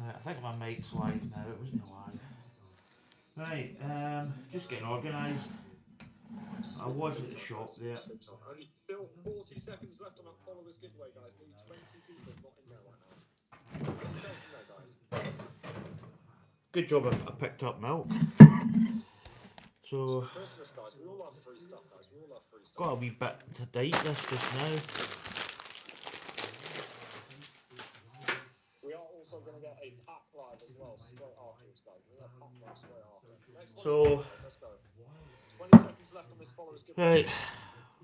Right, I think my mic's live now. It wasn't live. Right, just getting organised. I was at the shop there. Only still 40 seconds left on that followers giveaway, guys. Nearly 20 people not in there right now. Get yourselves in there, guys. Good job I picked up milk. So, Christmas, guys. We all love free stuff, guys. We all love free stuff. got a wee bit to date this just now. We are also going to get a pack live as well straight afterwards, guys. We're going to pack live straight after. Next one, So, let's go. 20 seconds left on this followers giveaway. right,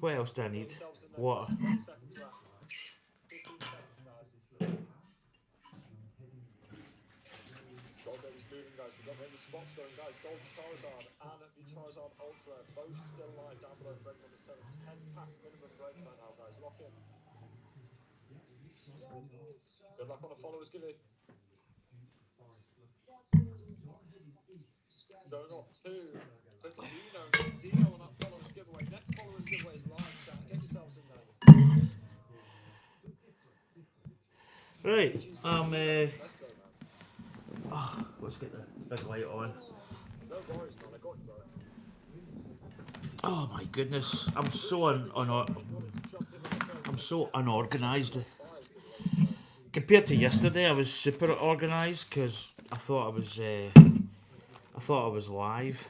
what else do I need? Water. 20 seconds left. 15 seconds, guys. Gold Baby's moving, guys. We've got maybe spots going, guys. Gold Charizard and the Charizard Ultra. Both still live down below break number 7. 10 pack minimum breaks right now, guys. Lock in. Good luck on the followers giveaway. Going off to Dino on that followers giveaway. Next followers giveaway is live, chat. Get yourselves in there. Right, Let's go, man. let's get the big light on. No worries, man. I got you, bro. Oh my goodness, I'm so I'm so unorganised. Compared to yesterday, I was super organised because I thought I was live,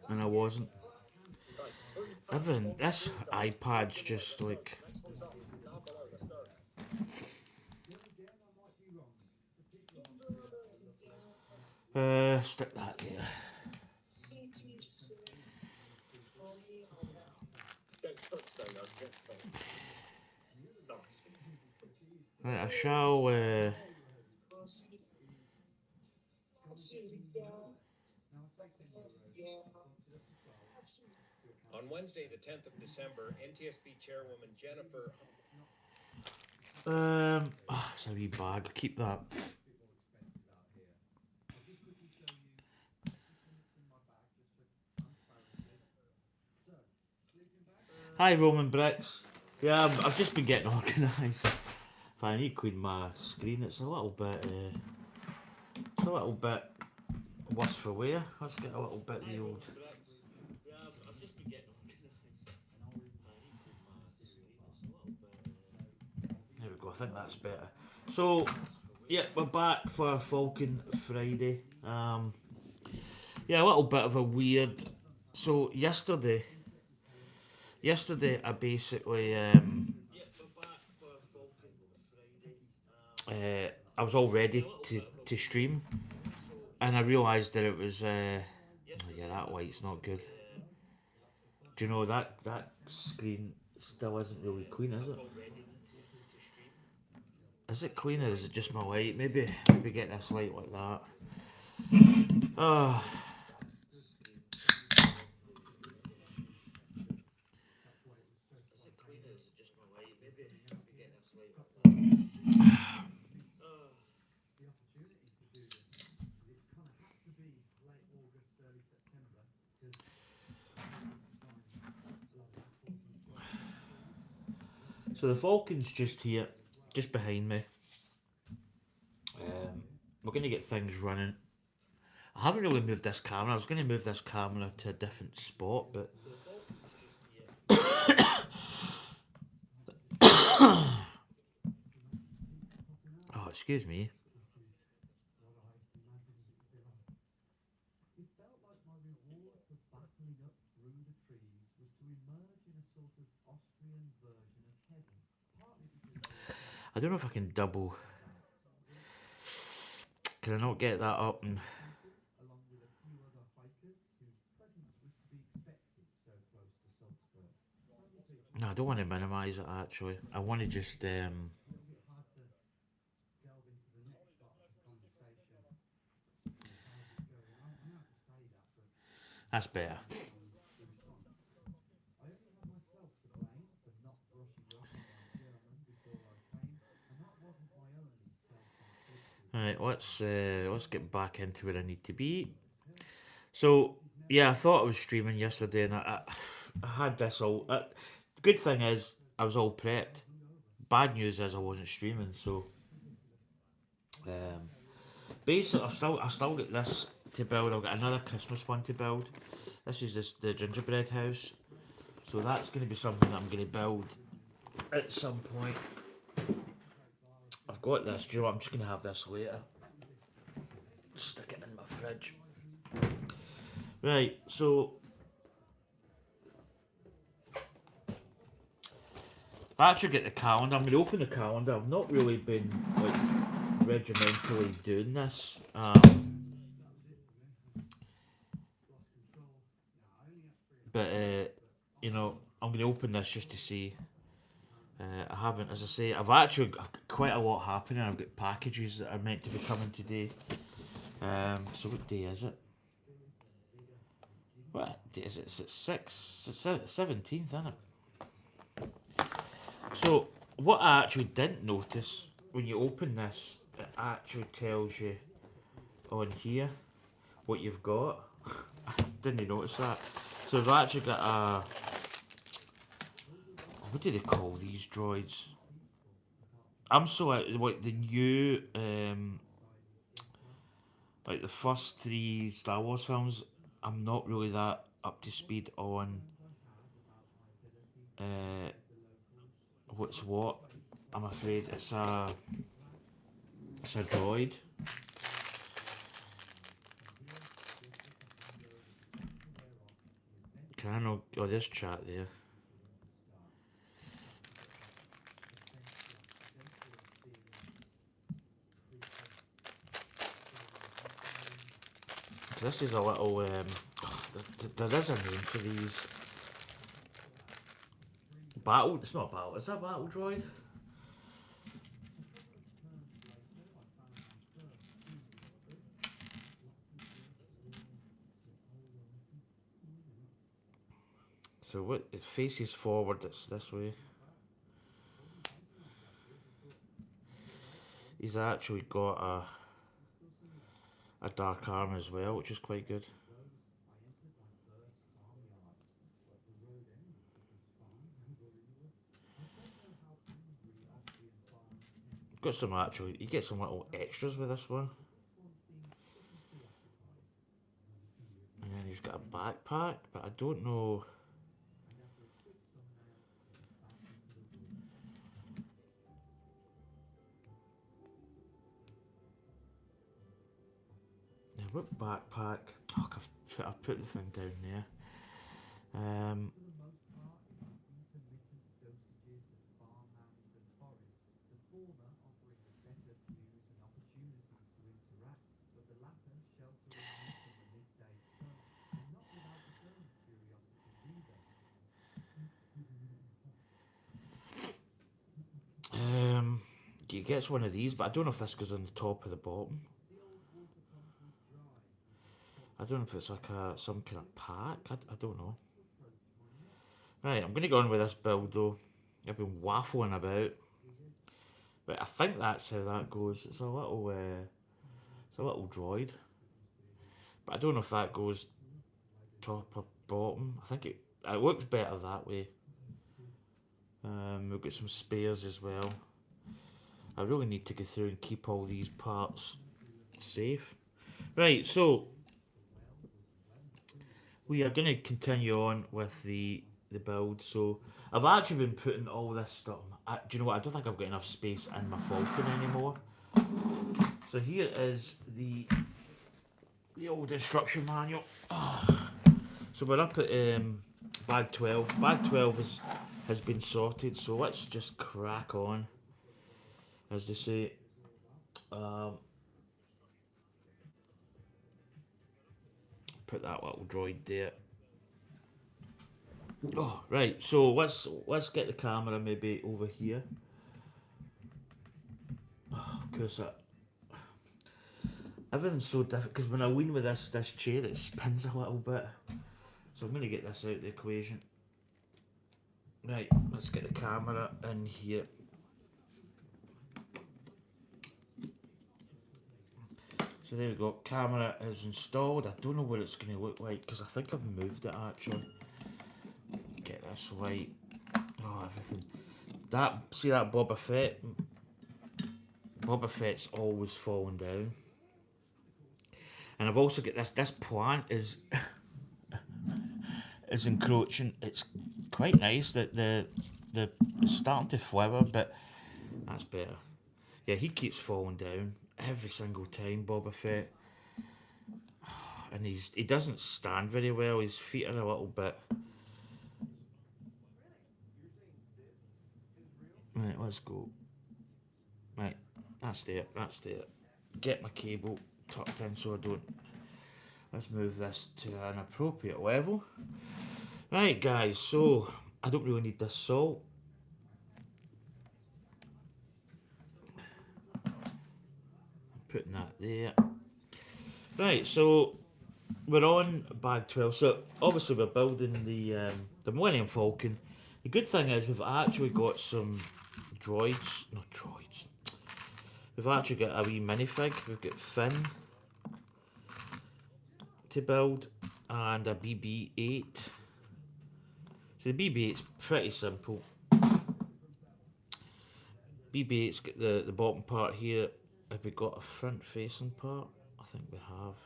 and I wasn't. Everything, this iPad's just like. Stick that there. Right, I shall. On Wednesday, the 10th of December, NTSB Chairwoman Jennifer. It's a wee bag. Keep that. Hi, Roman Bricks. Yeah, I've just been getting organised. If I need to clean my screen, it's a little bit worse for wear. Let's get a little bit of the old. There we go. I think that's better. So, yeah, we're back for Falcon Friday. Yeah, a little bit of a weird. So yesterday I basically I was all ready to stream, and I realised that it was oh yeah, that light's not good. Do you know that screen still isn't really clean, is it? Is it clean or is it just my light? Maybe get this light like that. Oh. So the Falcon's just here, just behind me. We're going to get things running. I haven't really moved this camera. I was going to move this camera to a different spot, but... Oh, excuse me. I don't know if I can double. Can I not get that up? And no, I don't want to minimise it actually. I want to just that's better. Right, let's get back into where I need to be. So yeah, I thought I was streaming yesterday, and I had this all. The good thing is I was all prepped. Bad news is I wasn't streaming, so Basically, I've still got this to build. I've got another Christmas one to build. This is the gingerbread house. So that's going to be something that I'm going to build at some point. I've got this. Do you know what? I'm just going to have this later. Stick it in my fridge. Right, so I've actually got the calendar. I'm going to open the calendar. I've not really been like regimentally doing this. But you know, I'm going to open this just to see. I haven't, as I say, I've got quite a lot happening. I've got packages that are meant to be coming today. So what day is it? What day is it? It's 17th, isn't it? So what I actually didn't notice when you open this, it actually tells you on here what you've got. I didn't notice that. So we've actually got a, what do they call these droids? I'm so like the new like the first 3 Star Wars films. I'm not really that up to speed on what's what. I'm afraid it's a droid. Can I know? Oh, there's chat there. So this is a little there is a name for these. Battle. It's not a battle. Is that a battle droid? So what? It faces forward. It's this way. He's actually got a dark arm as well, which is quite good. Got some actually. You get some little extras with this one. And then he's got a backpack, but I don't know. Now what backpack? Oh, I've put the thing down there. He gets one of these, but I don't know if this goes on the top or the bottom. I don't know if it's like some kind of pack. I don't know. Right, I'm going to go on with this build though. I've been waffling about. But I think that's how that goes. It's a little droid. But I don't know if that goes top or bottom. I think it looks better that way. We've got some spares as well. I really need to go through and keep all these parts safe. Right, so we are going to continue on with the build. So I've actually been putting all this stuff. Do you know what? I don't think I've got enough space in my Falcon anymore. So here is the old instruction manual. So we're up at bag 12. Bag 12 has been sorted. So let's just crack on, as they say. Put that little droid there. Oh, right. So let's get the camera maybe over here. Oh, cause everything's so different. Because when I lean with this chair, it spins a little bit. So I'm gonna get this out of the equation. Right. Let's get the camera in here. So there we go. Camera is installed. I don't know what it's going to look like because I think I've moved it actually. Get this light. Oh, everything. See that Boba Boba Fett's always falling down. And I've also got this plant is is encroaching. It's quite nice that it's starting to flower, but that's better. Yeah, he keeps falling down every single time, Boba Fett. And he doesn't stand very well, his feet are a little bit. Right, let's go. Right, that's there. Get my cable tucked in so I don't. Let's move this to an appropriate level. Right, guys, so I don't really need this salt. I'm putting that there. Right, so we're on bag 12. So obviously we're building the Millennium Falcon. The good thing is we've actually got some droids. Not droids. We've actually got a wee minifig. We've got Finn to build and a BB-8. So the BB-8's pretty simple. BB-8's got the bottom part here. Have we got a front facing part? I think we have.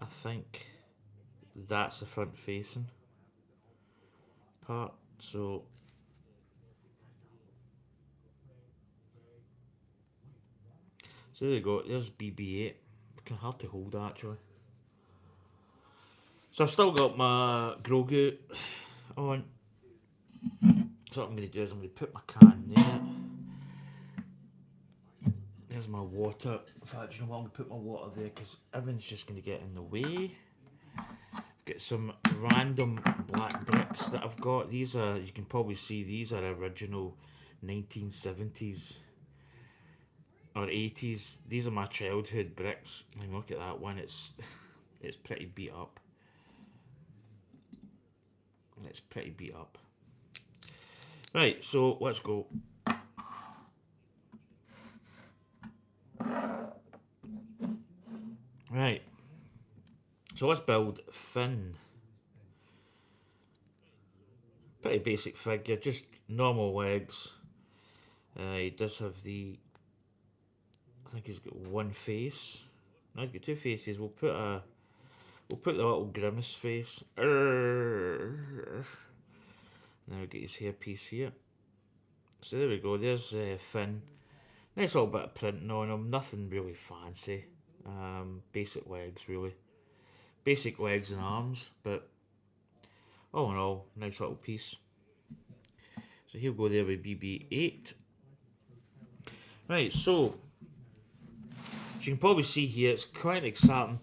I think that's the front facing part. So there you go. There's BB-8. Can hard to hold actually. So I've still got my Grogu on. So what I'm going to do is I'm going to put my can there. There's my water. In fact, you know what? I'm going to put my water there because everything's just going to get in the way. Get some random black bricks that I've got. These are, you can probably see, these are original 1970s or 80s. These are my childhood bricks. I mean, look at that one. It's pretty beat up. It's pretty beat up. Right, so let's go. Right. So let's build Finn. Pretty basic figure, just normal legs. He does have the. I think he's got one face. No, he's got two faces. We'll put the little grimace face. Now we get his hairpiece here. So there we go. There's Finn. Nice little bit of printing on him. Nothing really fancy. Basic legs really. Basic legs and arms, but all in all, nice little piece. So he'll go there with BB-8. Right, so as you can probably see here, it's quite exciting.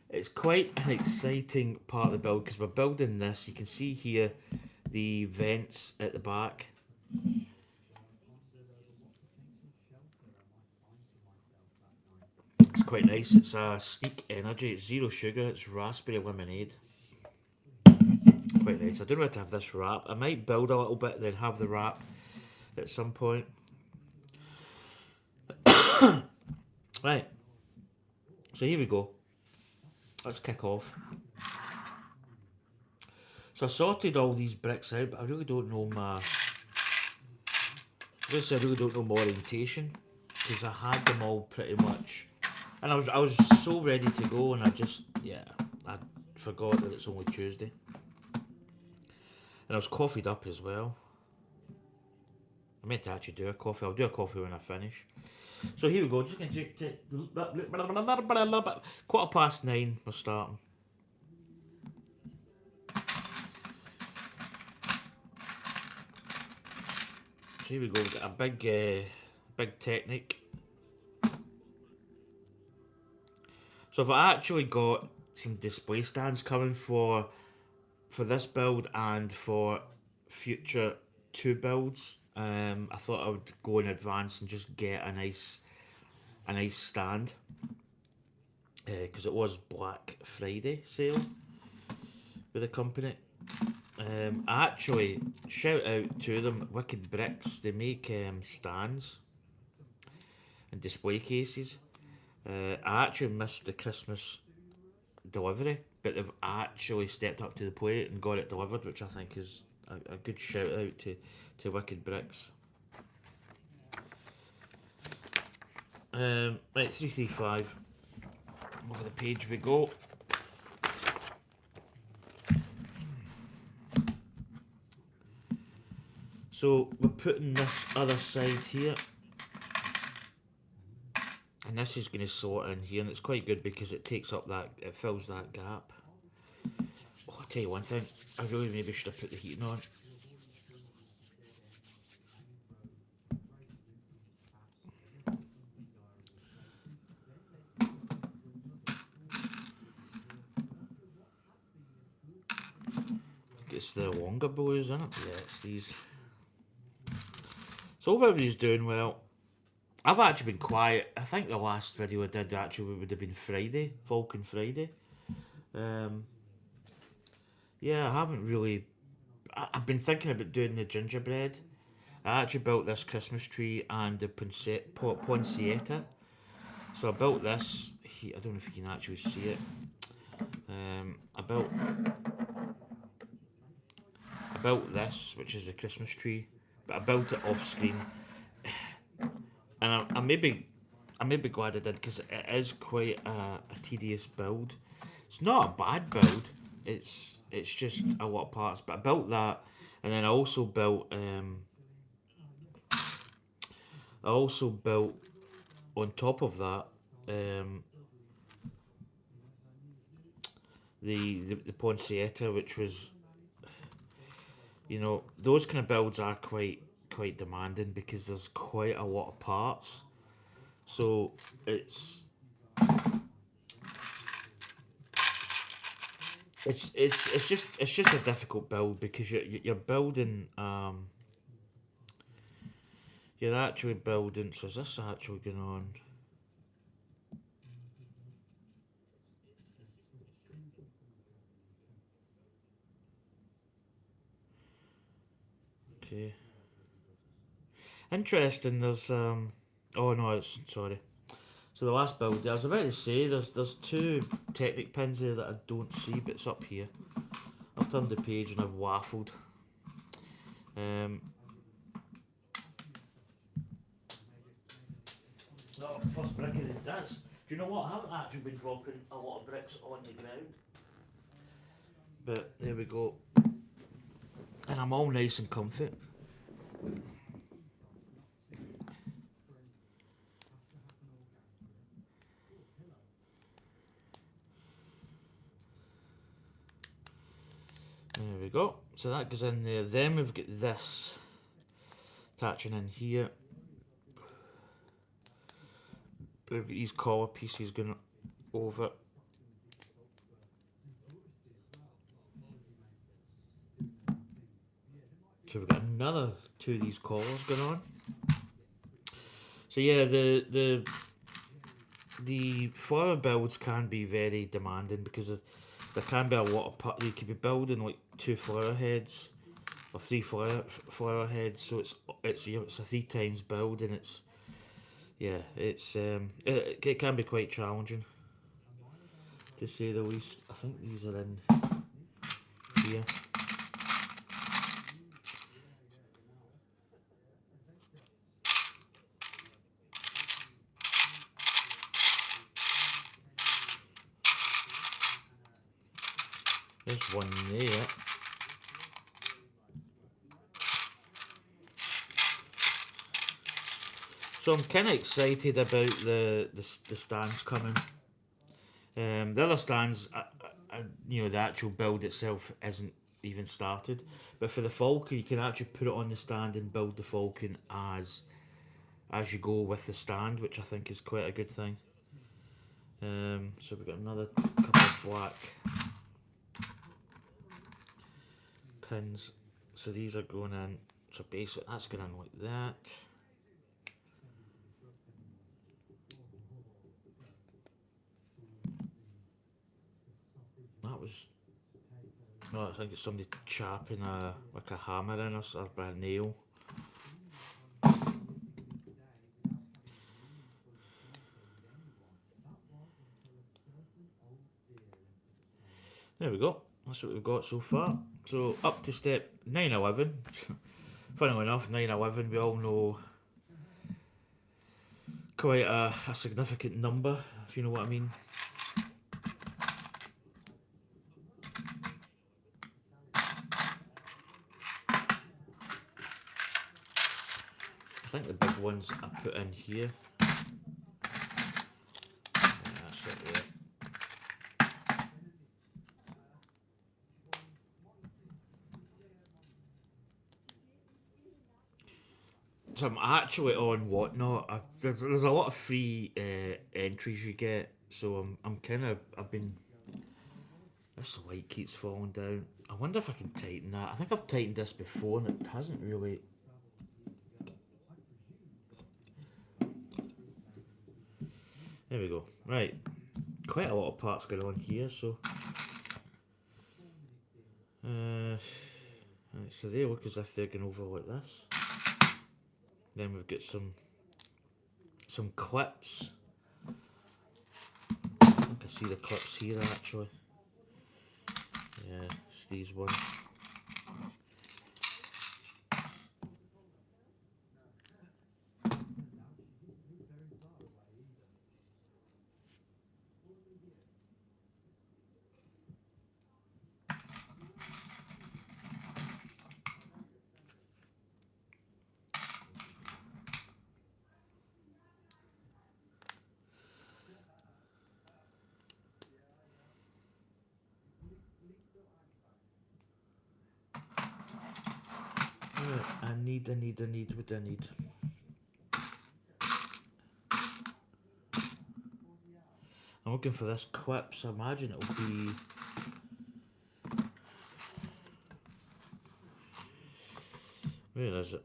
It's quite an exciting part of the build because we're building this. You can see here the vents at the back. It's quite nice. It's a Sneak Energy. It's zero sugar. It's raspberry lemonade. Quite nice. I don't know how to have this wrap. I might build a little bit, then have the wrap at some point. Right. So here we go. Let's kick off. So I sorted all these bricks out, but I really don't know my. I really don't know my orientation because I had them all pretty much, and I was so ready to go, and I forgot that it's only Tuesday, and I was coffeeed up as well. I meant to actually do a coffee. I'll do a coffee when I finish. So here we go. Just gonna 9:15. We're starting. So here we go. We've got a big Technic. So I've actually got some display stands coming for this build and for future 2 builds. I thought I would go in advance and just get a nice stand because it was Black Friday sale with the company. Actually, shout out to them, Wicked Bricks. They make stands and display cases. I actually missed the Christmas delivery, but they've actually stepped up to the plate and got it delivered, which I think is a good shout out to Wicked Bricks. Right, 335. Over the page we go. So we're putting this other side here. And this is going to slot in here, and it's quite good because it takes up that, it fills that gap. Oh, I'll tell you one thing, I really maybe should have put the heating on. It's the longer bows, isn't it? Yeah, it's these. So hope everybody's doing well. I've actually been quiet. I think the last video I did actually would have been Friday, Falcon Friday. Yeah, I haven't really. I've been thinking about doing the gingerbread. I actually built this Christmas tree and the poinsettia. So I built this. I don't know if you can actually see it. I built this, which is a Christmas tree, but I built it off screen, and I may be glad I did because it is quite a tedious build. It's not a bad build. It's just a lot of parts. But I built that, and then I also built on top of that the poinsettia, which was, you know, those kind of builds are quite demanding because there's quite a lot of parts. So it's just a difficult build because you're building you're actually building. So is this actually going on? Okay. Interesting. There's oh no, it's sorry. So the last build, I was about to say there's two Technic pins there that I don't see, but it's up here. I've turned the page and I've waffled. No, first brick of the dance. Do you know what? I haven't actually been dropping a lot of bricks on the ground. But there we go. And I'm all nice and comfy. There we go. So that goes in there. Then we've got this attaching in here. We've got these collar pieces going over. So we've got another two of these collars going on. So yeah, the flower builds can be very demanding because there can be a lot of you could be building like 2 flower heads or 3 flower heads. So it's a 3 times build, and it's it can be quite challenging, to say the least. I think these are in here. There's one there. So I'm kind of excited about the stands coming. The other stands, you know, the actual build itself isn't even started. But for the Falcon, you can actually put it on the stand and build the Falcon as you go with the stand, which I think is quite a good thing. So we've got another couple of black pins. So these are going in. So basically that's going in like that. That was... No, I think it's somebody chapping a hammer in us or a nail. There we go. That's what we've got so far. So up to step 911. Funnily enough, 911, we all know quite a significant number, if you know what I mean. I think the big ones I put in here. That's it there. So I'm actually on Whatnot. There's a lot of free entries you get. So I'm kind of I've been. This light keeps falling down. I wonder if I can tighten that. I think I've tightened this before and it hasn't really. There we go. Right, quite a lot of parts going on here. So. Right, so they look as if they're going over like this. Then we've got some clips. I think I see the clips here actually. Yeah, it's these ones. Right, I need, what do I need? I'm looking for this clip, so I imagine it'll be... Where is it?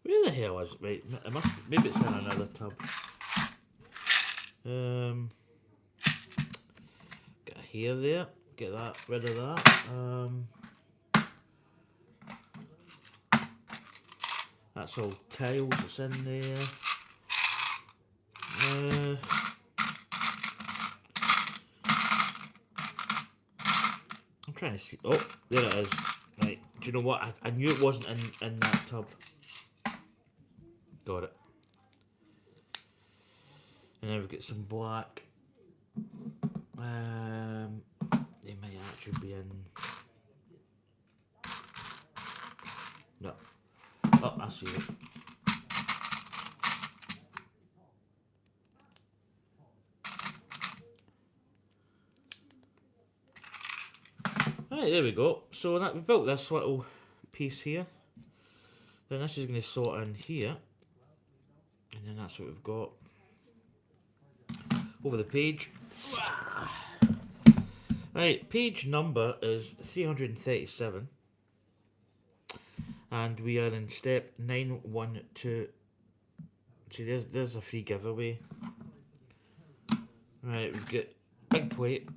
Where the hell is it? Right, it must, maybe it's in another tab. Get a hair there. Get that, rid of that. That's all tiles that's in there. I'm trying to see. Oh, there it is. Right. Do you know what? I knew it wasn't in that tub. Got it. And then we've got some black. They might actually be in. No. Oh, I see it. Right, there we go. So that we built this little piece here. Then this is going to sort in here. And then that's what we've got. Over the page. Right, page number is 337. And we are in step 912. See, there's a free giveaway. Right, we've got big plate.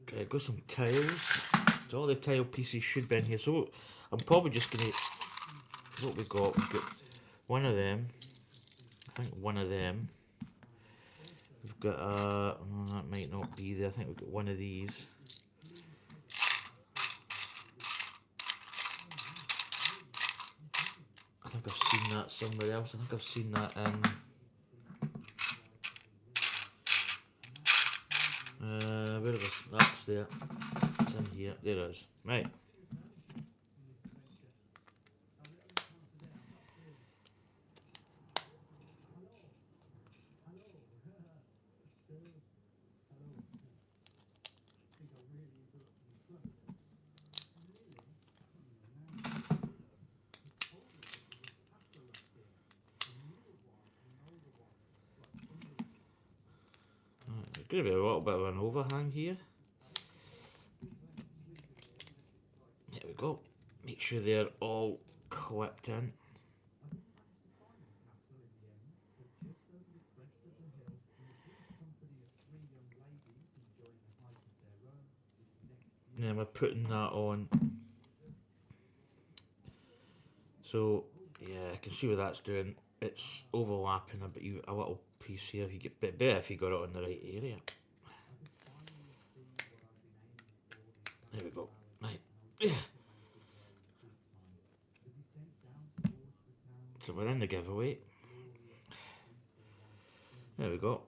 Okay, got some tiles. So all the tile pieces should be in here. So I'm probably just gonna. What we got? We've got one of them. I think one of them. We've got oh, that might not be there. I think we've got one of these. I think I've seen that somewhere else. I think I've seen that in. Where is it? That's there. It's in here. There it is. Right. going to be a little bit of an overhang here. There we go. Make sure they're all clipped in. And then we're putting that on. So yeah, I can see what that's doing. It's overlapping a little piece here. If you get bit better if you got it on the right area. There we go. Right. Yeah. So we're in the giveaway. There we go.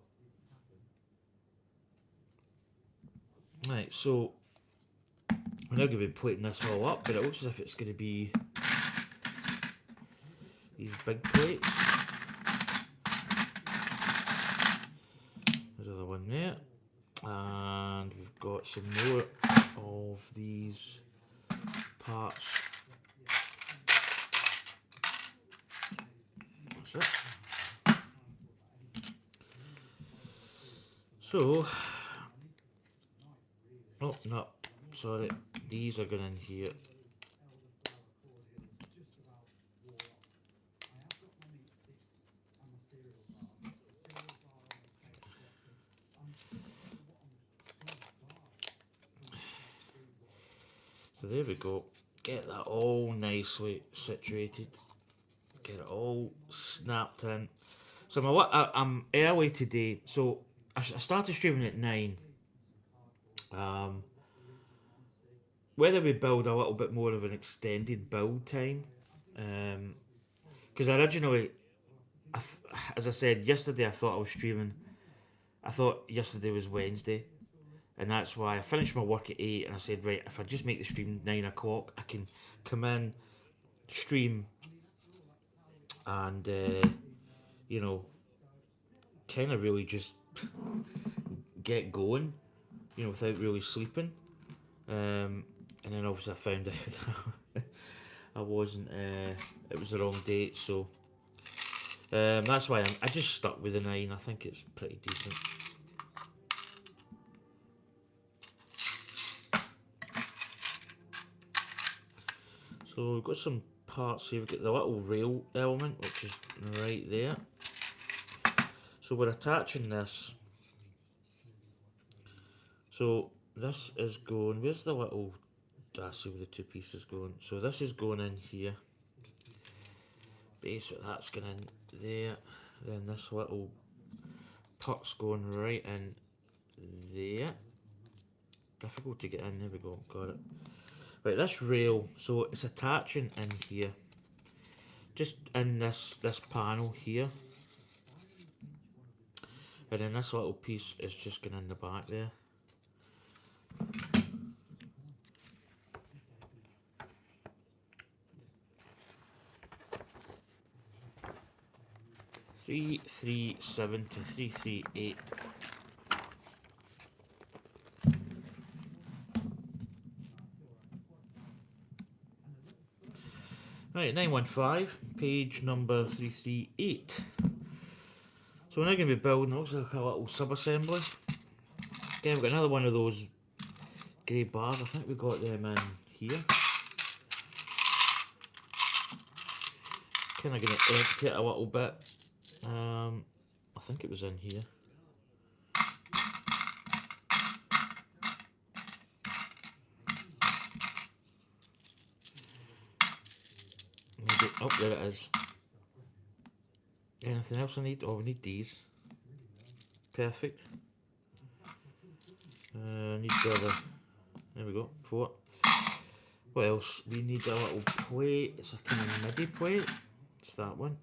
Right, so we're now going to be plating this all up, but it looks as if it's going to be these big plates. There's another one there. And we've got some more of these parts. That's it. So, oh no, sorry, these are going in here. So there we go. Get that all nicely situated. Get it all snapped in. So I'm early today. So I started streaming at 9. Whether we build a little bit more of an extended build time, because originally, as I said yesterday, I thought I was streaming. I thought yesterday was Wednesday. And that's why I finished my work at 8 and I said, right, if I just make the stream 9 o'clock, I can come in, stream, and, you know, kind of really just get going, you know, without really sleeping. And then obviously I found out I wasn't, it was the wrong date, so that's why I just stuck with the 9. I think it's pretty decent. So we've got some parts here. We've got the little rail element, which is right there. So we're attaching this. So this is going, where's the little dassy with the two pieces going? So this is going in here. Basically that's going in there. Then this little puck's going right in there. Difficult to get in, there we go, got it. Right, this rail, so it's attaching in here, just in this panel here, and then this little piece is just going in the back there. $337 to $338. Right, 915, page number 338. So we're now going to be building, looks like a little sub-assembly. Again, we've got another one of those grey bars. I think we got them in here. Kind of going to empty it a little bit. I think it was in here. Maybe, oh, there it is. Anything else I need? Oh, we need these. Perfect. Need the other. There we go. 4. What else? We need a little plate. It's a kind of MIDI plate. It's that one.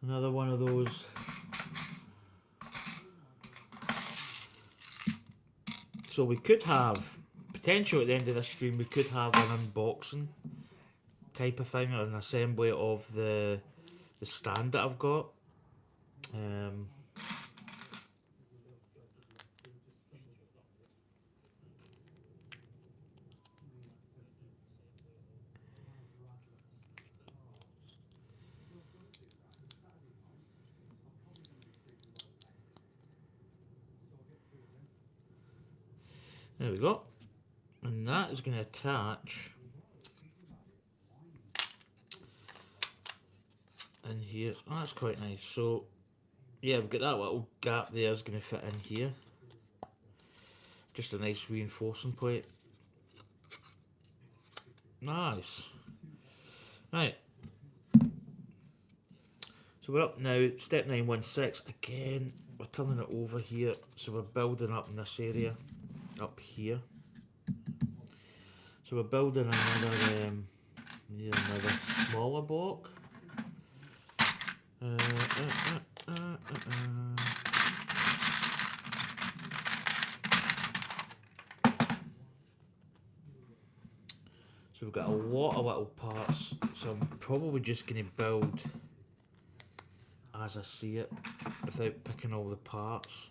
Another one of those. So we could have, potentially at the end of this stream, we could have an unboxing type of thing, or an assembly of the stand that I've got. There we go. And that is going to attach in here. Oh, that's quite nice. So, yeah, we've got that little gap there is going to fit in here. Just a nice reinforcing point. Nice. Right. So we're up now, step 916. Again, we're turning it over here. So we're building up in this area, up here. So we're building another smaller block. So we've got a lot of little parts, so I'm probably just going to build as I see it, without picking all the parts.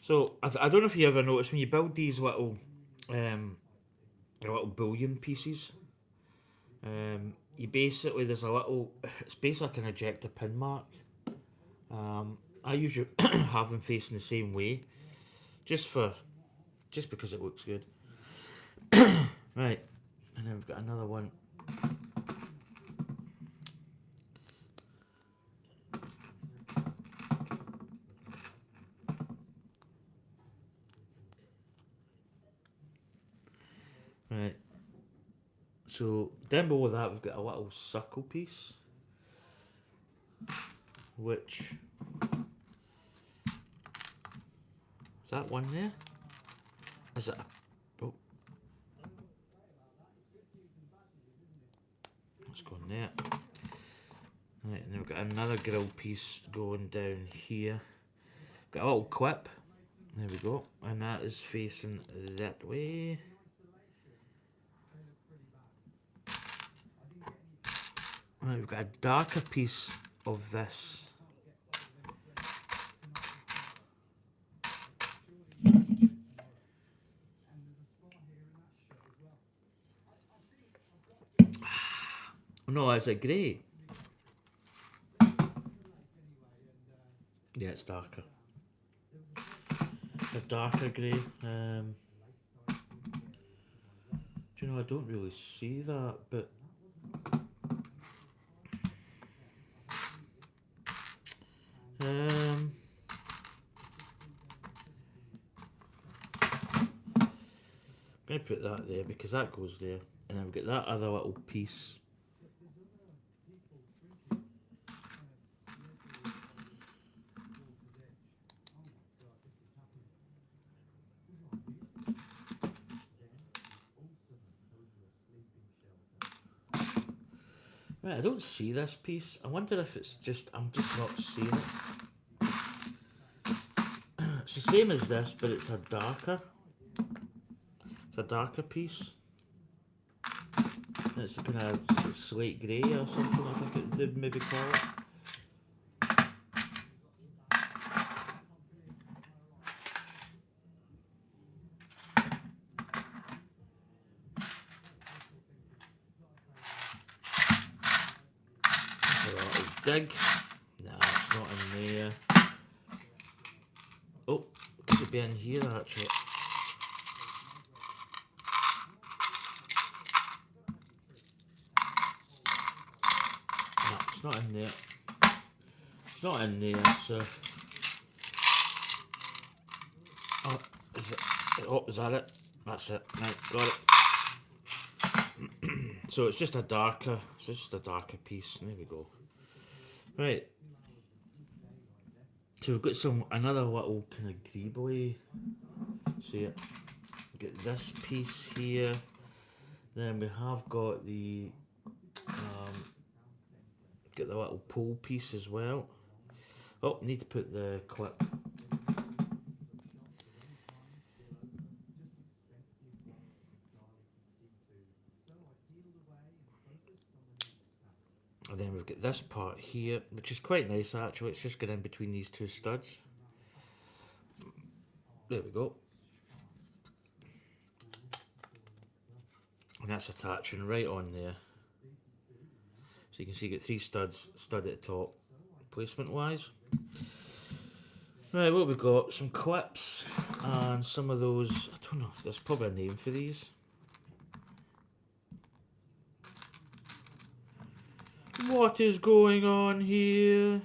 So I don't know if you ever notice when you build these little bullion pieces, you basically, there's a little, it's basically like an ejector pin mark. I usually have them facing the same way, just because it looks good. Right, and then we've got another one. Right, so down below that we've got a little circle piece, which is that one there? Is it? Oh, let's go on there. Right, and then we've got another grill piece going down here. Got a little clip. There we go, and that is facing that way. Right, we've got a darker piece of this. No, is it grey? Yeah, it's darker. A darker grey. Do you know, I don't really see that, but I'm gonna put that there because that goes there, and then we've got that other little piece. Right, I don't see this piece. I wonder if it's just, I'm just not seeing it. It's the same as this, but it's a darker piece. It's kind of slate grey or something, I think they'd maybe call it. Dig. Nah, it's not in there. Oh, could it be in here actually? No, it's not in there. It's not in there, so. Oh, is it? Oh, is that it? That's it. Right, got it. So it's just a darker piece. There we go. Right. So we've got another little kind of greebly. See it? Get this piece here. Then we have got the little pole piece as well. Oh, need to put the clip. And then we've got this part here, which is quite nice actually. It's just got in between these two studs. There we go. And that's attaching right on there. So you can see you get 3 studs, stud at the top, placement wise. Right, what we got? Some clips and some of those, I don't know, there's probably a name for these. What is going on here?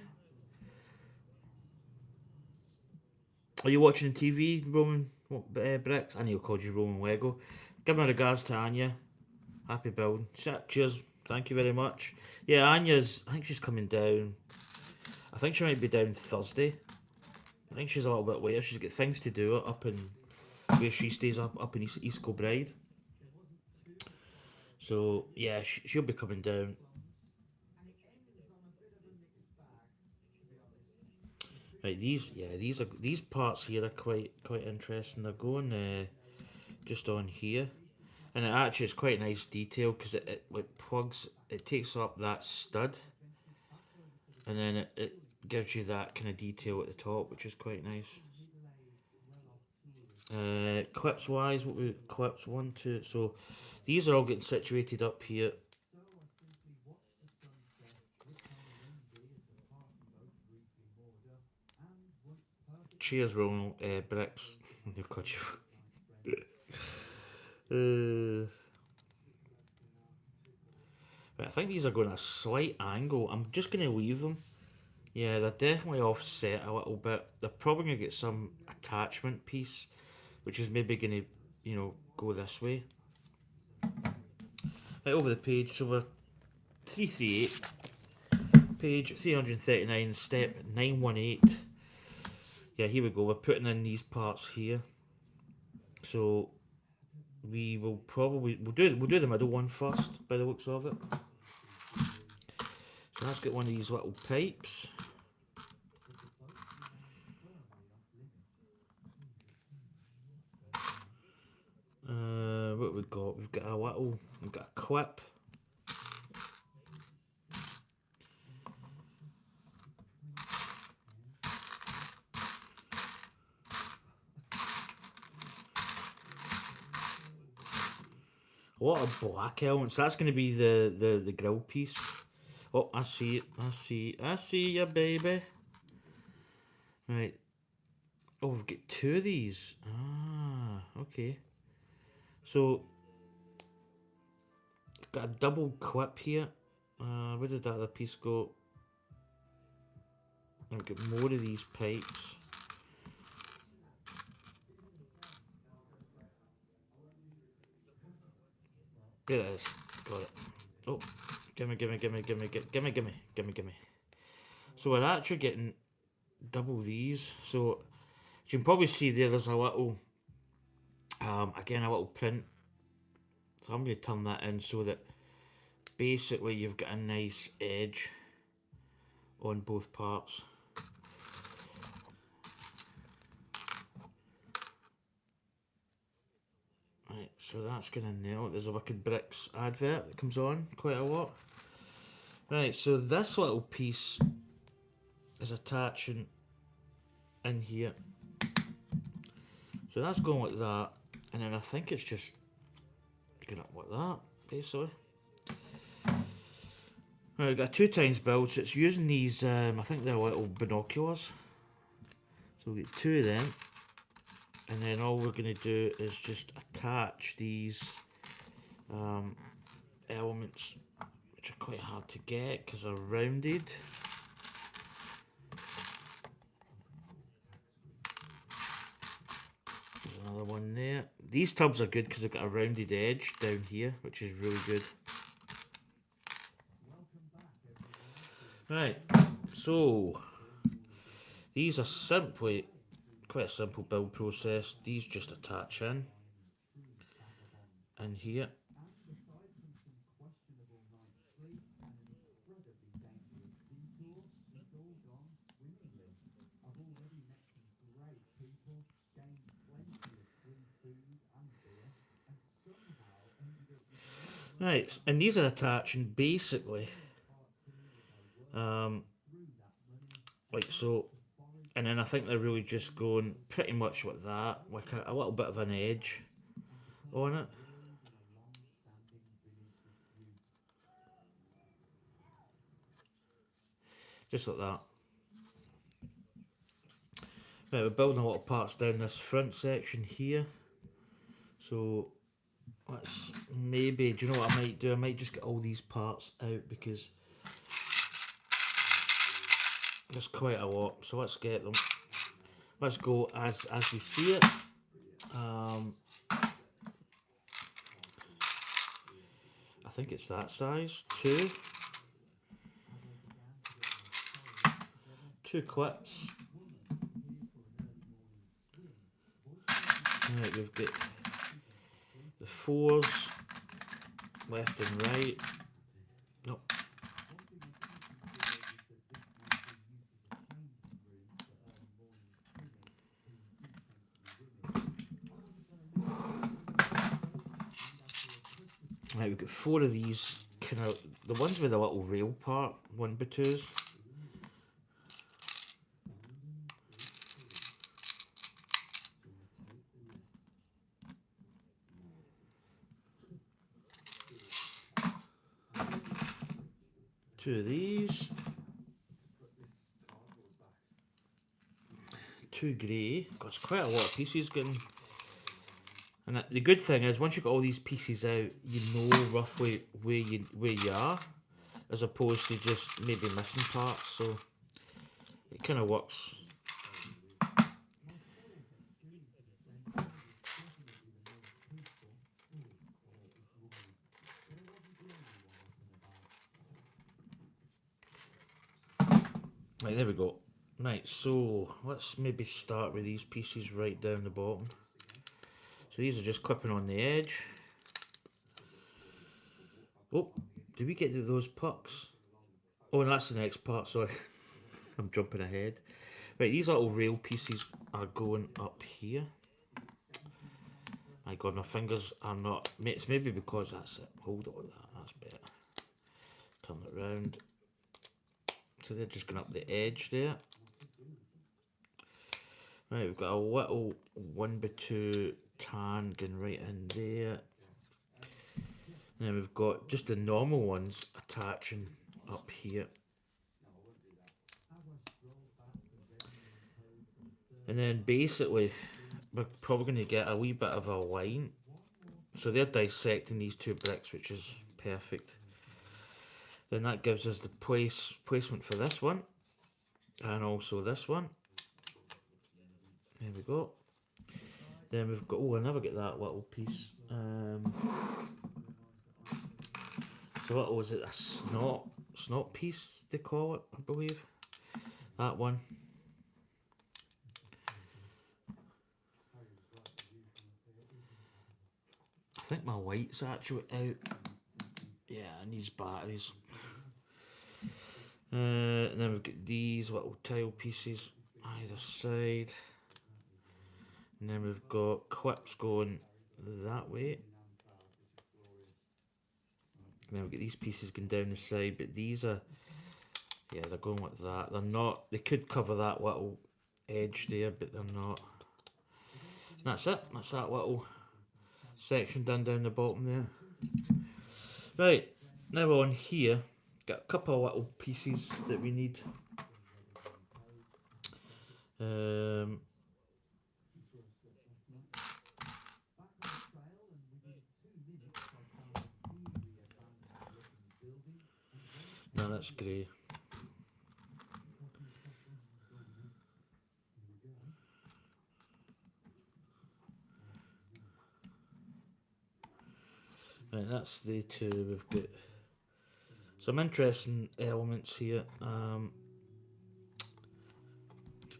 Are you watching TV, Roman Bricks? I know you called you Roman Lego. Give my regards to Anya. Happy building. Cheers. Thank you very much. Yeah, Anya's, I think she's coming down. I think she might be down Thursday. I think she's a little bit later. She's got things to do up in where she stays up in East Kilbride. So yeah, she'll be coming down. Right, these parts here are quite interesting. They're going just on here, and it actually is quite nice detail because it like plugs. It takes up that stud, and then it gives you that kind of detail at the top, which is quite nice. Clips wise, what we clips 1, 2. So these are all getting situated up here. Cheers, Ronald Bricks. You've got you. But I think these are going a slight angle. I'm just going to leave them. Yeah, they're definitely offset a little bit. They're probably going to get some attachment piece, which is maybe going to, go this way. Right, over the page, so we're 338, page 339, step 918. Yeah, here we go. We're putting in these parts here. So we will probably we'll do the middle one first, by the looks of it. So let's get one of these little pipes. What we got? We've got a clip. A lot of black elements. That's going to be the grill piece. Oh, I see it. I see you, baby. Right. Oh, we've got 2 of these. Ah, okay. So, got a double clip here. Where did that other piece go? And we've got more of these pipes. There it is. Got it. Oh, gimme. So we're actually getting double these. So you can probably see there's a little, again, a little print. So I'm going to turn that in so that basically you've got a nice edge on both parts. Right, so that's going to nail it. There's a Wicked Bricks advert that comes on quite a lot. Right, so this little piece is attaching in here. So that's going like that, and then I think it's just going up like that, basically. Right, we've got a 2 times build, so it's using these, I think they're little binoculars. So we get 2 of them, and then all we're going to do is just attach these elements, which are quite hard to get because they're rounded. There's another one there. These tubs are good because they've got a rounded edge down here, which is really good. Right, so these are simply quite a simple build process. These just attach in here. Right, and these are attaching basically like so, and then I think they're really just going pretty much like that, like a little bit of an edge on it. just like that. Right, we're building a lot of parts down this front section here. So let's maybe, do you know what I might do? I might just get all these parts out because there's quite a lot. So let's get them. Let's go as we see it. I think it's that size. Two clips. Right, we've got the 4s left and right. Nope. Right, we've got 4 of these kind of, the ones with a little rail part, 1x2s. Two of these. 2 grey. God, it's quite a lot of pieces getting. And the good thing is, once you've got all these pieces out, you know roughly where you are, as opposed to just maybe missing parts. So it kind of works. Right, there we go. Right, so let's maybe start with these pieces right down the bottom. So these are just clipping on the edge. Oh, did we get to those pucks? Oh, and that's the next part, sorry. I'm jumping ahead. Right, these little rail pieces are going up here. My God, my fingers are not... It's maybe because that's it. Hold on, that's better. Turn it round. So they're just going up the edge there. Right, we've got a little 1x2 tan going right in there. And then we've got just the normal ones attaching up here. And then basically, we're probably going to get a wee bit of a line. So they're dissecting these 2 bricks, which is perfect. Then that gives us the placement for this one. And also this one. There we go. Then we've got, oh, I never get that little piece. So what was it? A snot piece they call it, I believe. That one. I think my light's actually out. Yeah, it needs batteries. And then we've got these little tile pieces either side. And then we've got clips going that way. And then we've got these pieces going down the side, but these are, yeah, they're going like that. They're not, they could cover that little edge there, but they're not. And that's it. That's that little section done down the bottom there. Right, now on here, got a couple of little pieces that we need. No, that's grey. Right, that's the 2 we've got. Some interesting elements here.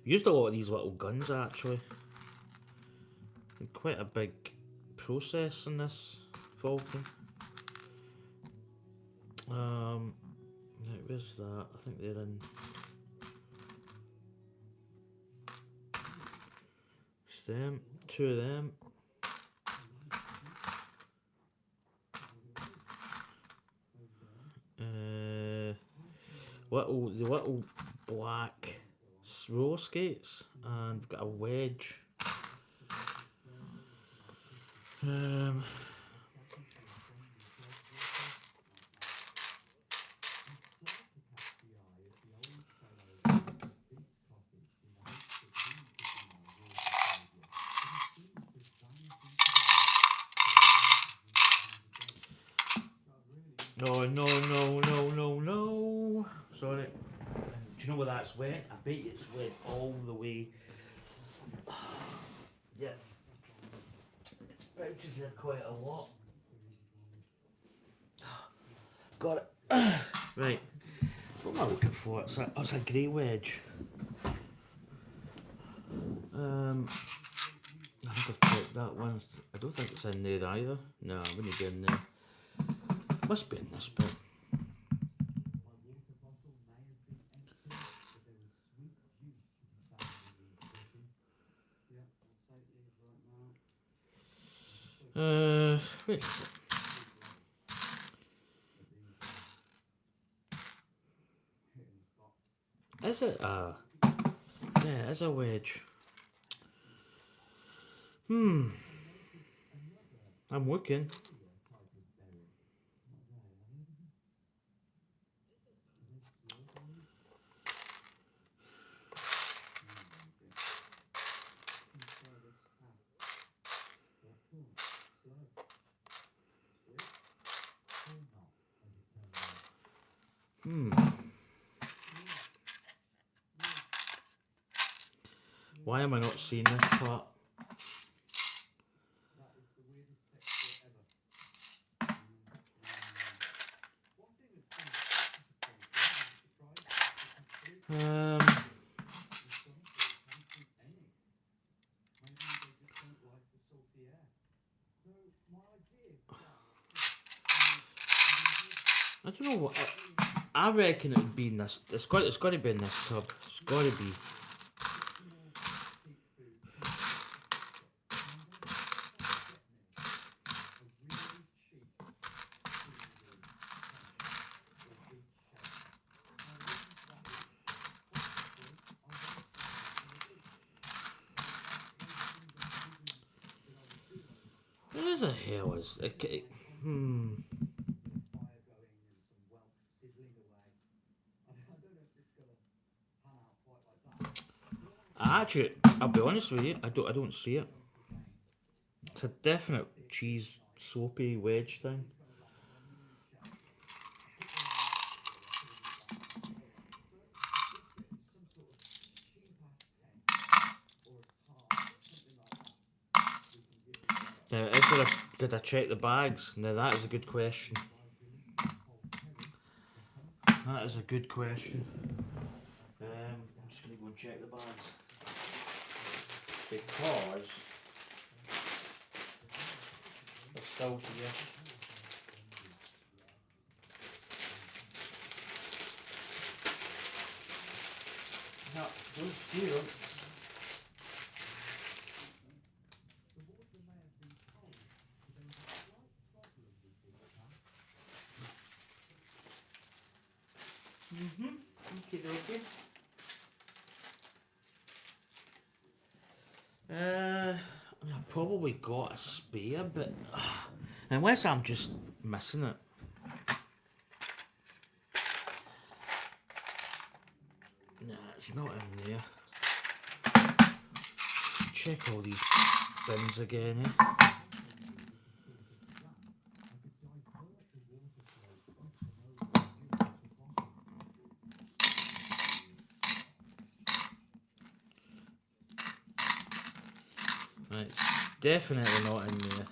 Used a lot of these little guns actually. Quite a big process in this Falcon. Right, where's that? I think they're in. It's them, 2 of them. The little black roller skates, and we've got a wedge. Oh, no. Sorry. Do you know where that's went? I bet it's went all the way. Yeah. Which is there quite a lot. Got it. Right. What am I looking for? It's a grey wedge. I think I've checked that one. I don't think it's in there either. No, it wouldn't be in there. Must be in this bit. Wait. Is it a... Yeah, it's a wedge. I'm looking. Why am I not seeing this part? I don't know what. I reckon it would be in this. It's got to be in this tub. It's got to be. Where the hell is it? Actually, I'll be honest with you. I don't see it. It's a definite cheese soapy wedge thing. Now, did I check the bags? Now that is a good question. That is a good question. I'm just going to go and check the bags. Because they're still here. No, don't see them. Okay, okay. I've probably got a spare, but unless I'm just missing it. Nah, it's not in there. Check all these bins again, eh? Right, definitely not in there.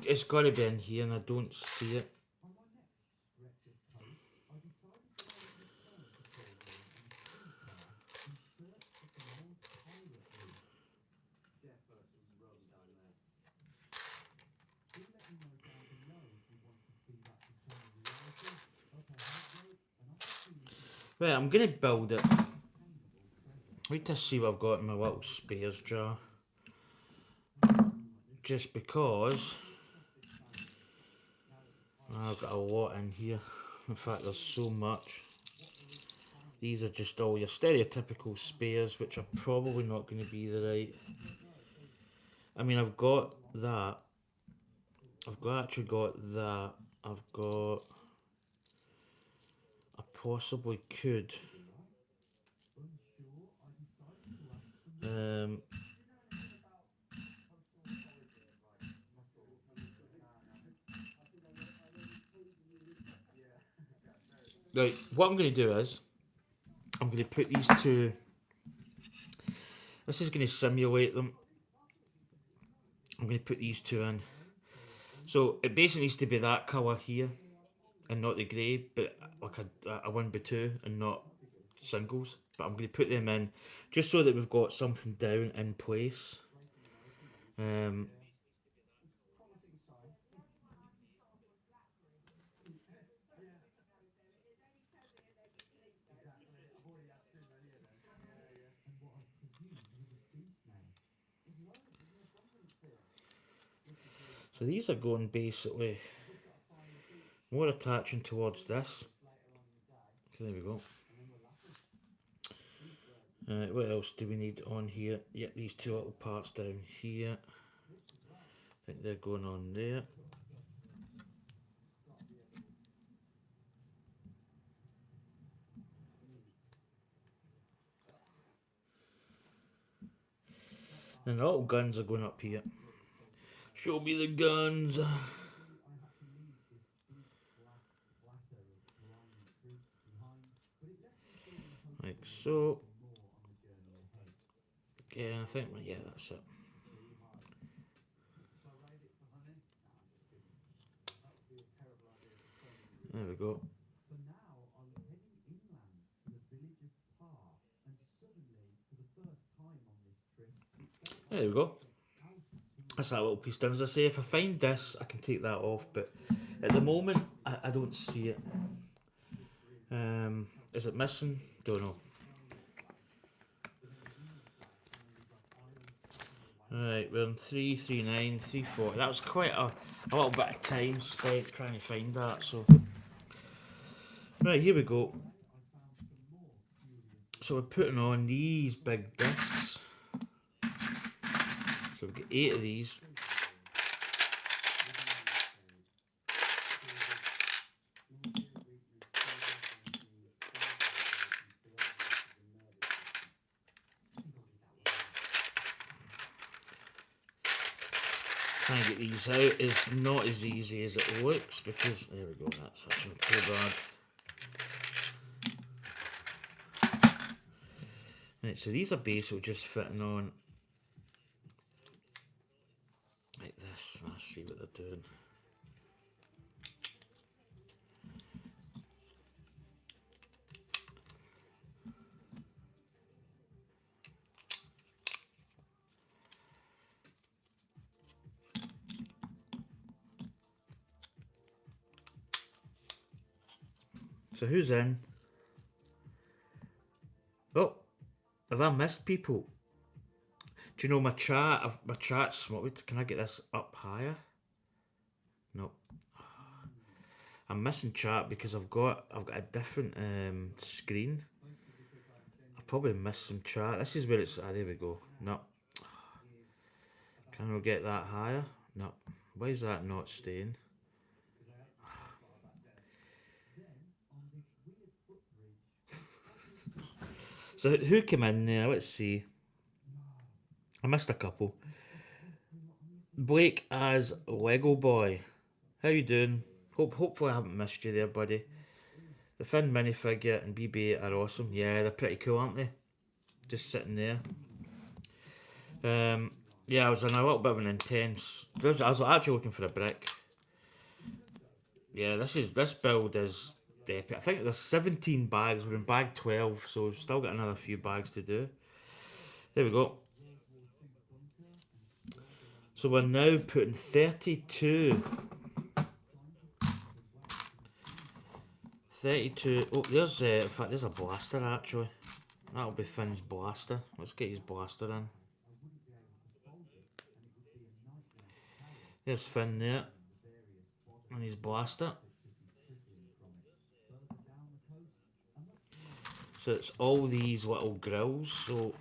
It's got to be in here, and I don't see it. Right, I'm gonna build it. Wait to see what I've got in my little spares jar. Just because I've got a lot in here. In fact, there's so much. These are just all your stereotypical spares, which are probably not going to be the right. I mean, I've got that. Actually got that. I possibly could. Right, what I'm going to do is I'm going to put these two. This is going to simulate them. I'm going to put these two in. So it basically needs to be that colour here and not the grey, but like a 1x2 and not singles. But I'm going to put them in just so that we've got something down in place. So these are going basically more attaching towards this. Okay, there we go. What else do we need on here? Yep, these two little parts down here. I think they're going on there. And the little guns are going up here. Show me the guns. Like so. Yeah, I think, yeah, that's it. There we go. There we go. That's that little piece done. As I say, if I find this, I can take that off, but at the moment, I don't see it. Is it missing? Don't know. Right, we're on 339, 340. That was quite a little bit of time spent trying to find that, so. Right, here we go. So we're putting on these big discs. So we've got 8 of these. Trying to get these out is not as easy as it looks because, there we go, that's actually too bad. Right, so these are basically just fitting on like this. Let's see what they're doing. So who's in? Oh, have I missed people? Do you know my chat? My chat's what? Can I get this up higher? No. I'm missing chat because I've got a different screen. I probably missed some chat. This is where it's. There we go. No. Can I get that higher? No. Why is that not staying? So who came in there? Let's see. I missed a couple. Blake as Lego Boy. How you doing? Hopefully I haven't missed you there, buddy. The Finn minifigure and BB-8 are awesome. Yeah, they're pretty cool, aren't they? Just sitting there. Yeah, I was in a little bit of an intense. I was actually looking for a brick. Yeah, this build is epic. I think there's 17 bags. We're in bag 12, so we've still got another few bags to do. There we go. So we're now putting 32. 32. Oh, there's in fact there's a blaster actually. That'll be Finn's blaster. Let's get his blaster in. There's Finn there. And his blaster. So it's all these little grills, so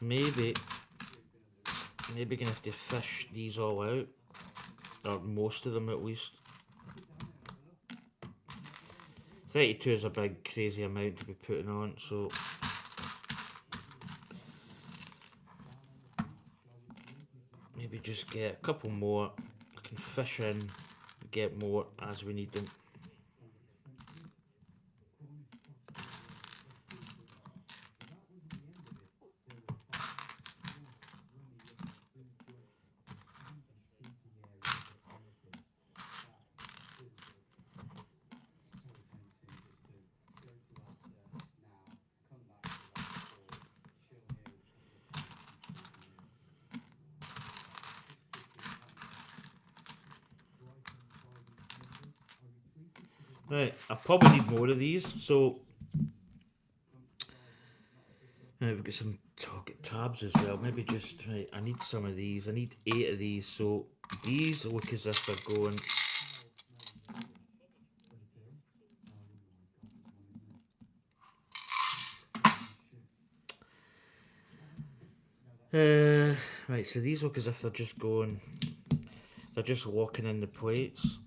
maybe gonna have to fish these all out. Or most of them at least. 32 is a big crazy amount to be putting on, so maybe just get a couple more. I can fish in, get more as we need them. Right, I probably need more of these, so we've got some target tabs as well. Maybe just, right, I need some of these. I need 8 of these, so these look as if they're going. Right, so these look as if they're just going, they're just locking in the plates.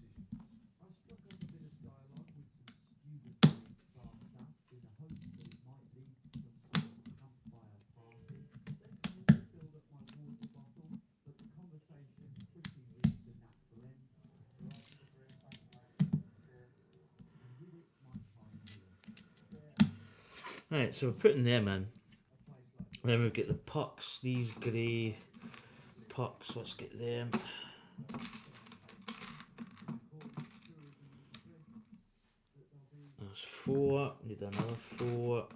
Right, so we're putting them in. Then we've got the pucks, these grey pucks, let's get them. That's 4, need another 4.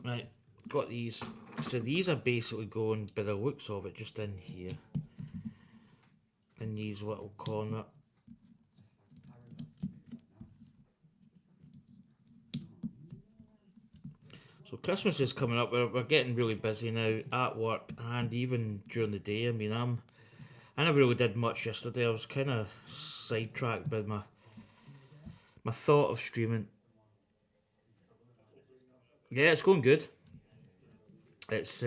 Right, got these. So these are basically going, by the looks of it, just in here. In these little corner. So Christmas is coming up. We're getting really busy now at work and even during the day. I mean, I never really did much yesterday. I was kind of sidetracked by my thought of streaming. Yeah, it's going good. It's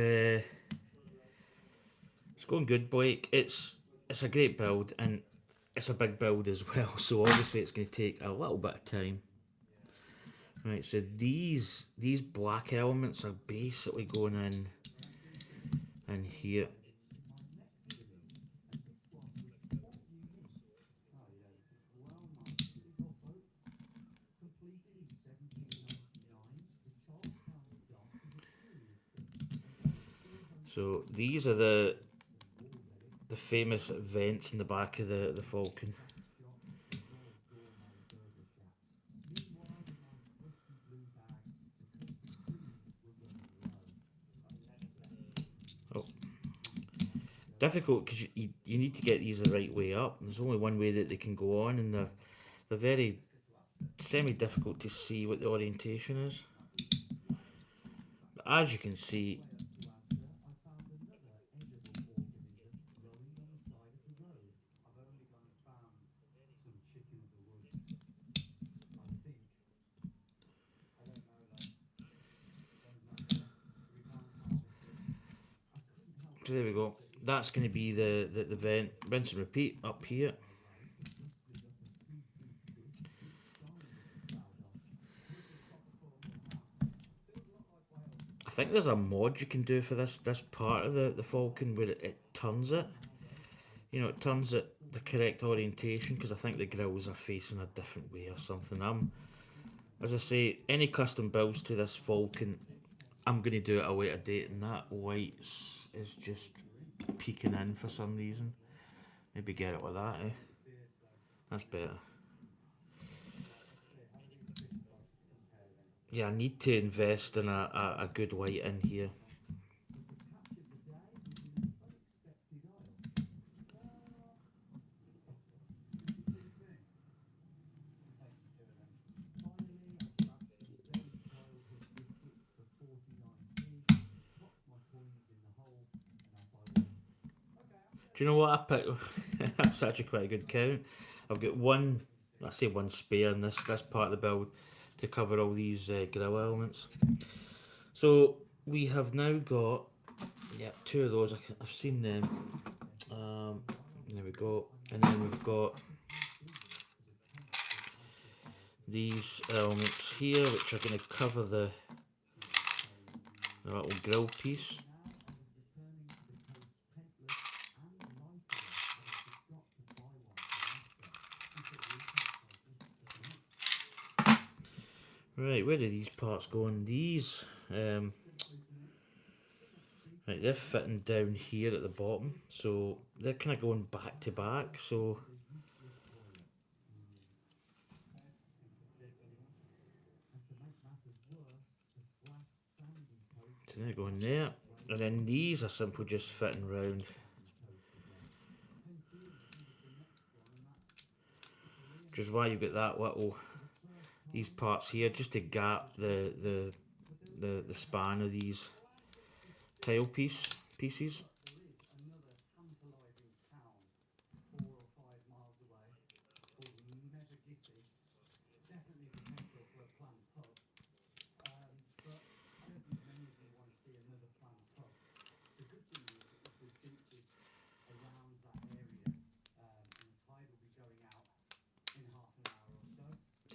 going good, Blake. It's a great build and it's a big build as well. So obviously it's going to take a little bit of time. Right, so these black elements are basically going in here. So these are the famous vents in the back of the Falcon. Oh. Difficult because you need to get these the right way up. There's only one way that they can go on, and they're very semi-difficult to see what the orientation is. But as you can see, so there we go. That's going to be the vent. Rinse and repeat up here. I think there's a mod you can do for this part of the Falcon where it turns it. You know, it turns it the correct orientation because I think the grills are facing a different way or something. As I say, any custom builds to this Falcon, I'm going to do it a later date, and that white is just peeking in for some reason. Maybe get it with that, eh? That's better. Yeah, I need to invest in a good white in here. Do you know what I picked? That's actually quite a good count. I've got one, I say one spare in this part of the build to cover all these grill elements. So we have now got, yeah, two of those. I've seen them. There we go. And then we've got these elements here, which are going to cover the little grill piece. Right, where do these parts go on? These, right, they're fitting down here at the bottom, so they're kind of going back to back, so they're going there, and then these are simply just fitting round. Which is why you've got that little, these parts here, just to gap the span of these tile pieces.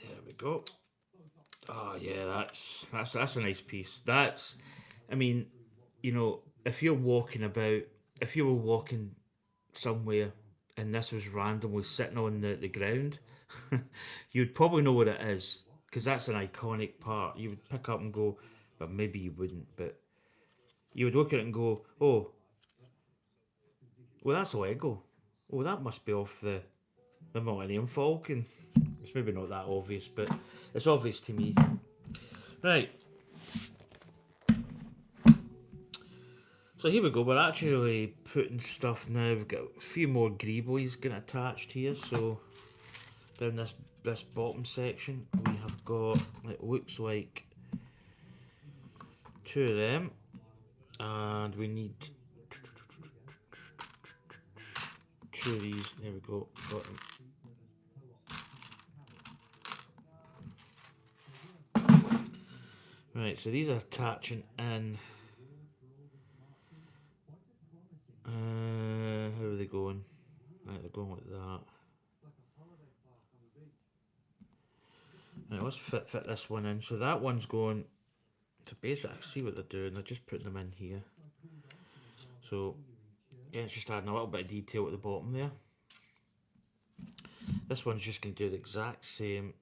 There we go. Oh yeah, that's a nice piece. That's, I mean, you know, if you're walking about, if you were walking somewhere and this was randomly sitting on the ground, you'd probably know what it is because that's an iconic part. You would pick up and go, but maybe you wouldn't. But you would look at it and go, oh, well, that's a Lego. Oh, that must be off the Millennium Falcon. It's maybe not that obvious, but it's obvious to me. Right. So here we go. We're actually putting stuff now. We've got a few more greeblies getting attached here. So down this bottom section, we have got, it looks like, two of them, and we need two of these. There we go. Got them. Right, so these are attaching in. How are they going? Right, they're going like that. Right, let's fit this one in. So that one's going to basically, I see what they're doing. They're just putting them in here. So again, it's just adding a little bit of detail at the bottom there. This one's just going to do the exact same.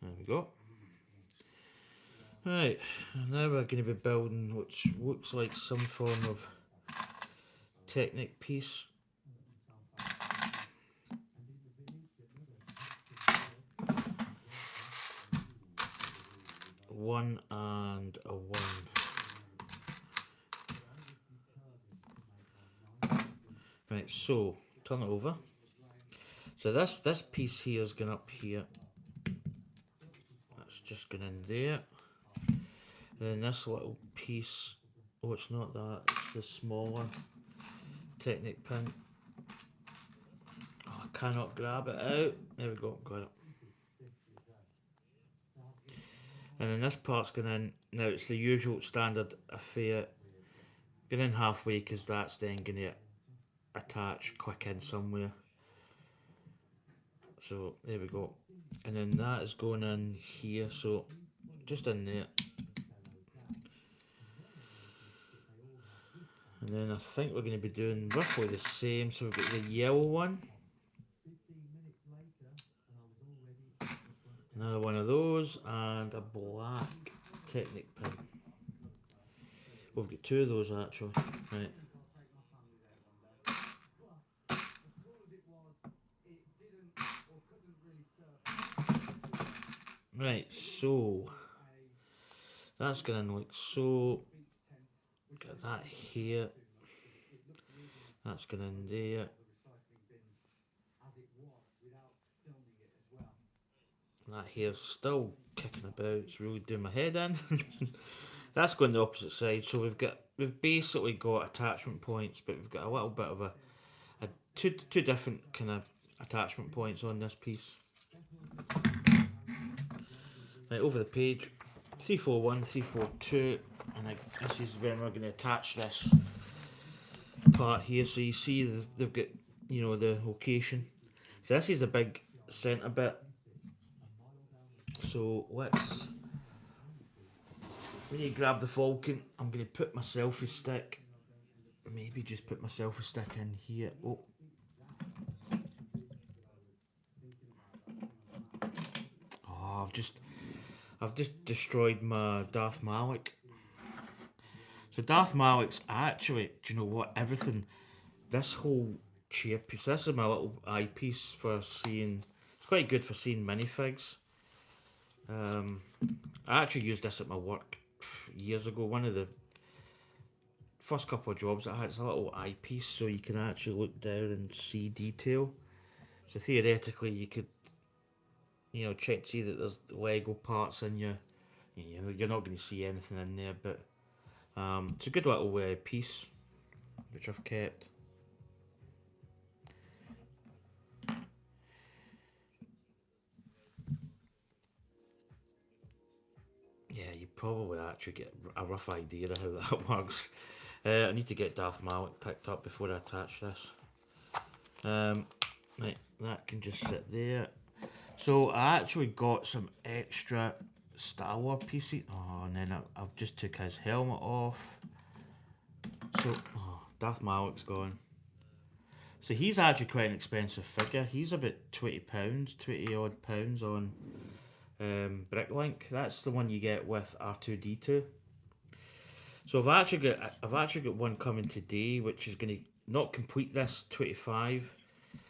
There we go. Right, now we're going to be building which looks like some form of Technic piece. One and a one. Right, so turn it over. So this piece here is going up here. That's just going in there. Then this little piece, oh, it's not that, it's the smaller Technic pin. Oh, I cannot grab it out. There we go, got it. And then this part's going in. Now it's the usual standard affair. Going in halfway because that's then going to attach quick in somewhere. So there we go. And then that is going in here, so just in there. And then I think we're going to be doing roughly the same. So we've got the yellow one. Another one of those. And a black Technic pin. We've got two of those actually. Right. Right, so that's going to look so. Got that here. That's going in there. That here's still kicking about. It's really doing my head in. That's going the opposite side. So we've basically got attachment points, but we've got a little bit of a two different kind of attachment points on this piece. Right, over the page, 341, 342, and this is when we're going to attach this part here. So you see they've got, you know, the location. So this is the big centre bit. So when you grab the Falcon, I'm going to put my selfie stick, maybe just put my selfie stick in here. Oh. Oh, I've just destroyed my Darth Malik. So Darth Malik's actually, do you know what, everything, this whole chair piece, this is my little eyepiece for seeing, it's quite good for seeing minifigs. I actually used this at my work years ago. One of the first couple of jobs I had, it's a little eyepiece so you can actually look down and see detail. So theoretically you could, you know, check to see that there's Lego parts in you. You know, you're not going to see anything in there, but it's a good little piece which I've kept. Yeah, you probably actually get a rough idea of how that works. I need to get Darth Malik picked up before I attach this. Right, that can just sit there. So I actually got some extra Star Wars pieces. Oh, and then I've just took his helmet off. So, Darth Malik's gone. So he's actually quite an expensive figure. He's about £20, 20 odd pounds on Bricklink. That's the one you get with R2D2. So I've actually got one coming today, which is going to not complete this 25.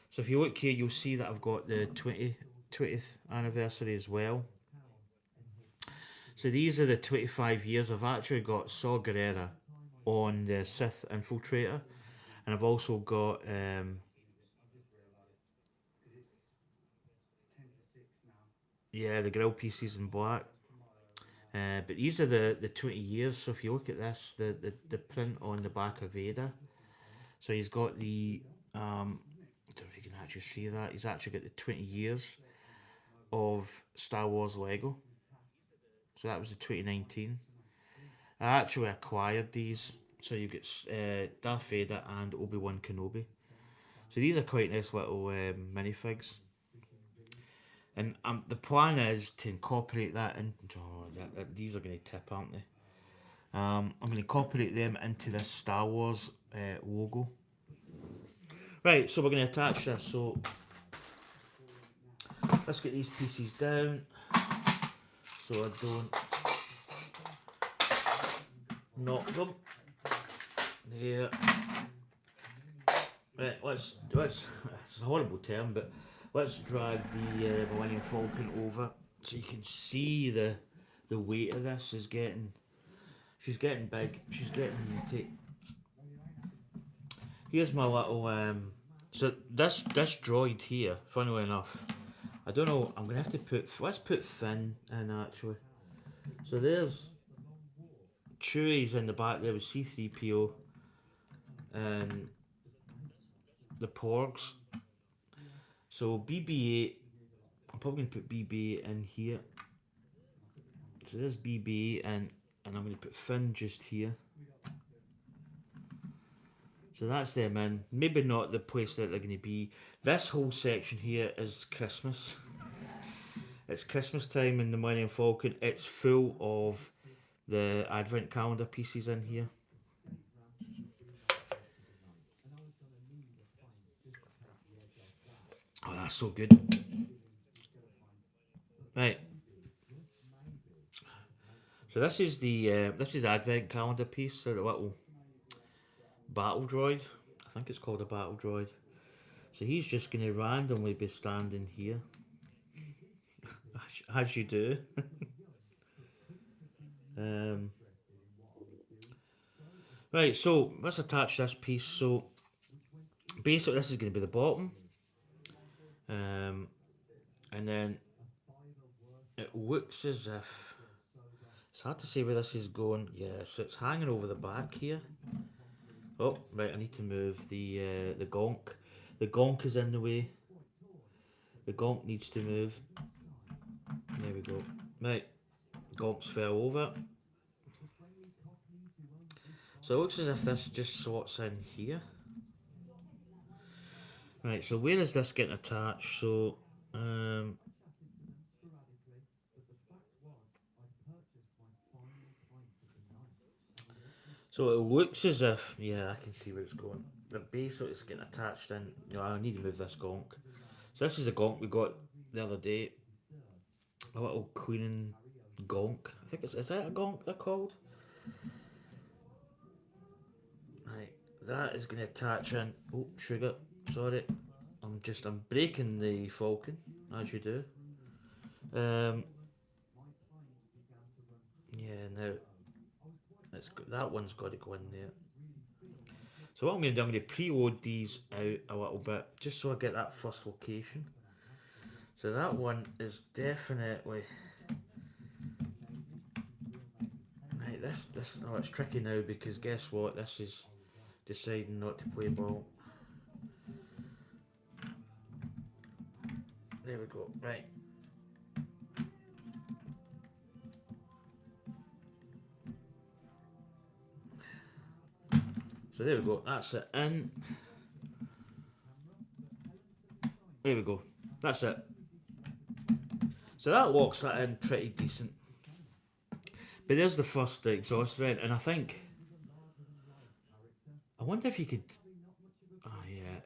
So if you look here, you'll see that I've got the 20th anniversary as well. So these are the 25 years. I've actually got Saw Gerrera on the Sith Infiltrator, and I've also got yeah, the grill pieces in black. But these are the 20 years. So if you look at this, the print on the back of Vader. So he's got the I don't know if you can actually see that. He's actually got the 20 years of Star Wars Lego. So that was the 2019. I actually acquired these. So you get Darth Vader and Obi-Wan Kenobi. So these are quite nice little minifigs. And the plan is to incorporate that in. Oh, these are going to tip, aren't they? I'm going to incorporate them into this Star Wars logo. Right, so we're going to attach this. So let's get these pieces down so I don't knock them. There. Right, let's it's a horrible term, but let's drag the Millennium Falcon over so you can see the weight of this is getting. She's getting big. She's getting meaty. Here's my little so this droid here, funnily enough, I don't know, I'm gonna have to let's put Finn in actually. So there's Chewie's in the back there with C3PO and the Porgs. So BB-8, I'm probably gonna put BB-8 in here. So there's BB-8 and I'm gonna put Finn just here. So that's them in. Maybe not the place that they're going to be. This whole section here is Christmas. It's Christmas time in the Millennium Falcon. It's full of the Advent calendar pieces in here. Oh, that's so good. Right. So this is the Advent calendar piece. So the little battle droid. I think it's called a battle droid. So he's just going to randomly be standing here. As you do. Right, so let's attach this piece. So basically this is going to be the bottom. And then it looks as if It's hard to say where this is going. Yeah, so it's hanging over the back here. Oh, right, I need to move the gonk. The gonk is in the way. The gonk needs to move. There we go. Right, gonks fell over. So it looks as if this just slots in here. Right, so where is this getting attached? So, so it looks as if, yeah, I can see where it's going. But basically it's getting attached in. You know, I need to move this gonk. So this is a gonk we got the other day. A little cleaning gonk. I think is that a gonk they're called? Right, that is going to attach in. Oh, sugar. Sorry, I'm breaking the Falcon as you do. Yeah, now that one's got to go in there. So what I'm going to do, I'm going to preload these out a little bit just so I get that first location. So that one is definitely right. This oh, it's tricky now because guess what? This is deciding not to play ball. There we go. Right. So there we go. That's it in. There we go. That's it. So that locks that in pretty decent. But there's the first exhaust vent, and I wonder if you could. Oh yeah,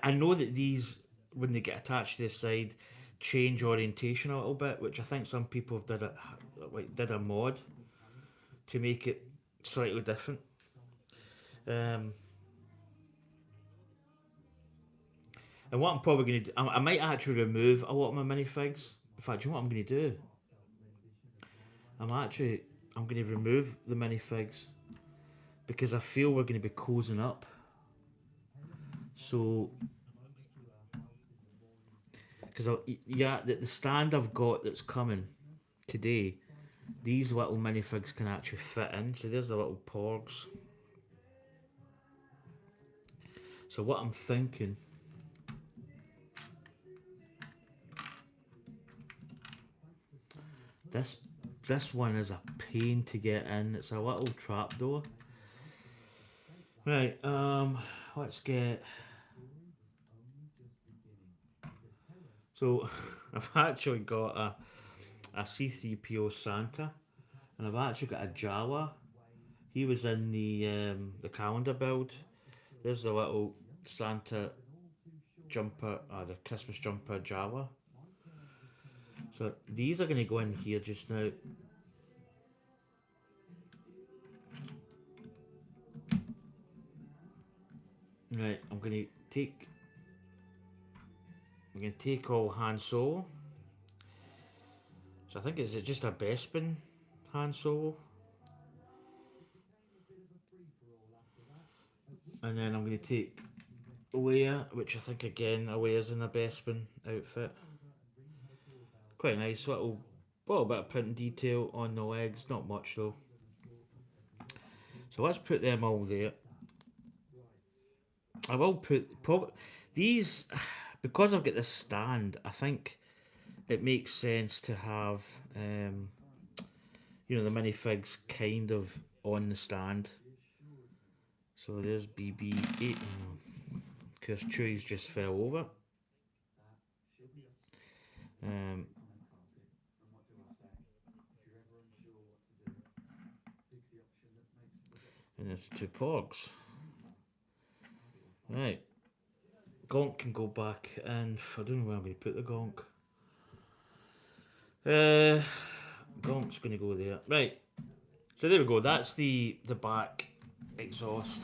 I know that these when they get attached to the side change orientation a little bit, which I think some people did a mod to make it slightly different. And what I'm probably going to do, I might actually remove a lot of my minifigs. In fact, do you know what I'm going to do? I'm going to remove the minifigs because I feel we're going to be closing up. So, because yeah, the stand I've got that's coming today, these little minifigs can actually fit in. So there's the little porgs. So what I'm thinking, this one is a pain to get in. It's a little trapdoor. Right, let's get. So I've actually got a C3PO Santa, and I've actually got a Jawa. He was in the calendar build. There's the little Santa jumper, the Christmas jumper Jawa. So these are going to go in here just now. Right, I'm going to take all Han Solo. So I think it's just a Bespin Han Solo. And then I'm going to take Leia, which I think again Leia's in a Bespin outfit. Quite nice, little bit of print detail on the legs, not much though. So let's put them all there. I will put these because I've got this stand. I think it makes sense to have the minifigs kind of on the stand. So there's BB-8. Of course, Chewie's just fell over. And there's two porgs. Right. Gonk can go back, and I don't know where I'm going to put the gonk. Gonk's going to go there. Right. So there we go. That's the back exhaust.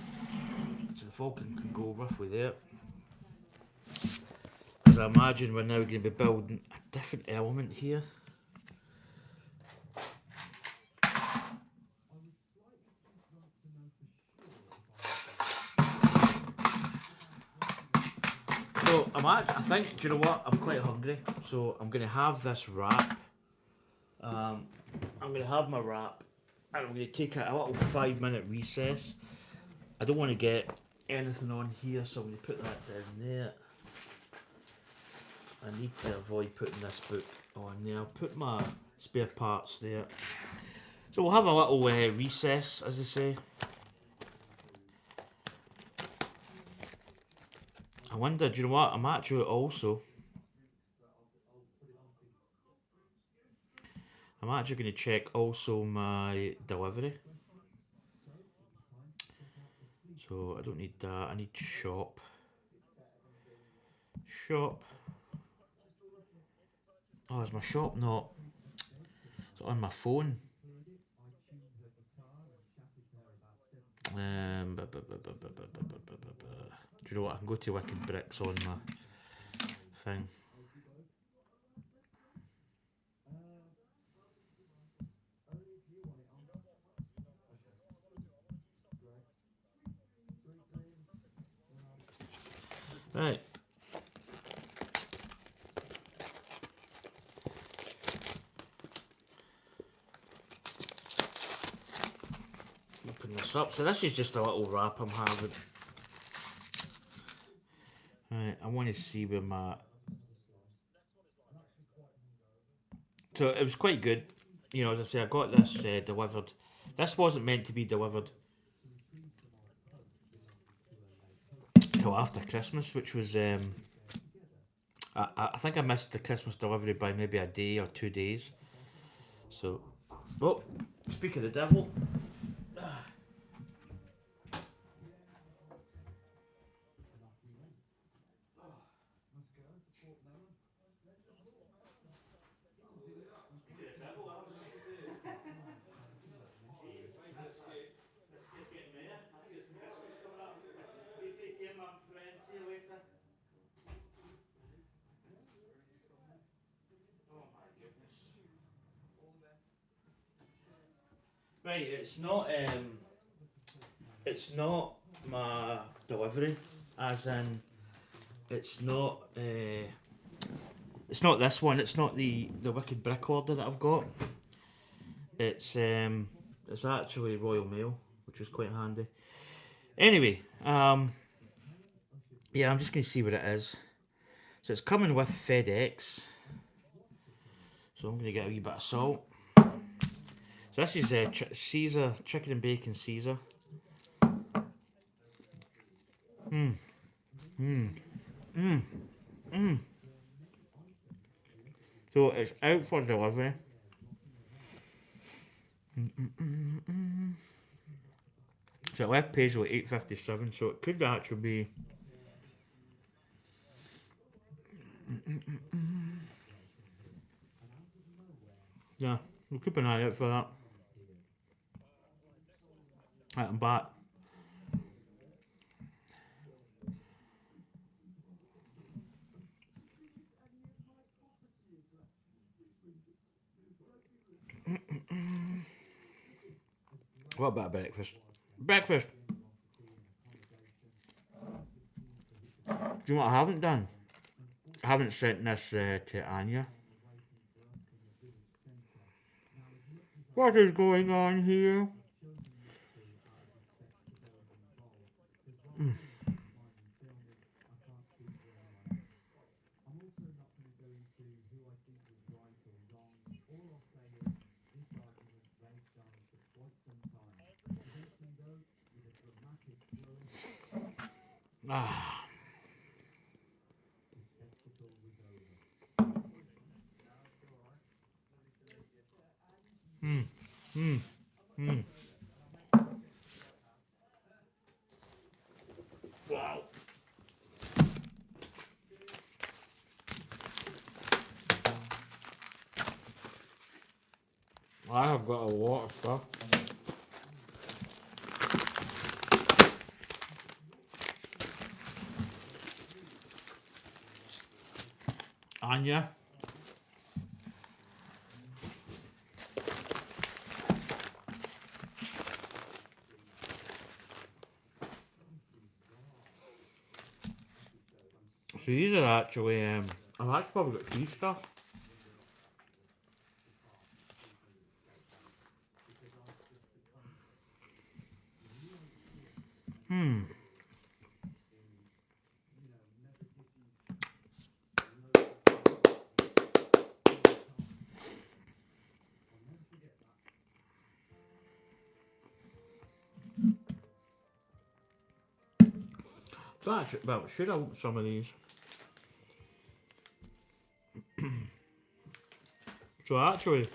So the Falcon can go roughly there. Because I imagine we're now going to be building a different element here. So I think, do you know what? I'm quite hungry, so I'm going to have this wrap. I'm going to have my wrap, And I'm going to take a little 5-minute recess. I don't want to get anything on here, so I'm going to put that down there. I need to avoid putting this book on there. I'll put my spare parts there. So we'll have a little recess, as I say. I wonder, do you know what? I'm actually also... I'm actually going to check also my delivery. So I don't need that. I need shop. Shop. Oh, is my shop not? It's on my phone. Do you know what? I can go to Wicked Bricks on my thing. Right. Open this up. So this is just a little wrap I'm having. Right, I want to see where my... So it was quite good. You know, as I say, I got this delivered. This wasn't meant to be delivered till after Christmas, which was... I think I missed the Christmas delivery by maybe a day or 2 days. So... Oh, speak of the devil. Right, it's not my delivery, as in it's not this one. It's not the Wicked Brick order that I've got. It's actually Royal Mail, which was quite handy. Anyway, yeah, I'm just gonna see what it is. So it's coming with FedEx. So I'm gonna get a wee bit of salt. So this is Caesar chicken and bacon Caesar. So it's out for delivery. So it left page with 8.57, so it could actually be... Yeah, we'll keep an eye out for that. Right, I'm back. What about breakfast? Breakfast! Do you know what I haven't done? I haven't sent this to Anya. What is going on here? Ah. Wow. I have got a lot of stuff. Anya. So these are actually, I've actually probably got free stuff. So actually, well, should I open some of these? So actually,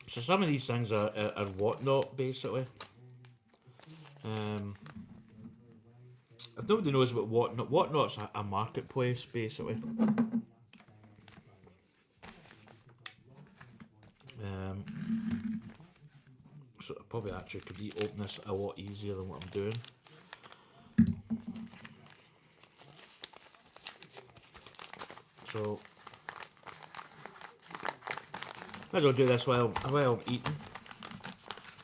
so some of these things are whatnot basically. If nobody knows what whatnot's a marketplace basically. So I probably actually could open this a lot easier than what I'm doing. So might as well do this while I'm eating.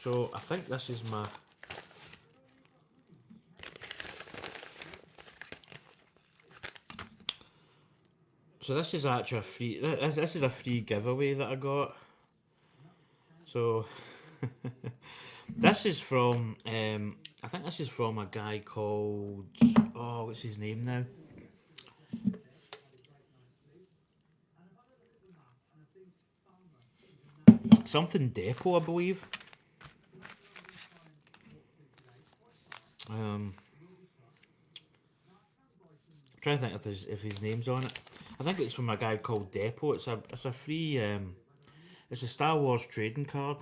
So I think this is my. So this is actually a free. This is a free giveaway that I got. So this is from. I think this is from a guy called. Oh, what's his name now? Something Depot, I believe. I'm trying to think if his name's on it. I think it's from a guy called Depot. It's a free. It's a Star Wars trading card.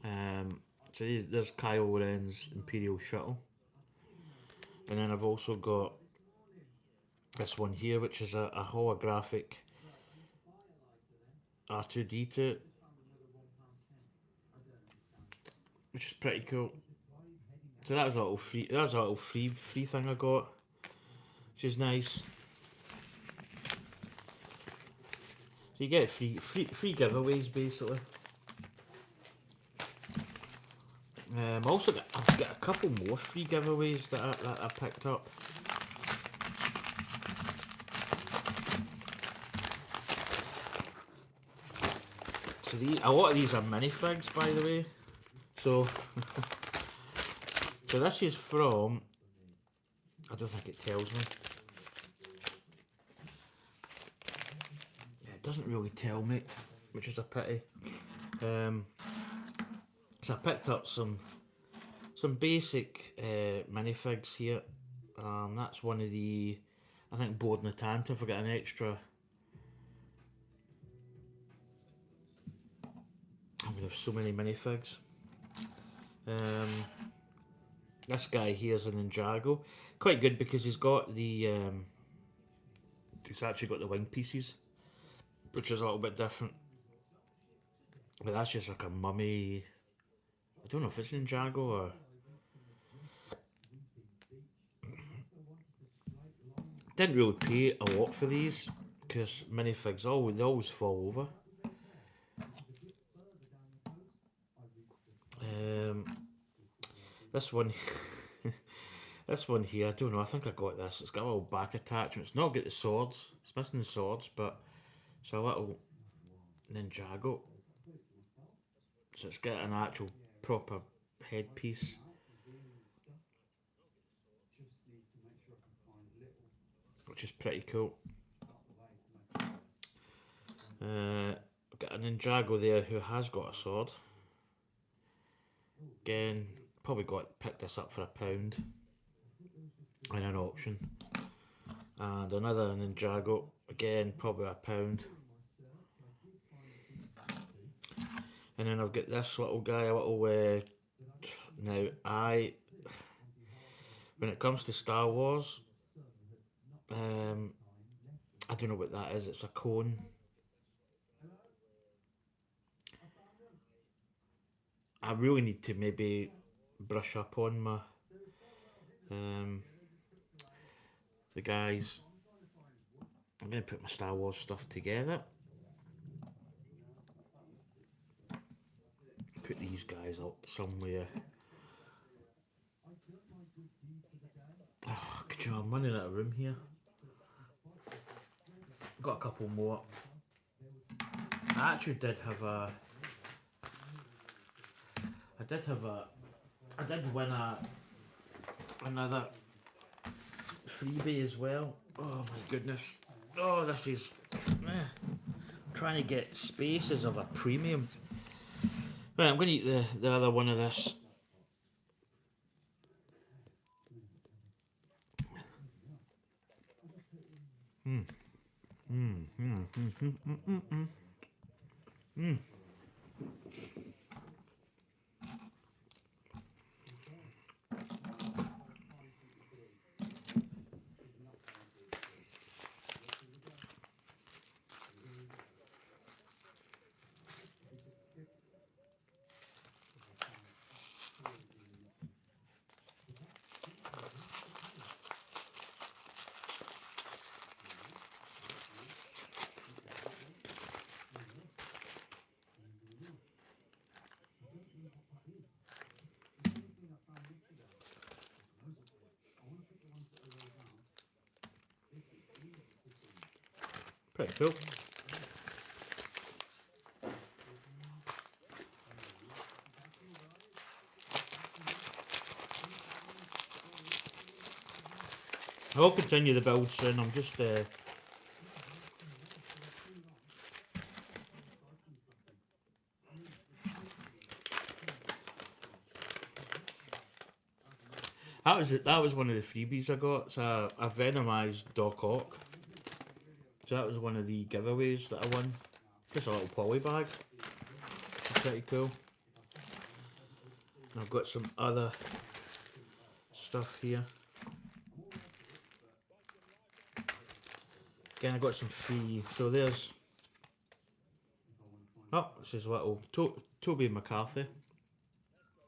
So there's Kylo Ren's Imperial Shuttle, and then I've also got this one here, which is a holographic R2D2, which is pretty cool. So that was a little free. That was a little free thing I got, which is nice. So you get free giveaways basically. Also, I've got a couple more free giveaways that I picked up. So a lot of these are minifigs, by the way. So, so this is from. I don't think it tells me. Yeah, it doesn't really tell me, which is a pity. So I picked up some basic minifigs here. That's one of the, I think, Board Natant. I've got an extra. I'm gonna have so many minifigs. This guy here's an Ninjago. Quite good because he's got the. He's actually got the wing pieces, which is a little bit different. But that's just like a mummy. I don't know if it's Ninjago or. Didn't really pay a lot for these because minifigs they always fall over. This one, this one here, I don't know. I think I got this. It's got a little back attachment. It's not got the swords. It's missing the swords, but it's a little Ninjago. So it's got an actual proper headpiece. Which is pretty cool. I've got a Ninjago there who has got a sword. Again, probably picked this up for £1 in an auction. And another Ninjago, again probably £1. And then I've got this little guy, a little. Now when it comes to Star Wars, I don't know what that is. It's a cone. I really need to maybe brush up on my the guys. I'm going to put my Star Wars stuff together. Put these guys up somewhere. Oh, I'm running out of room here. Got a couple more. I actually did have I did have I did win another freebie as well. Oh my goodness. Oh, this is trying to get spaces of a premium. Right, I'm going to eat the other one of this. Pretty cool. I'll continue the build soon. I'm just that was one of the freebies I got. It's a venomized Doc Ock. So that was one of the giveaways that I won. Just a little poly bag. It's pretty cool. And I've got some other stuff here. Again, I got some free. So there's. Oh, this is little Toby McCarthy,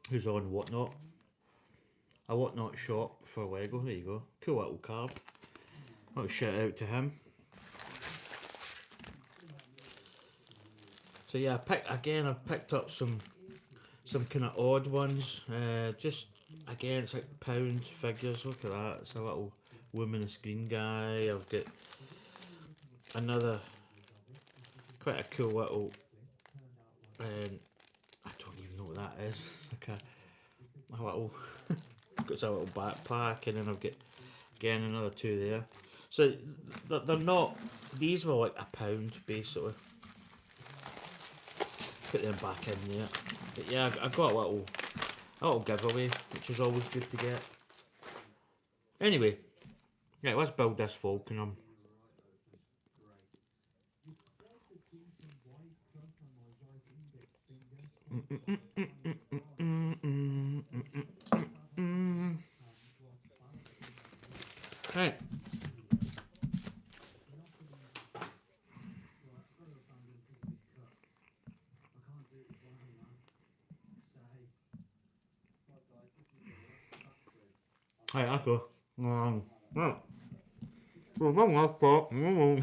who's on Whatnot. A Whatnot shop for Lego. There you go. Cool little card. I'll shout out to him. So yeah, I've picked up some kind of odd ones. Just again, it's like pound figures. Look at that. It's a little luminous green guy. I've got another quite a cool little. I don't even know what that is. Like a little. Got a little backpack, and then I've got again another two there. So they're not. These were like £1 basically. Put them back in there. But yeah, I got a little giveaway, which is always good to get. Anyway, right, let's build this Falcon. Right. Right, that's all. Right. Well, one last part. No,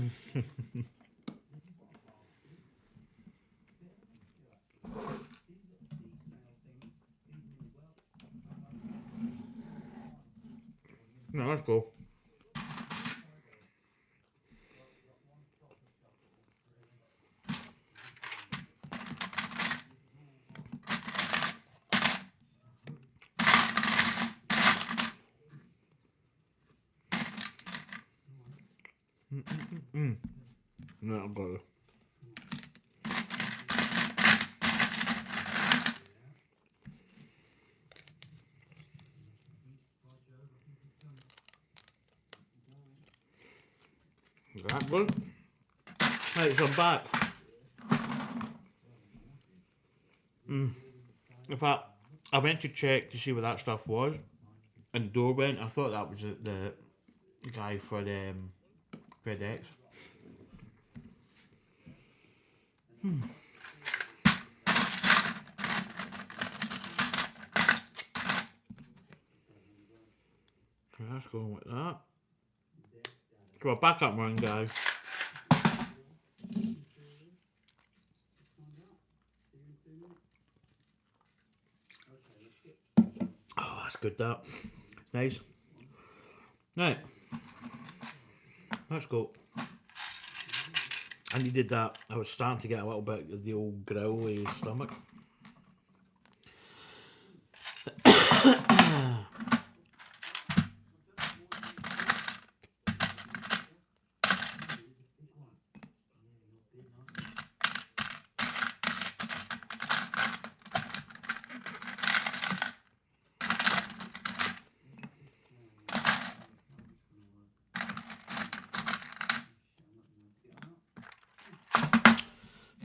let's go. No, I've got it. That good? Right, so I'm back. In fact, I went to check to see what that stuff was, and the door went. I thought that was the guy for the FedEx. Let's go with that. Come on, back up run, guys. Oh, that's good, that. Nice. Right. Let's go. I needed that. I was starting to get a little bit of the old growly stomach.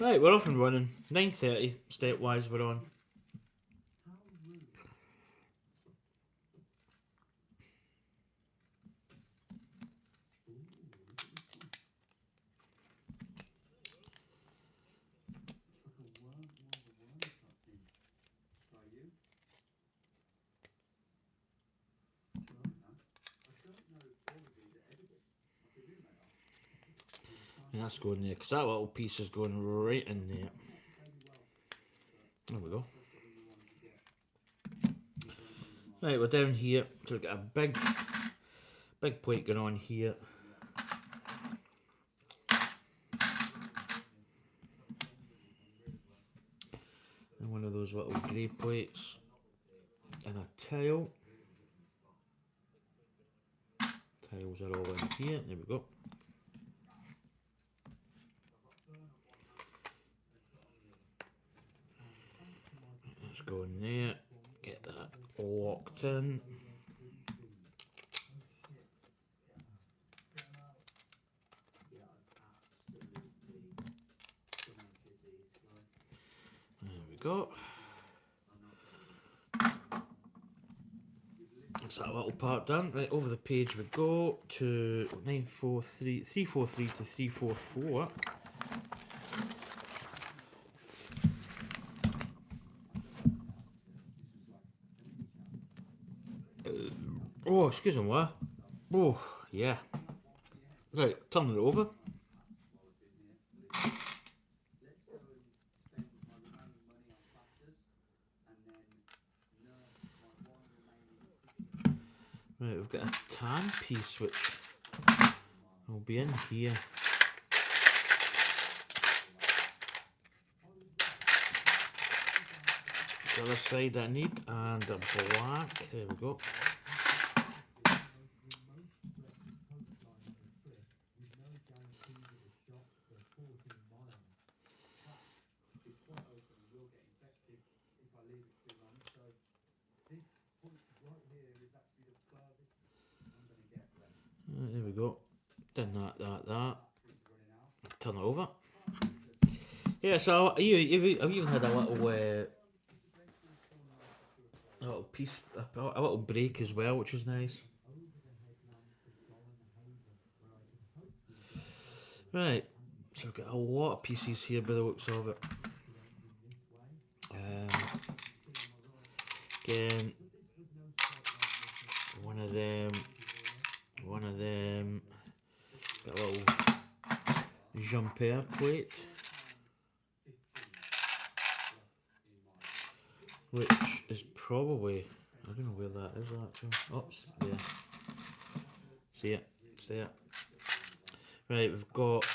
Right, we're off and running. 9:30, stepwise we're on. And that's going there, because that little piece is going right in there. There we go. Right, we're down here, so we've got a big plate going on here. And one of those little grey plates. And a tile. Tiles are all in here, there we go. Let's go in there, get that locked in. There we go. That's that little part done. Right, over the page we go to 343 to 344. Oh, excuse me, what? Oh, yeah. Right, turn it over. Right, we've got a tan piece which will be in here. The other side I need, and a black. There we go. There we go. Done that. Turn it over. Yeah, so I've even had a little piece, a little break as well, which is nice. Right, so we've got a lot of pieces here by the looks of it. Again, one of them, got a little jumper plate, which is probably, I don't know where that is actually. Oops, yeah. See it? It's there. Right, we've got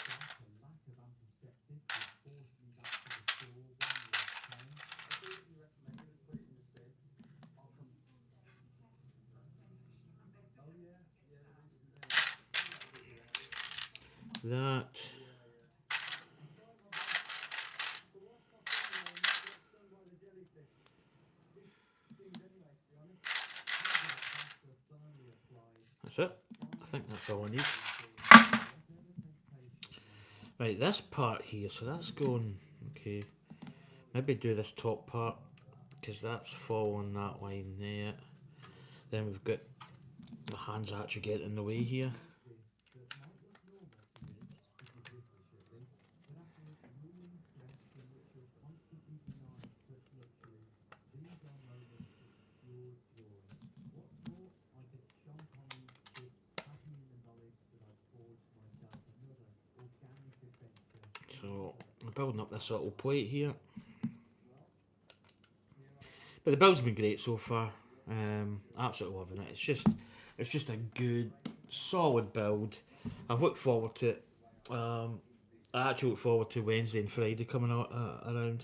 that. That's it. I think that's all I need. Right, this part here, so that's going, okay. Maybe do this top part, because that's following that line there. Then we've got the hands actually get in the way here. So I'm building up this little plate here. But the build's been great so far. Absolutely loving it. It's just a good, solid build. I've looked forward to it. I actually look forward to Wednesday and Friday coming around.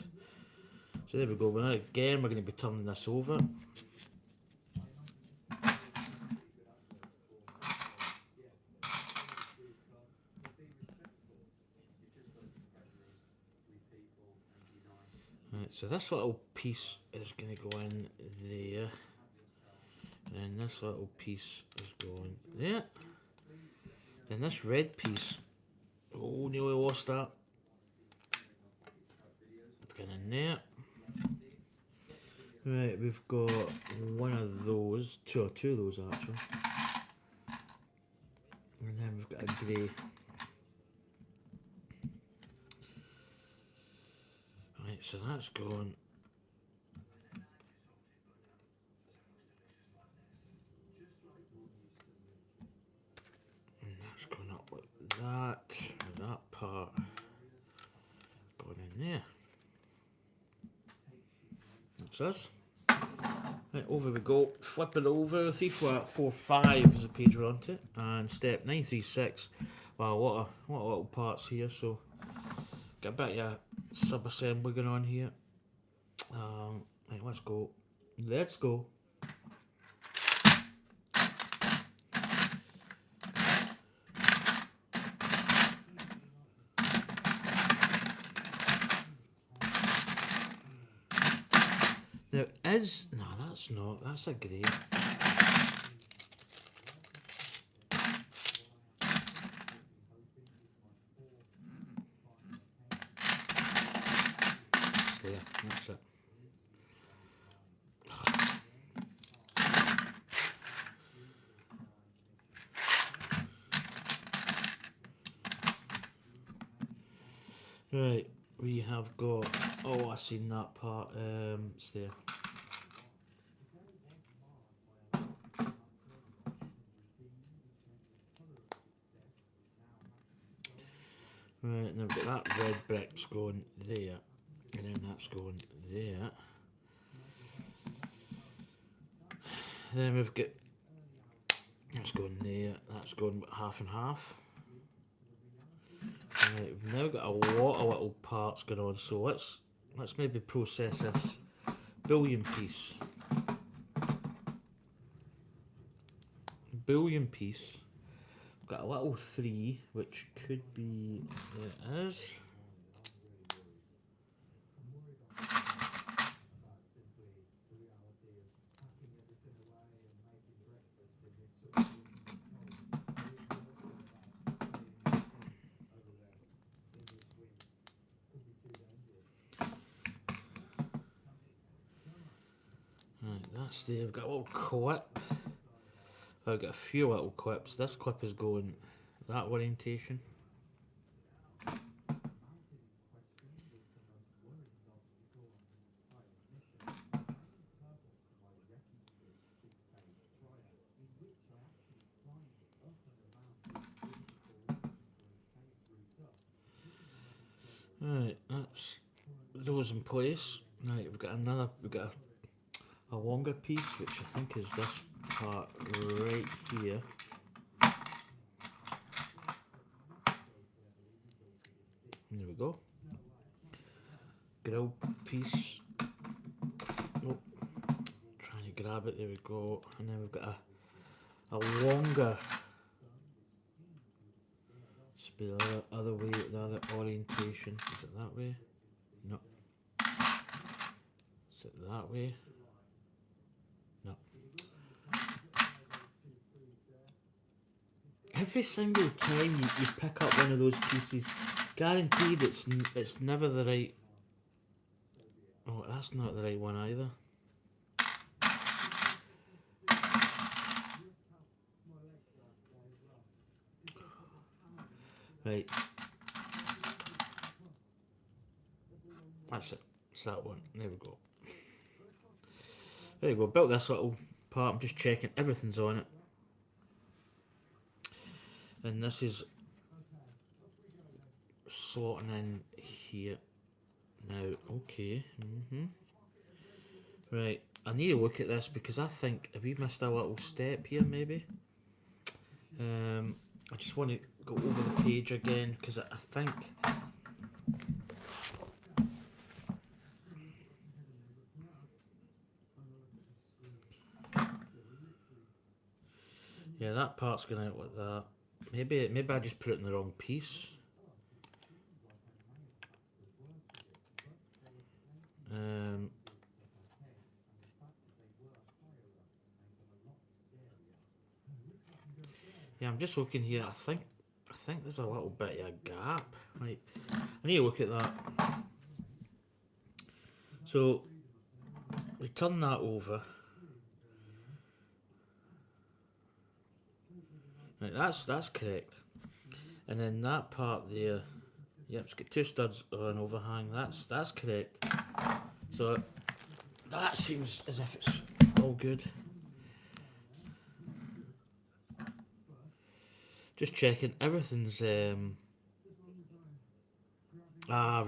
So there we go. Now again, we're going to be turning this over. Right, so this little piece is going to go in there, and this little piece is going there, and this red piece, oh, nearly lost that. It's going in there. Right, we've got one of those, two of those actually, and then we've got a grey. Right, so that's going. And that's going up like that, and that part going in there. That's us. Right, over we go. Flip it over. 3, 4, 4, 5 is the page we're onto, and step 936. Wow, what a little parts here. So get a bit of sub-assembly going on here. Right, let's go. Let's go. There is no, that's not. That's a grey. There, that's it. Right, we have got. Oh, I seen that part. It's there. Right, and then we've got that red brick's going there, and then that's going there. And then we've got that's going there, that's going half and half. Right, we've now got a lot of little parts going on, so let's maybe process this bullion piece. Bullion piece. We've got a little 3, which could be, there it is. Right, that's there. We've got a little clip. I've got a few little clips. This clip is going that orientation. Right, that's those in place. Right, we've got a longer piece, which I think is this part right here. There we go. Grill piece. Nope. Trying to grab it. There we go. And then we've got a longer. Should be the other way, the other orientation. Is it that way? No. Is it that way? No. Every single time you pick up one of those pieces, guaranteed it's never the right. Oh, that's not the right one either. Right. That's it. It's that one. There we go. There you go. Built this little part. I'm just checking everything's on it. And this is slotting in here. Now, okay. Right. I need to look at this because I think, have we missed a little step here maybe? I just want to go over the page again because I think yeah, that part's going out like that. Maybe I just put it in the wrong piece. Yeah, I'm just looking here. I think there's a little bit of a gap. Right, I need to look at that. So we turn that over. Right, that's correct. And then that part there, yep, it's got two studs or an overhang. That's correct. So that seems as if it's all good. Just checking, everything's right. I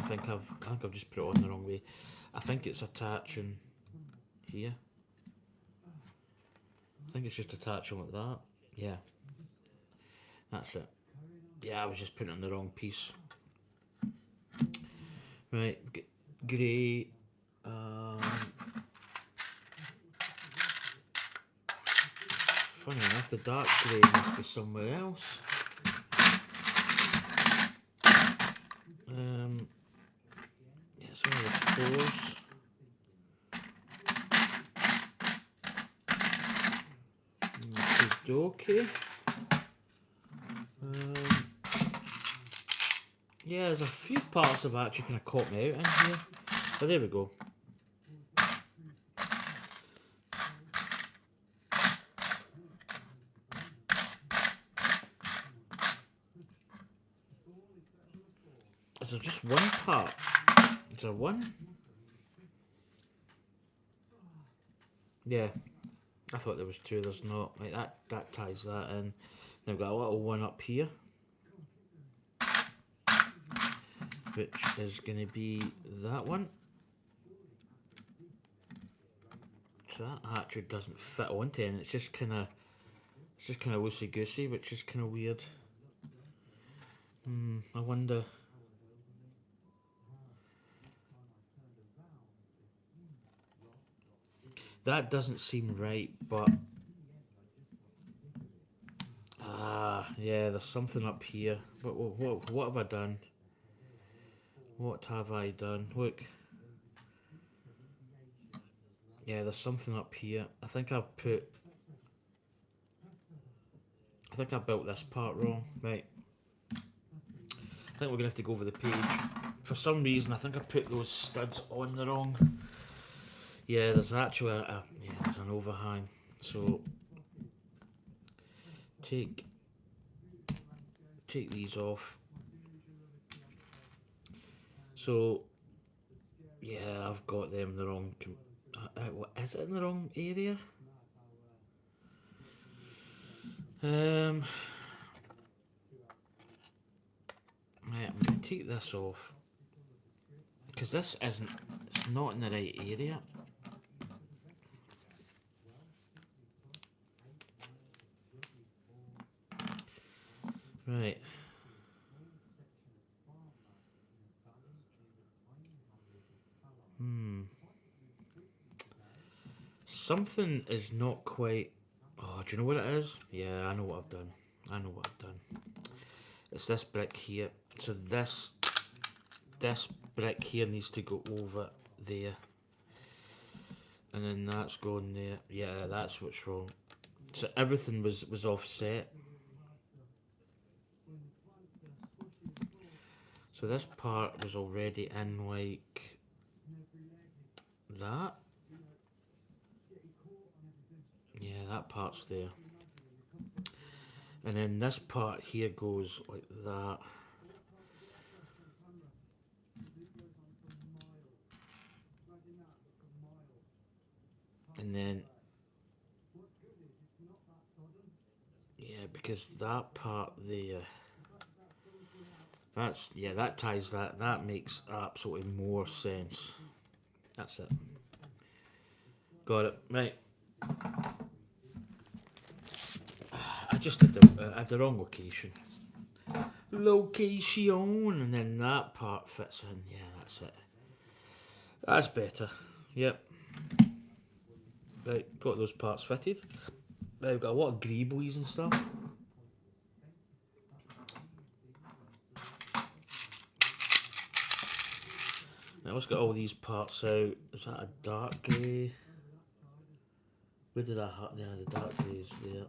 think I've just put it on the wrong way. I think it's attaching here. I think it's just attaching like that. Yeah. That's it. Yeah, I was just putting it on the wrong piece. Right, grey. Funny enough, the dark grey must be somewhere else. Yeah, it's only the fours. Okay. Yeah, there's a few parts of actually kind of caught me out in here. But there we go. Is there just one part? Is there one? Yeah. I thought there was two, there's not. Right, that ties that in. Then we've got a little one up here, which is going to be that one. So that actually doesn't fit onto it, it's just kind of loosey goosey, which is kind of weird. I wonder. That doesn't seem right, but yeah, there's something up here. What have I done? What have I done? Look. Yeah, there's something up here. I think I built this part wrong. Right. I think we're gonna have to go over the page. For some reason, I think I put those studs on the wrong. Yeah, there's actually there's an overhang. So take these off. So yeah, I've got them in the wrong. What is it in the wrong area? Right, I'm gonna take this off because this isn't. It's not in the right area. Right. Something is not quite. Oh, do you know what it is? Yeah, I know what I've done. It's this brick here. So this brick here needs to go over there. And then that's going there. Yeah, that's what's wrong. So everything was offset. So this part was already in like that. Yeah, that part's there. And then this part here goes like that. And then, yeah, because that part there, that ties that. That makes absolutely more sense. That's it. Got it. Right. I just did the wrong location. And then that part fits in. Yeah, that's it. That's better. Yep. Right, got those parts fitted. Right, we've got a lot of greeblies and stuff. Now let's get all these parts out. Is that a dark grey? Where did I have? Yeah, the dark grey is there.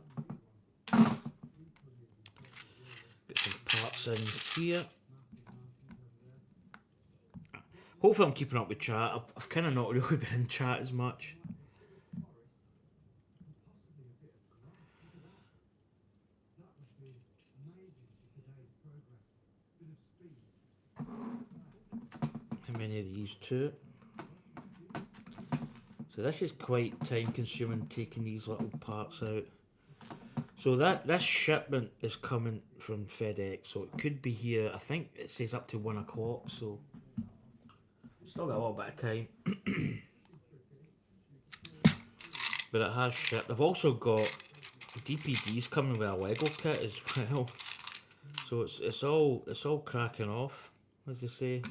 parts in here. Hopefully I'm keeping up with chat. I've kind of not really been in chat as much. How many of these? 2. So this is quite time consuming, taking these little parts out. So this shipment is coming from FedEx, so it could be here. I think it says up to 1 o'clock, so still got a little bit of time. But it has shipped. I've also got DPDs coming with a Lego kit as well. So it's all cracking off, as they say.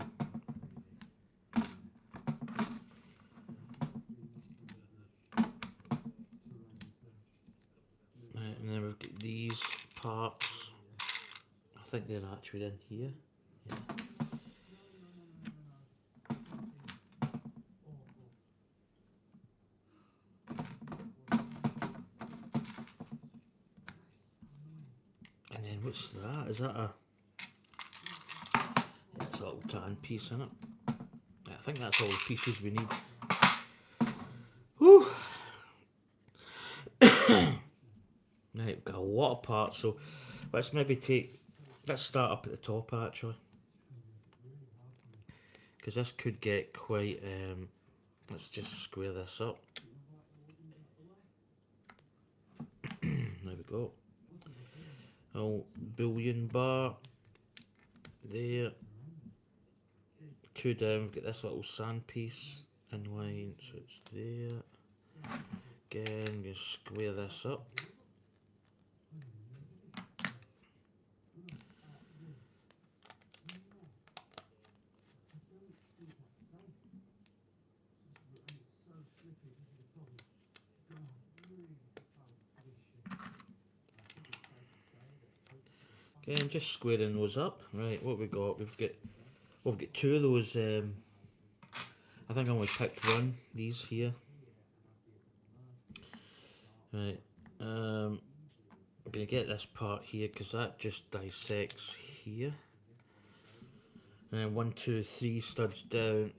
Right, and then we've got these parts. I think they're actually in here. Yeah. And then what's that? Is that a... That's a little tan piece in it. Yeah, I think that's all the pieces we need. Whew. Right, we've got a lot of parts, so let's start up at the top actually. Because this could get quite, let's just square this up. There we go. Oh, bullion bar. There. 2 down, we've got this little sand piece in line, so it's there. Again, just square this up. Again, just squaring those up. Right, what we got? We've got 2 of those. I think I only picked one. These here. Right. I'm gonna get this part here because that just dissects here. And then 1, 2, 3 studs down.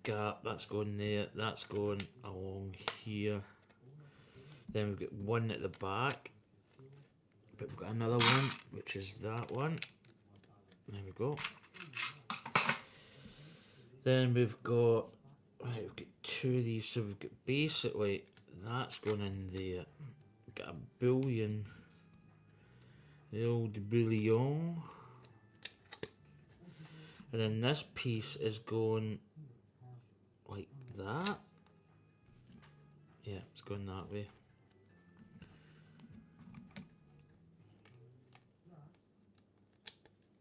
Gap. That's going there. That's going along here. Then we've got 1 at the back. But we've got another one, which is that one. There we go. Then we've got 2 of these, so we've got basically that's going in there. We've got a bullion, the old bullion, and then this piece is going like that. Yeah, it's going that way.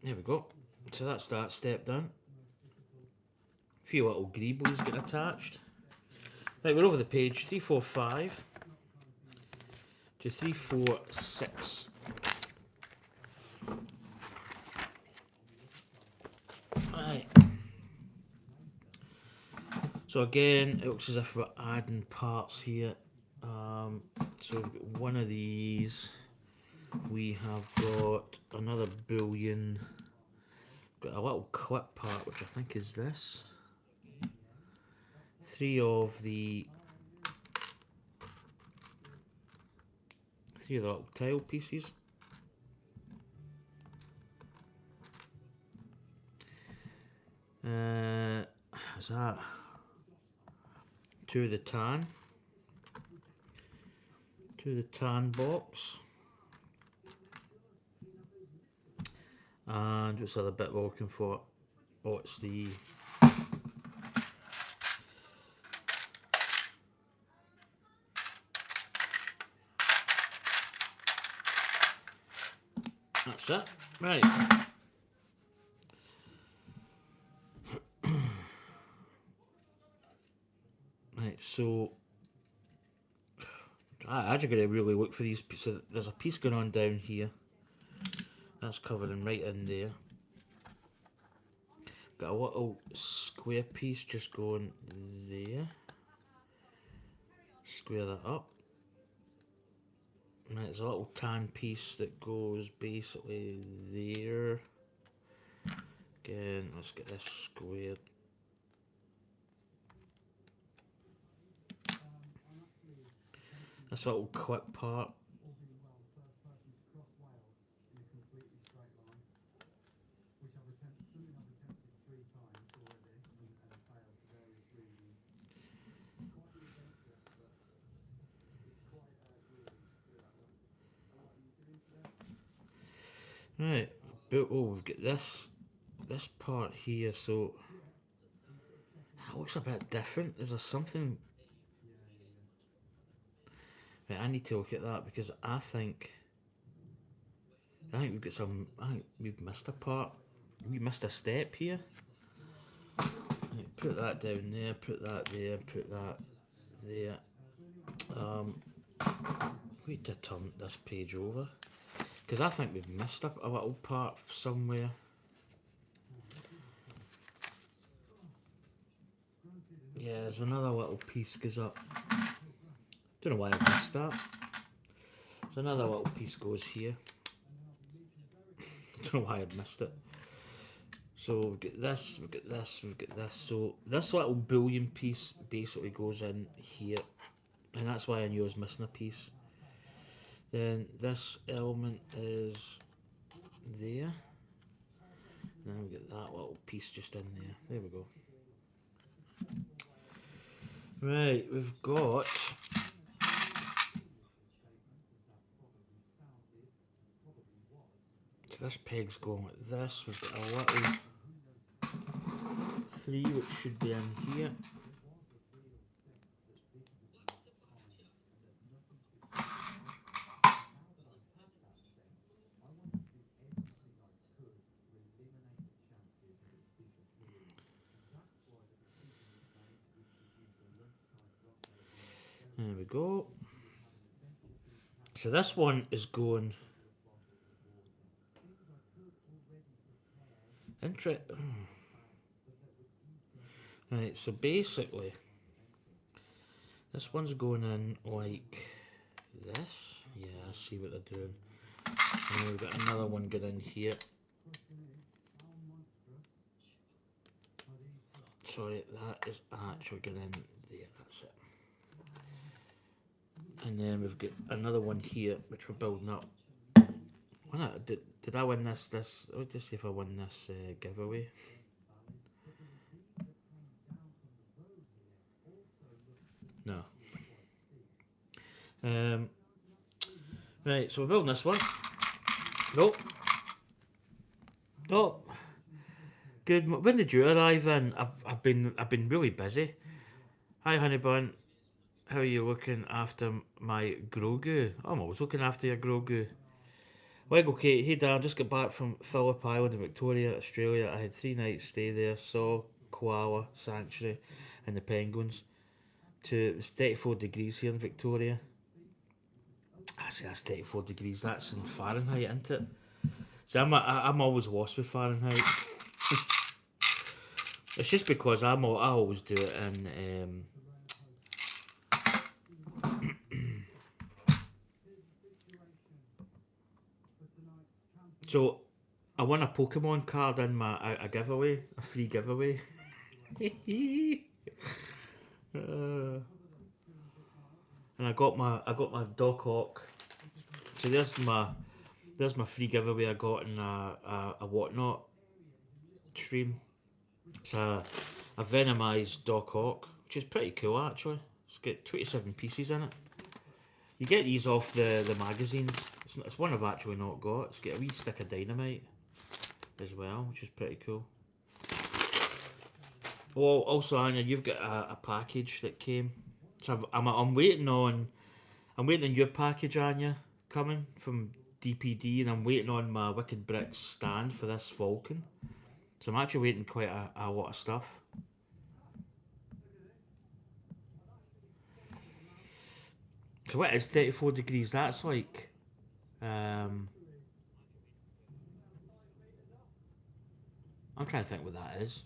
There we go. So that's that step done. A few little greebles get attached. Right, we're over the page. 3, 4, 5 to 3, 4, 6. Right. So again, it looks as if we're adding parts here. So we've got 1 of these. We have got another bullion. Got a little clip part, which I think is this. 3 of the little tile pieces. Is that 2 of the tan? 2 of the tan box. And what's the other bit we're looking for? Oh, it's the... That's it. Right. Right, so... I actually got to really look for these pieces. There's a piece going on down here. That's covering right in there. Got a little square piece just going there. Square that up. Right, there's a little tan piece that goes basically there. Again, let's get this squared. This little clip part. Right, but we've got this part here, so that looks a bit different. Is there something? Right, I need to look at that because I think we've got some. I think we've missed a part. We missed a step here. Right, put that down there. Put that there. Put that there. Wait to turn this page over because I think we've missed a little part somewhere. Yeah, there's another little piece goes up. Don't know why I missed that. So another little piece goes here. Don't know why I missed it. So we've got this, we've got this, we've got this. So this little bullion piece basically goes in here. And that's why I knew I was missing a piece. Then this element is there. Then we get that little piece just in there. There we go. Right, we've got so this peg's going like this. We've got a little 3 which should be in here. There we go. So this one is going Right, so basically this one's going in like this. Yeah, I see what they're doing. And then we've got another one going in here. Sorry, that is actually going in there, that's it. And then we've got another one here, which we're building up. Did I win this? I'll just see if I won this giveaway. No. Right, so we're building this one. Nope. Nope. Good. When did you arrive in? I've been really busy. Hi, honey bun. How are you looking after my Grogu? I'm always looking after your Grogu. Lego Kate, hey Dan, just got back from Phillip Island in Victoria, Australia. I had 3 nights stay there, saw Koala Sanctuary and the penguins. It was 34 degrees here in Victoria. Actually, that's 34 degrees, that's in Fahrenheit, isn't it? So I'm always lost with Fahrenheit. It's just because I always do it in so I won a Pokemon card in a giveaway, a free giveaway. And I got my Doc Hawk. So there's my free giveaway I got in a whatnot stream. It's a venomized Doc Hawk, which is pretty cool actually. It's got 27 pieces in it. You get these off the magazines. It's one I've actually not got. It's got a wee stick of dynamite as well, which is pretty cool. Well, also Anya, you've got a package that came. So I'm waiting on your package, Anya, coming from DPD, and I'm waiting on my Wicked Bricks stand for this Falcon. So I'm actually waiting quite a lot of stuff. So what is 34 degrees? That's like I'm trying to think what that is.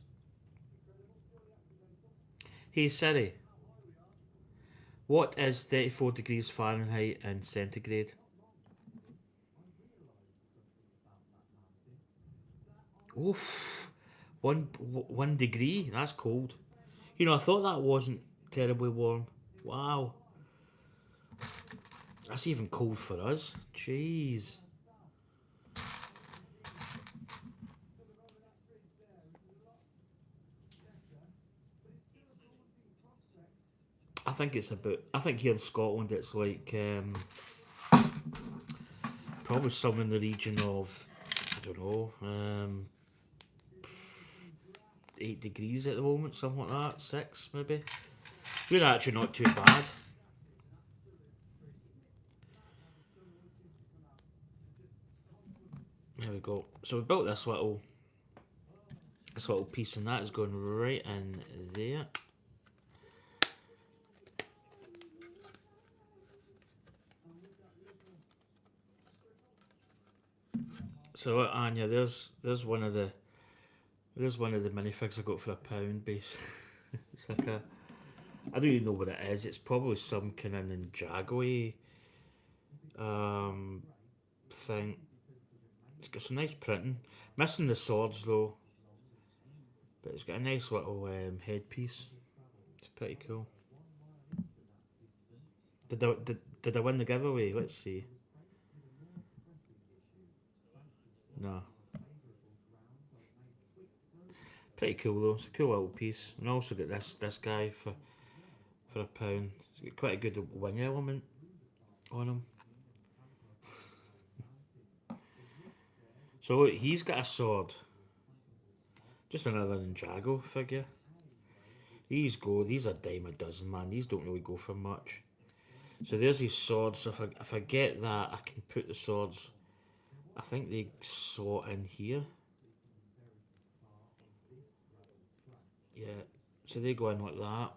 Hey Siri, what is 34 degrees Fahrenheit in centigrade? Oof. 1 degree. That's cold. You know, I thought that wasn't terribly warm. Wow. That's even cold for us. Jeez. I think it's about. I think here in Scotland it's like probably somewhere in the region of, I don't know, 8 degrees at the moment, something like that. 6 maybe. We're actually not too bad. There we go. So we built this little piece, and that is going right in there. So Anya, there's one of the minifigs I got for £1 base. It's like a, I don't even know what it is. It's probably some kind of Ninjago thing. It's got some nice printing. Missing the swords though, but it's got a nice little headpiece. It's pretty cool. Did I win the giveaway? Let's see. No. Pretty cool though. It's a cool little piece. And I also got this guy for £1. It's got quite a good wing element on him. So look, he's got a sword. Just another Ninjago figure. These are dime a dozen, man. These don't really go for much. So there's these swords. So if I get that, I can put the swords. I think they slot in here. Yeah. So they go in like that,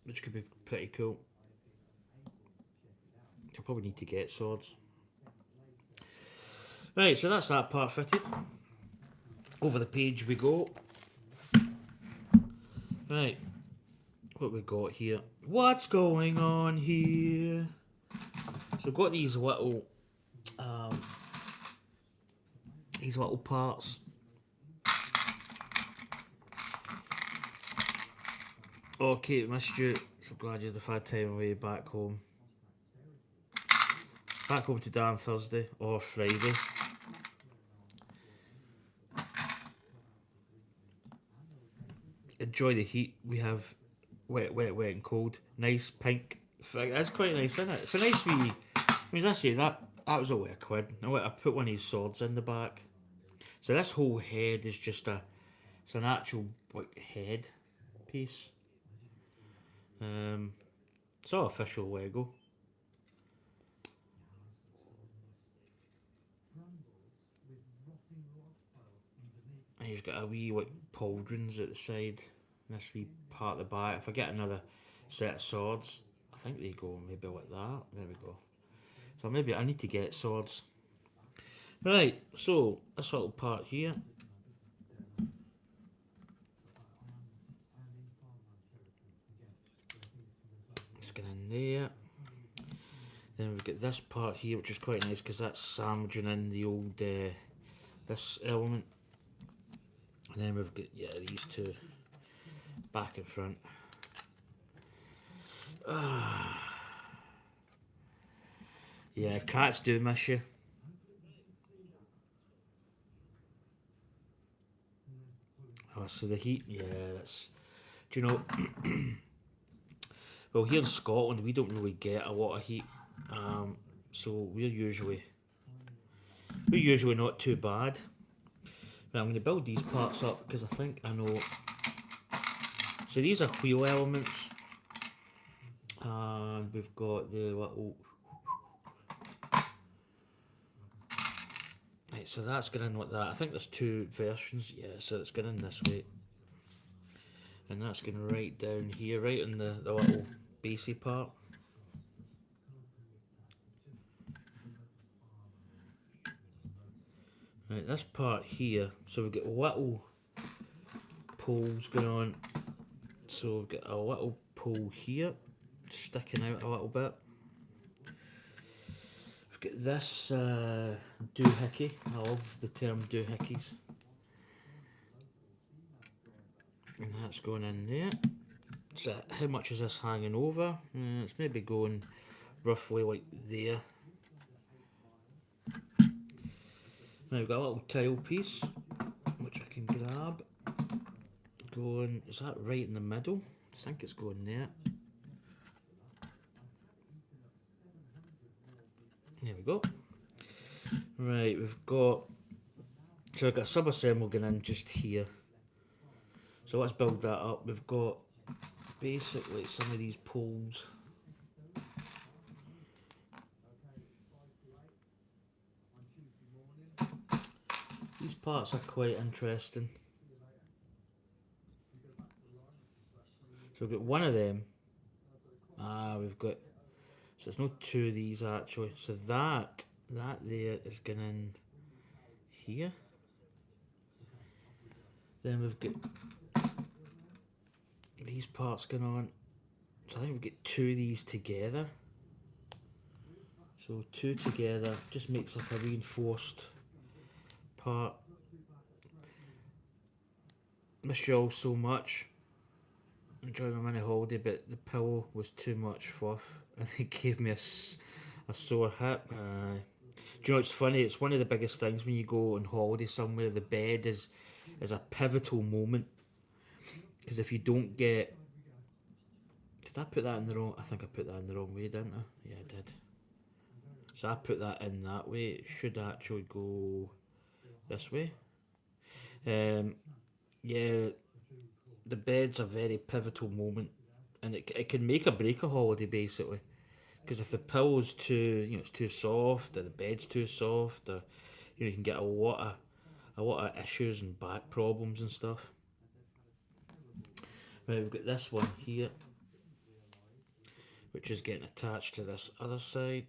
which could be pretty cool. I'll probably need to get swords. Right, so that's that part fitted. Over the page we go. Right, what we got here? What's going on here? So we've got these little parts. Okay, missed you. So glad you'd have had time away back home. Back home today on Thursday or Friday. Enjoy the heat. We have wet and cold. Nice pink. That's quite nice, isn't it? It's a nice wee. I mean, I say that was only £1. I put one of these swords in the back. So this whole head is just it's an actual like head piece. It's all official Lego. And he's got a wee like pauldrons at the side. And this wee part at the back. If I get another set of swords, I think they go maybe like that. There we go. So maybe I need to get swords. Right, so this little part here. Let's get in there. Then we've got this part here, which is quite nice because that's sandwiching in the old this element. And then we've got these two back and front. Yeah, cats do miss you. Oh, so the heat, yeah, that's. Do you know? Well, here in Scotland, we don't really get a lot of heat, so we're usually not too bad. But I'm going to build these parts up because I think I know. So these are wheel elements, and we've got the little. Right, so that's going in like that. I think there's two versions. Yeah, so it's going in this way, and that's going right down here, right in the little basey part. Right, this part here, so we've got little poles going on. So we've got a little pole here, sticking out a little bit. We've got this doohickey. I love the term doohickeys. And that's going in there. So how much is this hanging over? It's maybe going roughly like there. Now we've got a little tile piece, which I can grab. Going, is that right in the middle? I think it's going there. There we go. Right, we've got, so I've got a sub-assemble going in just here. So let's build that up. We've got basically some of these poles. These parts are quite interesting. So we've got one of them. We've got, so it's not two of these actually. So that there is going in here. Then we've got these parts going on. So I think we've got two of these together. So two together just makes like a reinforced part. Miss you all so much. Enjoyed my mini holiday, but the pillow was too much fluff and it gave me a sore hip. Do you know what's funny? It's one of the biggest things when you go on holiday somewhere. The bed is a pivotal moment, because if you don't get, did I put that in the wrong? I think I put that in the wrong way, didn't I? Yeah, I did. So I put that in that way. It should actually go this way. Yeah, the bed's a very pivotal moment, and it can make or break a holiday basically. Because if the pillow's too, it's too soft, or the bed's too soft, or you can get a lot of issues and back problems and stuff. Right, we've got this one here, which is getting attached to this other side.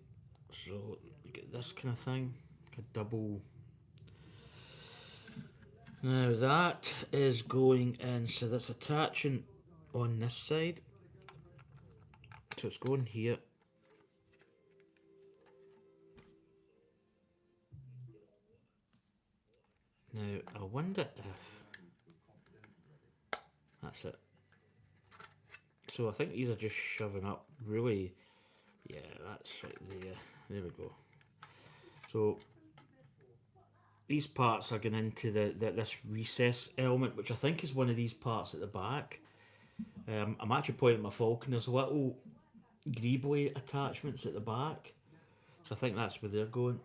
So you get this kind of thing, a double. Now that is going in, so that's attaching on this side. So it's going here. Now I wonder if that's it. So I think these are just shoving up really. Yeah, that's right there. There we go. So these parts are going into this recess element, which I think is one of these parts at the back. I'm actually pointing at my Falcon. There's little greebly attachments at the back, so I think that's where they're going.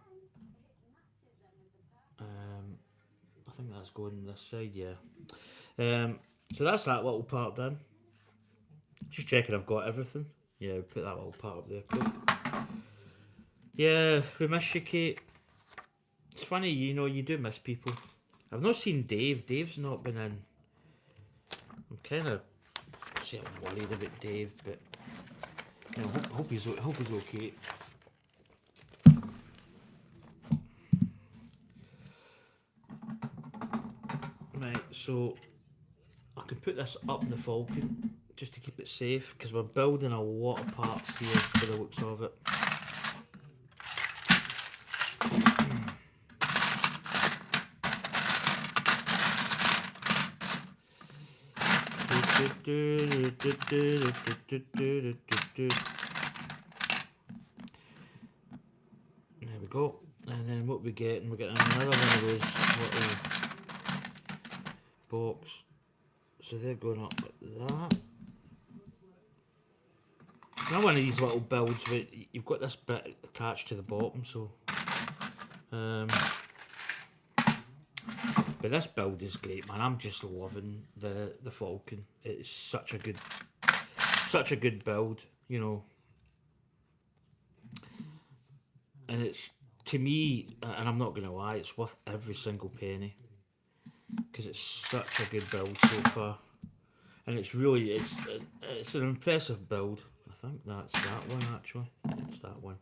I think that's going this side, yeah. So that's that little part done. Just checking I've got everything. Yeah, put that little part up there. Cool. Yeah, we miss you, Kate. It's funny, you do miss people. I've not seen Dave. Dave's not been in. I'm kind of worried about Dave, but I hope he's okay. Right, so I can put this up in the Falcon just to keep it safe, because we're building a lot of parts here for the looks of it. There we go. And then what we're getting another one of those little box. So they're going up like that. Now one of these little builds where you've got this bit attached to the bottom, so but this build is great, man. I'm just loving the Falcon. It's such a good build, and it's, to me, and I'm not gonna lie, it's worth every single penny, because it's such a good build so far, and it's an impressive build. I think that's that one actually. It's that one.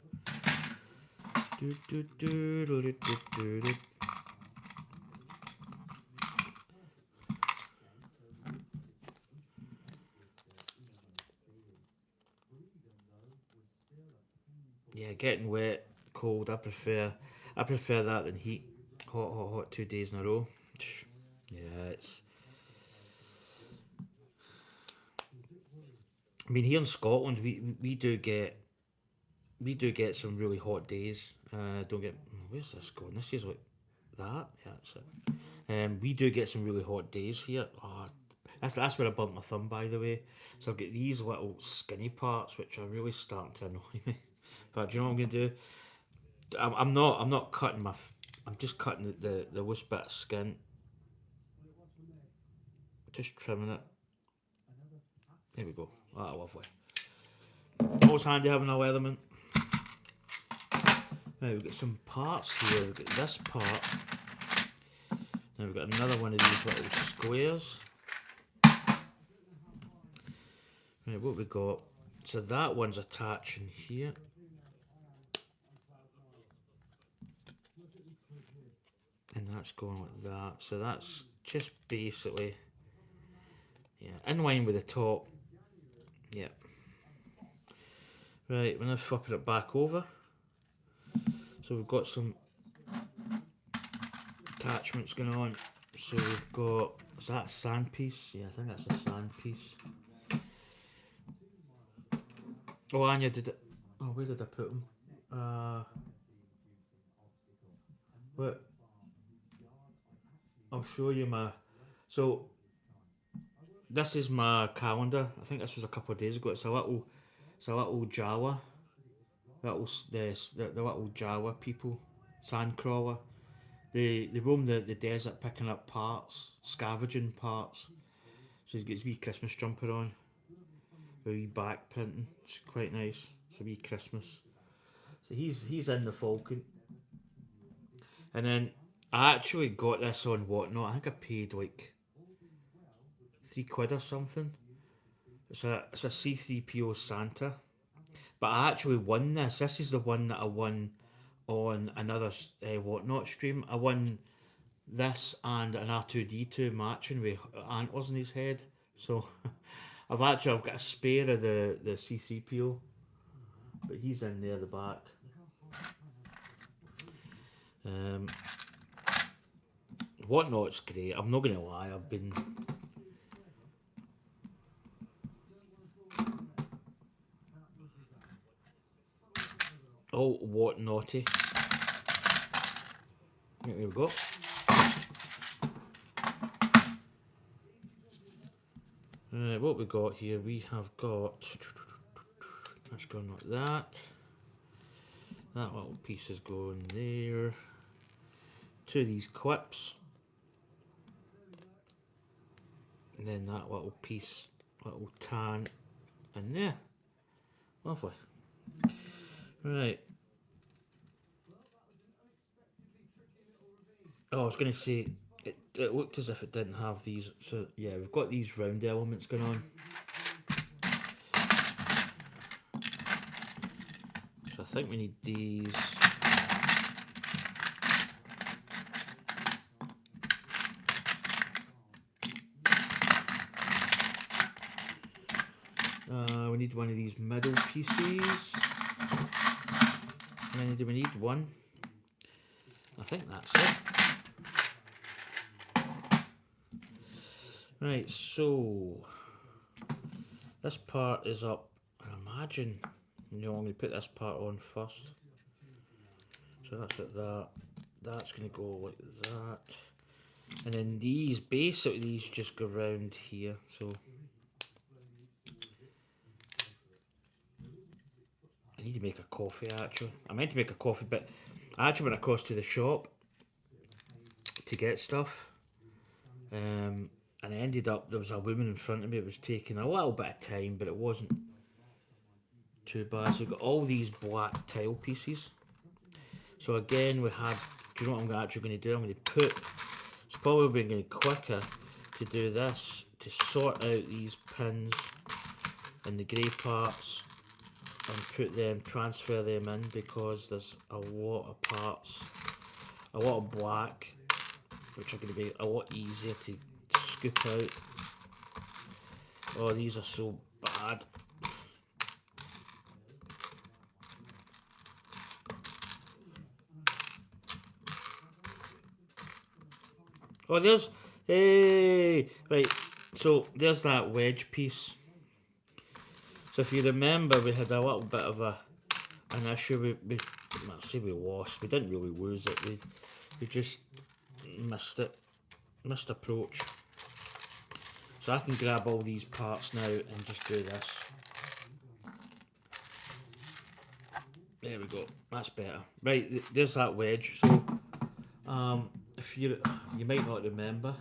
Yeah, getting wet, cold. I prefer that than heat. Hot, 2 days in a row. Yeah, I mean, here in Scotland, we do get some really hot days. Don't get where's this going? This is like that. Yeah, that's it. We do get some really hot days here. Oh, that's where I bumped my thumb, by the way. So I've got these little skinny parts which are really starting to annoy me. But do you know what I'm gonna do? I'm not cutting I'm just cutting the worst bit of skin. Just trimming it. There we go. Ah, lovely. Always handy having a Leatherman. Now we've got some parts here. We've got this part. Now we've got another one of these little squares. Right, what we got? So that one's attaching here. And that's going like that. So that's just basically, yeah, in line with the top. Yeah. Right, we're now flipping it back over. So we've got some attachments going on. So we've got, is that a sand piece? Yeah, I think that's a sand piece. Oh, Anya did it. Oh, where did I put them? What? I'll show you my. So this is my calendar. I think this was a couple of days ago. It's a little Jawa. The little Jawa people, sandcrawler. They roam the desert picking up parts, scavenging parts. So he's got his wee Christmas jumper on, with wee back printing. It's quite nice. It's a wee Christmas. So he's in the Falcon. And then I actually got this on Whatnot. I think I paid like £3 or something. It's a C3PO Santa. But I actually won this. This is the one that I won on another Whatnot stream. I won this and an R2D2 matching with antlers in his head. So I've got a spare of the C3PO, but he's in there at the back. Whatnot's great. I'm not gonna lie. I've been. Oh, what naughty. There we go. What we got here? We have got. That's going like that. That little piece is going there. Two of these clips. And then that little piece, little tan in there. Lovely. Right. Oh, I was going to say, it looked as if it didn't have these. So, yeah, we've got these round elements going on. So, I think we need these. We need one of these middle pieces. And then do we need one? I think that's it. Right, so this part is up. I imagine, I'm going to put this part on first. So that's like that. That's going to go like that. And then these just go round here. So I need to make a coffee actually. I meant to make a coffee, but I actually went across to the shop to get stuff. And I ended up, there was a woman in front of me. It was taking a little bit of time, but it wasn't too bad. So we've got all these black tile pieces. So again, we have, do you know what I'm actually going to do? I'm going to put, it's probably going to be quicker to do this, to sort out these pins and the grey parts and put them, transfer them in, because there's a lot of parts, a lot of black, which are going to be a lot easier to scoop out. Oh, these are so bad. Oh, there's, hey, right, so there's that wedge piece. So if you remember, we had a little bit of an issue. I say we lost. We didn't really lose it. We just missed it. Missed approach. So I can grab all these parts now and just do this. There we go. That's better. Right, there's that wedge. So, if you might not remember,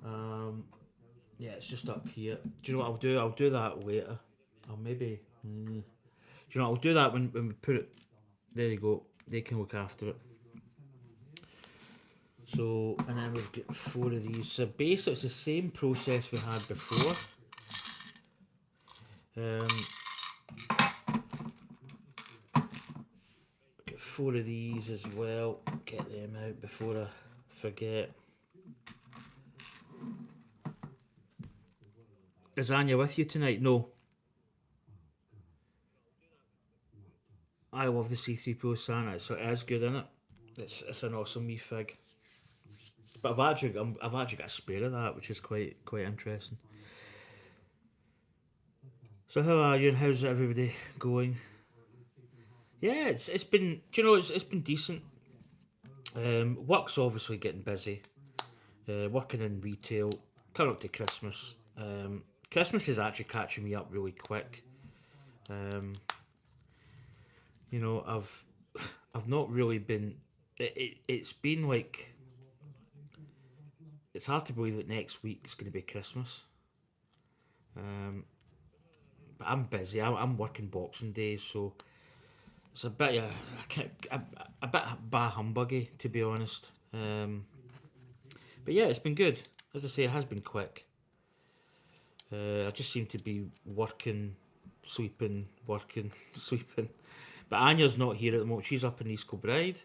yeah, it's just up here. Do you know what I'll do? I'll do that later. I'll maybe. Do you know what I'll do that when we put it. There you go. They can look after it. So, and then we've got 4 of these. So basically, it's the same process we had before. Get 4 of these as well. Get them out before I forget. Is Anya with you tonight? No. I love the C3PO Santa. So it is good, isn't it? It's an awesome wee fig. But I've actually got a spare of that, which is quite interesting. So how are you and how's everybody going? Yeah, it's been, do you know, it's been decent. Work's obviously getting busy. Working in retail, coming up to Christmas. Christmas is actually catching me up really quick. You know, I've not really been. It's been like. It's hard to believe that next week is going to be Christmas. But I'm busy. I'm working Boxing Days, so it's a bit a bit bah humbuggy, to be honest. But yeah, it's been good. As I say, it has been quick. I just seem to be working, sleeping, working, sleeping. But Anya's not here at the moment. She's up in East Kilbride.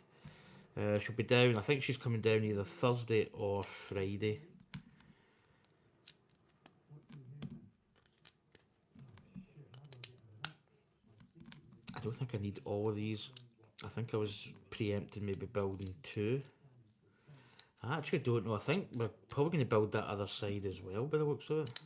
She'll be down. I think she's coming down either Thursday or Friday. I don't think I need all of these. I think I was preempting maybe building 2. I actually don't know. I think we're probably going to build that other side as well by the looks of it.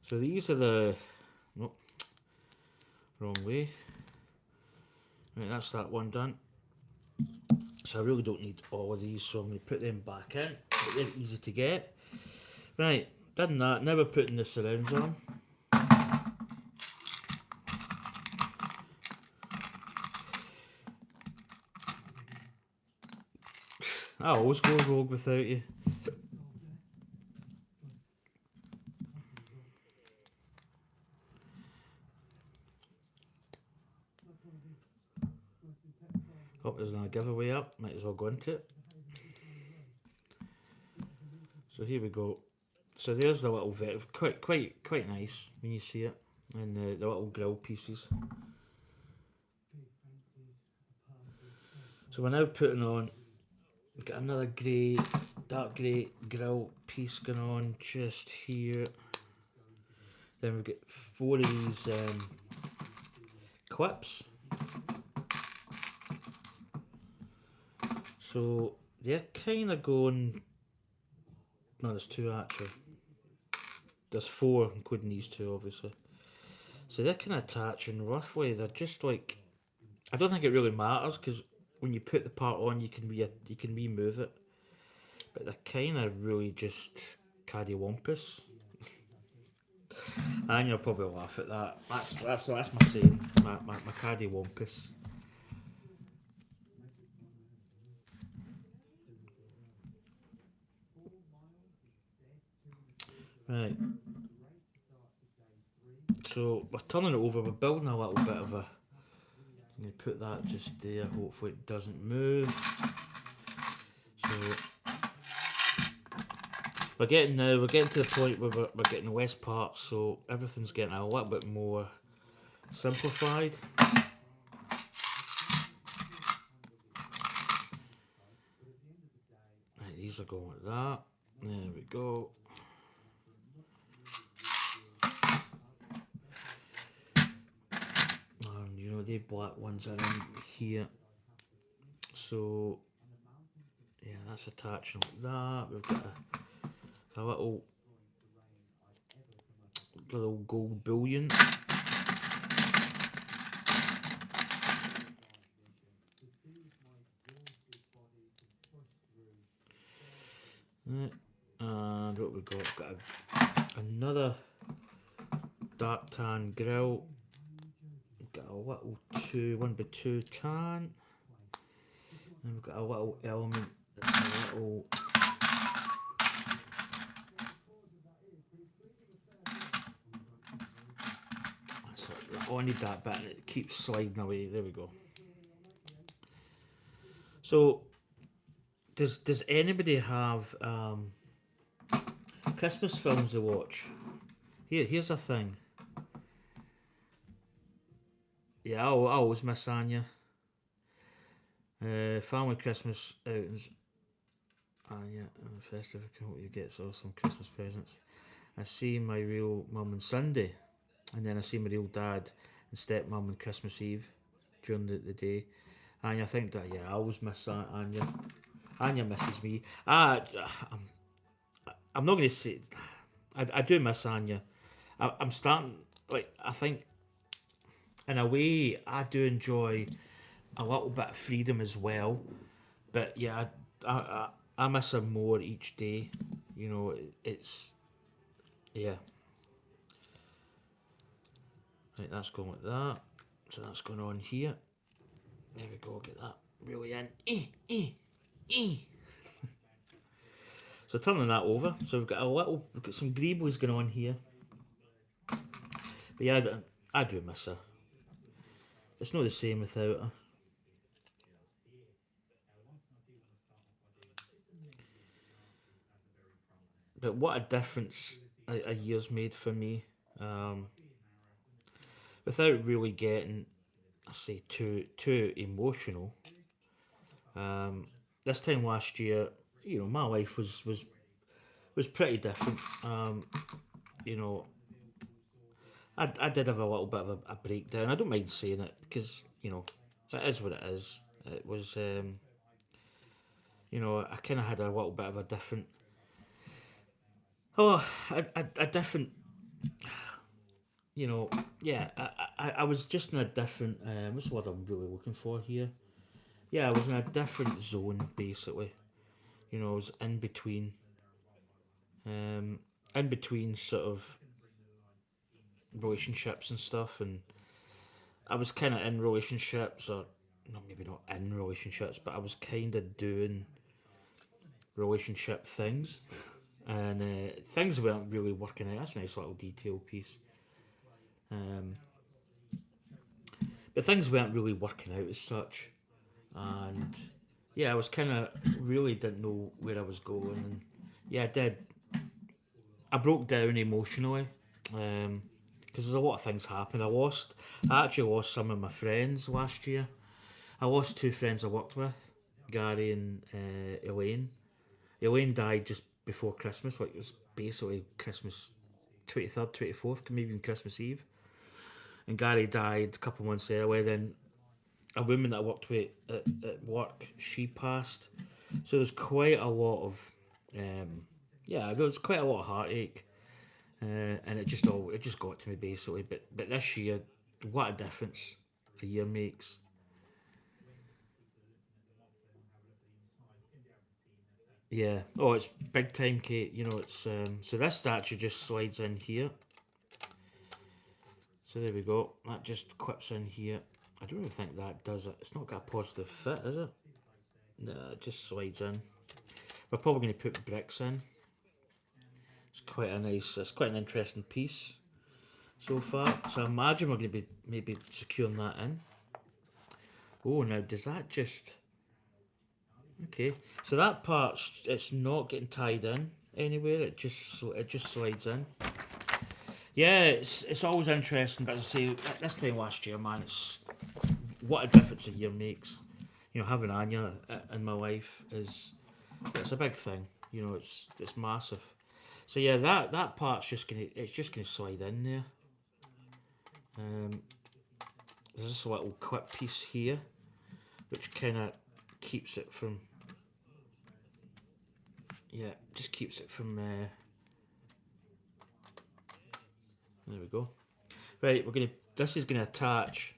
So these are the... Nope. Wrong way. Right, that's that one done. So I really don't need all of these, so I'm going to put them back in. But they're easy to get. Right, done that. Now we're putting the surrounds on. I always go rogue without you. Hope there's not a giveaway up. Might as well go into it. So here we go. So there's the little quite nice when you see it, and the little grill pieces. So we're now putting on. We've got another grey, dark grey grill piece going on just here. Then we've got 4 of these clips. So they're kind of going. No, there's 2 actually. There's 4, including these 2, obviously. So they're kind of attaching roughly. They're just like. I don't think it really matters because when you put the part on, you can remove it. But they're kind of really just caddywampus. And you'll probably laugh at that. That's my saying. My caddywampus. Right. So we're turning it over. We're building a little bit of a. I'm going to put that just there. Hopefully it doesn't move. So we're getting to the point where we're getting less parts, so everything's getting a little bit more simplified. Right, these are going like that. There we go. bloody black ones are in here. So yeah, that's attaching like that. We've got a little gold bullion. Right. And what we got? We've got another dark tan grill. We've got a little 1x2 tan. And we've got a little element that's a little I need that bit and it keeps sliding away. There we go. So does anybody have Christmas films to watch? Here's a thing. Yeah, I always miss Anya. Family Christmas outings. Anya, festive. I hope you get some Christmas presents. I see my real mum on Sunday, and then I see my real dad and stepmum on Christmas Eve during the day. Anya, I think that I always miss Anya. Anya misses me. I'm not going to say. I do miss Anya. I'm starting, like, I think in a way I do enjoy a little bit of freedom as well, but yeah, I miss her more each day. You know, it's yeah. Right, that's going like that. So that's going on here. There we go. Get that really in. So turning that over. So we've got some greebles going on here. But yeah, I do miss her. It's not the same without her. But what a difference a year's made for me. Without really getting, I say, too emotional. This time last year, you know, my life was pretty different. You know, I did have a little bit of a breakdown. I don't mind saying it because, you know, it is what it is. It was, you know, I kind of had a little bit of a different, a different, you know, yeah, I was just in a different, what's the word I'm really looking for here? Yeah, I was in a different zone, basically. You know, I was in between sort of relationships and stuff, and I was kind of in relationships, or no, maybe not in relationships, but I was kind of doing relationship things, and things weren't really working out. That's a nice little detail piece. But things weren't really working out as such, and yeah, I was kind of really didn't know where I was going, and yeah, I did. I broke down emotionally, because there's a lot of things happened. I actually lost some of my friends last year. I lost two friends I worked with, Gary and Elaine. Elaine died just before Christmas, like it was basically Christmas 23rd, 24th, maybe even Christmas Eve. And Gary died a couple of months earlier. Then a woman that I worked with at work, she passed. So there's quite a lot of, there was quite a lot of heartache, and it just got to me basically. But this year, what a difference a year makes. Yeah. Oh, it's big time, Kate. You know, it's so this statue just slides in here. So there we go. That just clips in here. I don't really think that does it. It's not got a positive fit, is it? No, it just slides in. We're probably going to put bricks in. It's quite an interesting piece so far. So I imagine we're going to be maybe securing that in. Oh, now does that just... Okay, so that part, it's not getting tied in anywhere. It just slides in. Yeah, it's always interesting, but as I say, this time last year, man, it's what a difference a year makes. You know, having Anya in my life it's a big thing. You know, it's massive. So yeah, that part's just gonna slide in there. there's this little clip piece here, which kind of keeps it from, yeah, just keeps it from, there we go. Right, this is gonna attach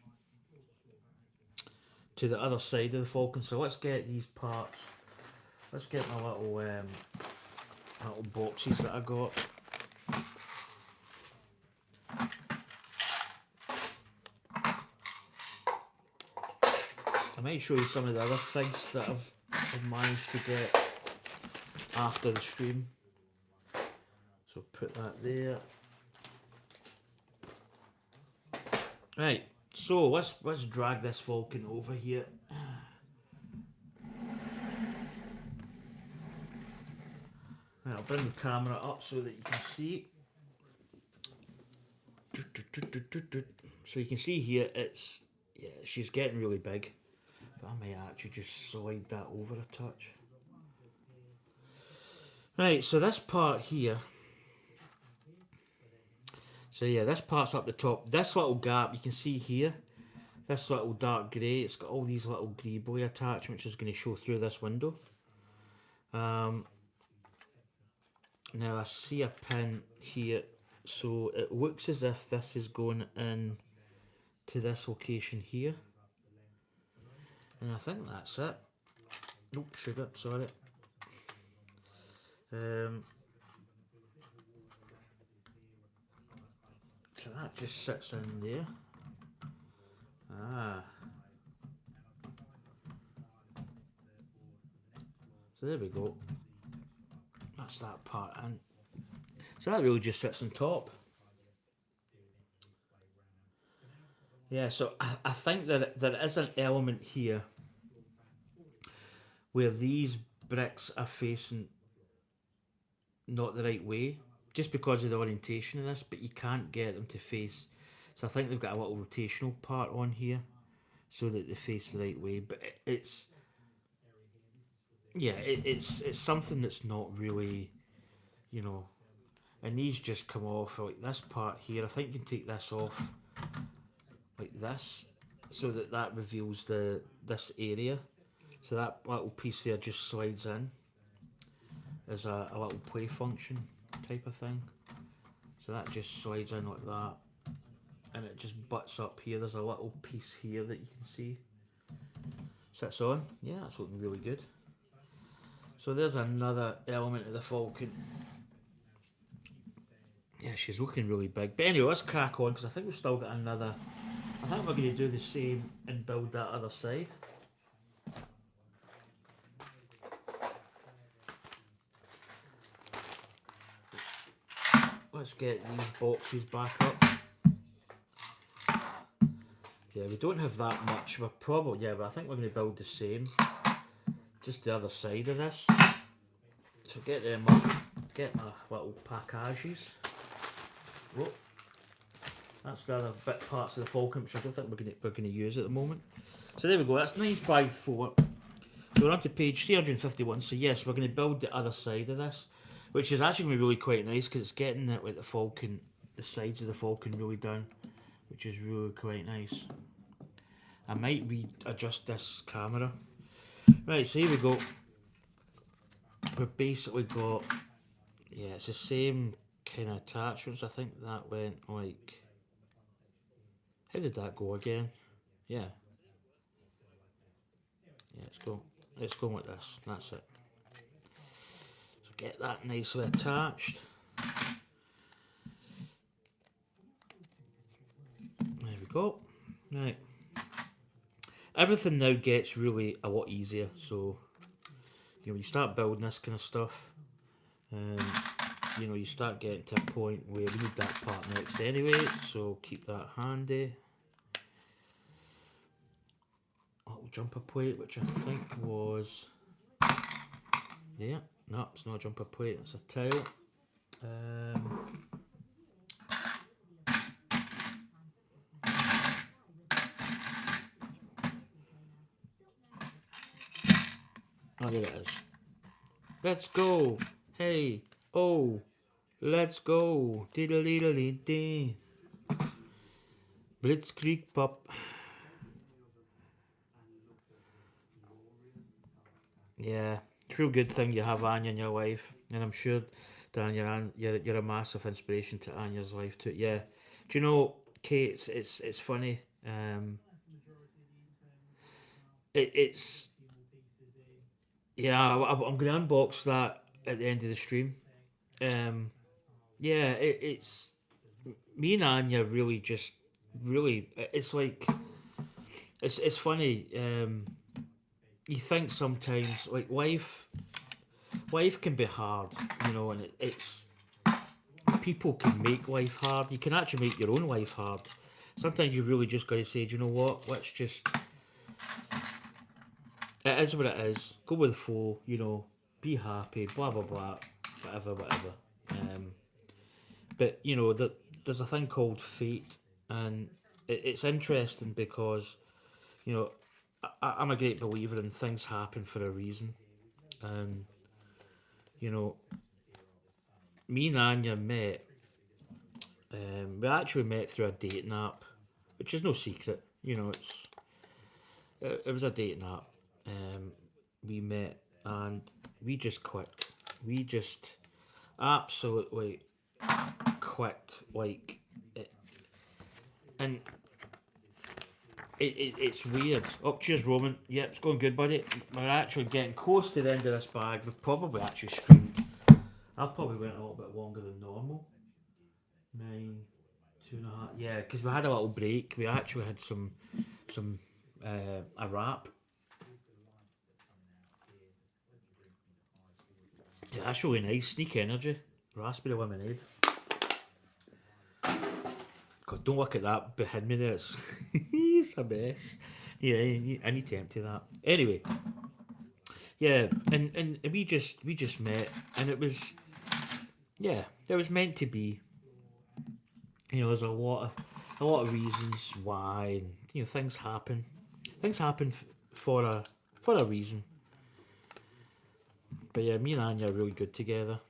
to the other side of the Falcon, so let's get these parts, let's get my little boxes that I got. I might show you some of the other things that I've managed to get after the stream. So put that there. Right, so let's drag this Falcon over here. Right, I'll bring the camera up so that you can see. So you can see here, yeah, she's getting really big. But I might actually just slide that over a touch. Right, so this part here. So yeah, this part's up the top. This little gap, you can see here, this little dark grey, it's got all these little grey boy attachments, which is going to show through this window. Now I see a pin here, so it looks as if this is going in to this location here. And I think that's it. Oh, sugar, sorry. So that just sits in there. So there we go. That's that part in. So that really just sits on top. Yeah, so I think that there is an element here where these bricks are facing not the right way, just because of the orientation of this, but you can't get them to face. So I think they've got a little rotational part on here so that they face the right way. But it's something that's not really, you know, and these just come off like this part here. I think you can take this off like this so that reveals this area. So that little piece there just slides in as a little play function type of thing. So that just slides in like that, and it just butts up here. There's a little piece here that you can see sits on. Yeah, that's looking really good. So there's another element of the Falcon. Yeah, she's looking really big. But anyway, let's crack on, because I think we've still got another. I think we're going to do the same and build that other side. Let's get these boxes back up. Yeah, we don't have that much. We're probably, yeah, but I think we're going to build the same. Just the other side of this. So get them up. Get my little packages. Whoa. That's the other bit parts of the Falcon, which I don't think we're going to use at the moment. So there we go. That's 954. So we're on to page 351. So yes, we're going to build the other side of this, which is actually going to be really quite nice, because it's getting it like the Falcon, the sides of the Falcon really down, which is really quite nice. I might readjust this camera. Right, so here we go. We've basically got, yeah, it's the same kind of attachments. I think that went like, how did that go again? Yeah. Yeah, let's go like this. That's it. So get that nicely attached. There we go. Right. Everything now gets really a lot easier. So, you know, you start building this kind of stuff, you know, you start getting to a point where we need that part next anyway, so keep that handy. Little jumper plate, which I think was, yeah, no, it's not a jumper plate, it's a tile. Oh, there it is. Let's go. Hey. Oh. Let's go. Diddle-diddle-dee-dee. Blitzkrieg pop. Yeah, it's a real good thing you have Anya in your life, and I'm sure, Dan, you're a massive inspiration to Anya's life too. Yeah, do you know, Kate? It's funny. It's yeah. I'm going to unbox that at the end of the stream. Um, yeah, it's me and Anya really just really. It's like it's funny. You think sometimes like life can be hard, and it's people can make life hard. You can actually make your own life hard. Sometimes you really just got to say, do you know what? Let's just. It is what it is. Go with the flow. Be happy. Blah blah blah. Whatever, whatever. Um, but there's a thing called fate, and it's interesting because you know I'm a great believer in things happen for a reason, and you know me and Anya met. We actually met through a dating app, which is no secret. It was a dating app. We met and we just clicked. We just absolutely clicked. Like, it, and it's weird. Oh, cheers, Roman. Yep, it's going good, buddy. We're actually getting close to the end of this bag. We've probably actually streamed. I probably went a little bit longer than normal. 9, 2.5. Yeah, because we had a little break. We actually had some a wrap. Yeah, that's really nice. Sneak energy. Raspberry lemonade. God, don't look at that behind me there. It's a mess. Yeah, I need to empty that. Anyway, yeah, and we just met, and it was meant to be. There's a lot of reasons why, and things happen. Things happen for a reason. But yeah, me and Anya are really good together.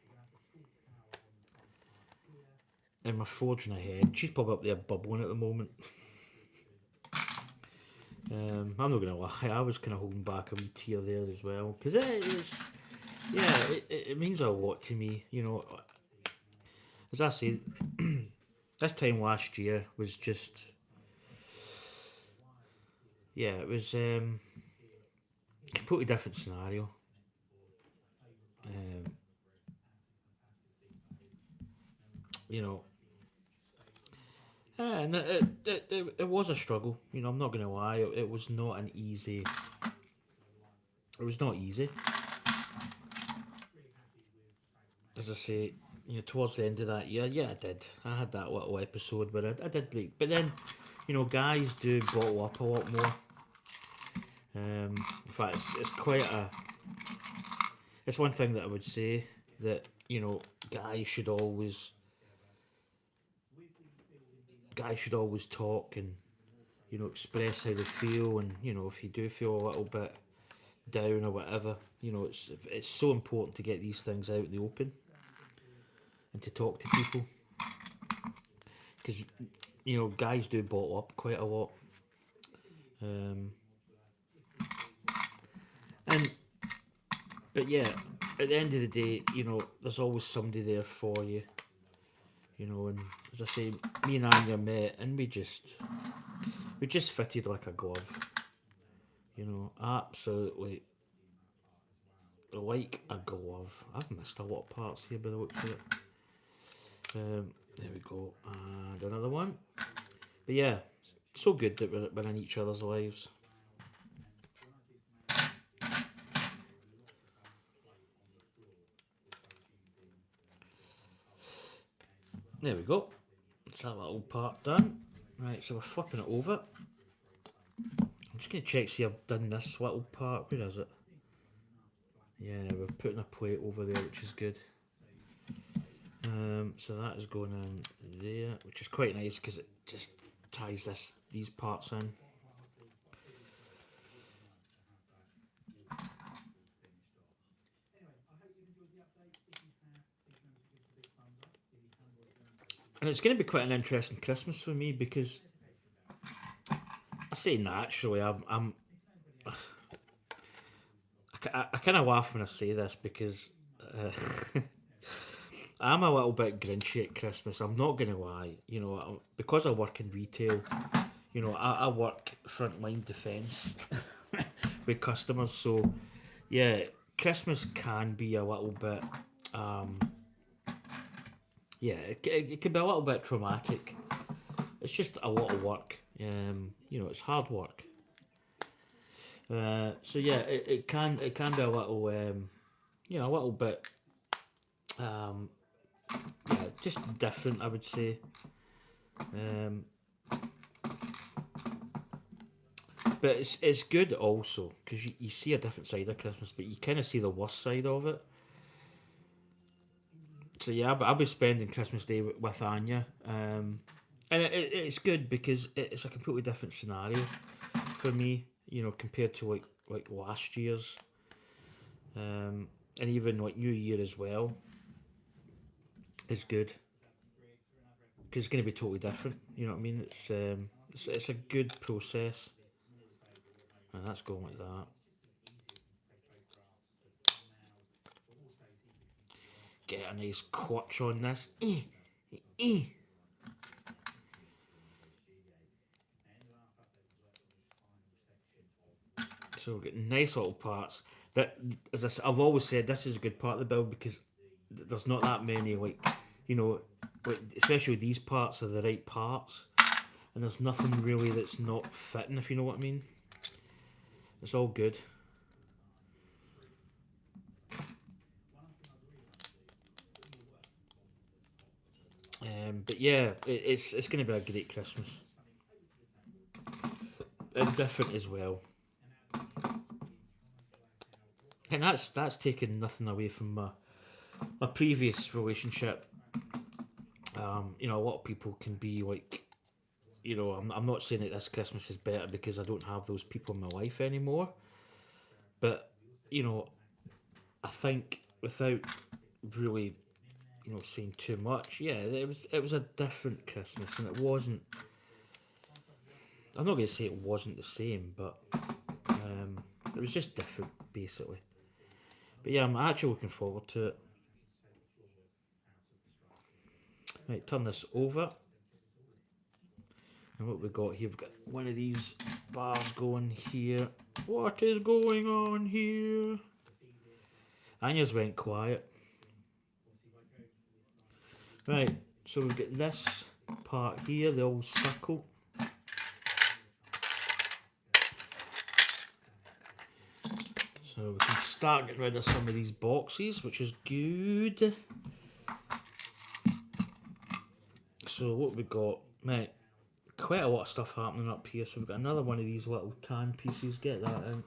And we're forging ahead. She's probably up there bubbling at the moment. I'm not gonna lie, I was kind of holding back a wee tear there as well because it means a lot to me. As I say, this time last year was just it was completely different scenario. Um, you know, and it was a struggle. I'm not gonna lie, it was not an easy. It was not easy. As I say, towards the end of that year, yeah, I did. I had that little episode where I did break. But then, guys do bottle up a lot more. In fact, it's quite a. It's one thing that I would say that guys should always talk and express how they feel, and if you do feel a little bit down or whatever, it's so important to get these things out in the open and to talk to people because guys do bottle up quite a lot. And but yeah, at the end of the day, there's always somebody there for you. And as I say, me and Anya met, and we just fitted like a glove. Absolutely like a glove. I've missed a lot of parts here by the looks of it. There we go, and another one. But yeah, so good that we're in each other's lives. There we go. That's that little part done. Right, so we're flipping it over. I'm just going to check, see I've done this little part. Where is it? Yeah, we're putting a plate over there, which is good. So that is going in there, which is quite nice because it just ties these parts in. And it's going to be quite an interesting Christmas for me because I say naturally, I kind of laugh when I say this because I'm a little bit grinchy at Christmas. I'm not gonna lie. You know, because I work in retail. You know, I work frontline defence with customers, so yeah, Christmas can be a little bit, um, yeah, it can be a little bit traumatic. It's just a lot of work. You know, it's hard work. So yeah, it can be a little, you know, a little bit, um, yeah, just different. I would say. Um, But it's good also because you see a different side of Christmas, but you kind of see the worst side of it. So yeah, I'll be spending Christmas Day with Anya, and it's good because it's a completely different scenario for me. You know, compared to like last year's, and even like New Year as well. Is good because it's going to be totally different. You know what I mean? It's a good process, and that's going like that. Get a nice clutch on this. Eh. So we've got nice little parts. That, as I've always said, this is a good part of the build because there's not that many, like, you know, like, especially these parts are the right parts, and there's nothing really that's not fitting, if you know what I mean. It's all good. But yeah, it's going to be a great Christmas and different as well. And that's taken nothing away from my previous relationship. You know, a lot of people can be like, you know, I'm not saying that this Christmas is better because I don't have those people in my life anymore. But, you know, I think without really, you know, saying too much, yeah, it was a different Christmas, and it wasn't. I'm not going to say it wasn't the same, but it was just different, basically. But yeah, I'm actually looking forward to it. Right, turn this over. And what we got here, we've got one of these bars going here. What is going on here? Anya's went quiet. Right, so we've got this part here, the old circle. So we can start getting rid of some of these boxes, which is good. So what we got, right, quite a lot of stuff happening up here. So we've got another one of these little tan pieces, get that in.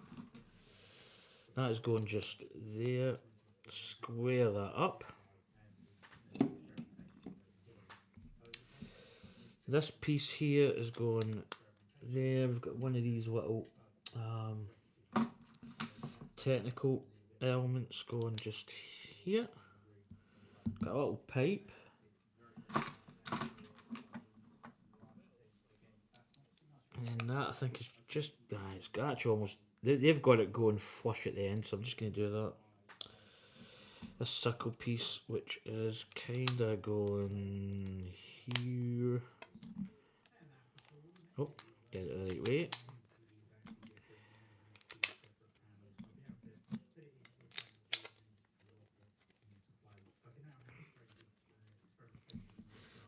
That is going just there. Square that up. This piece here is going there. We've got one of these little technical elements going just here. Got a little pipe. And that I think is just, it's actually almost, they've got it going flush at the end, so I'm just going to do that. This circle piece, which is kind of going here. Oh, get it the right way.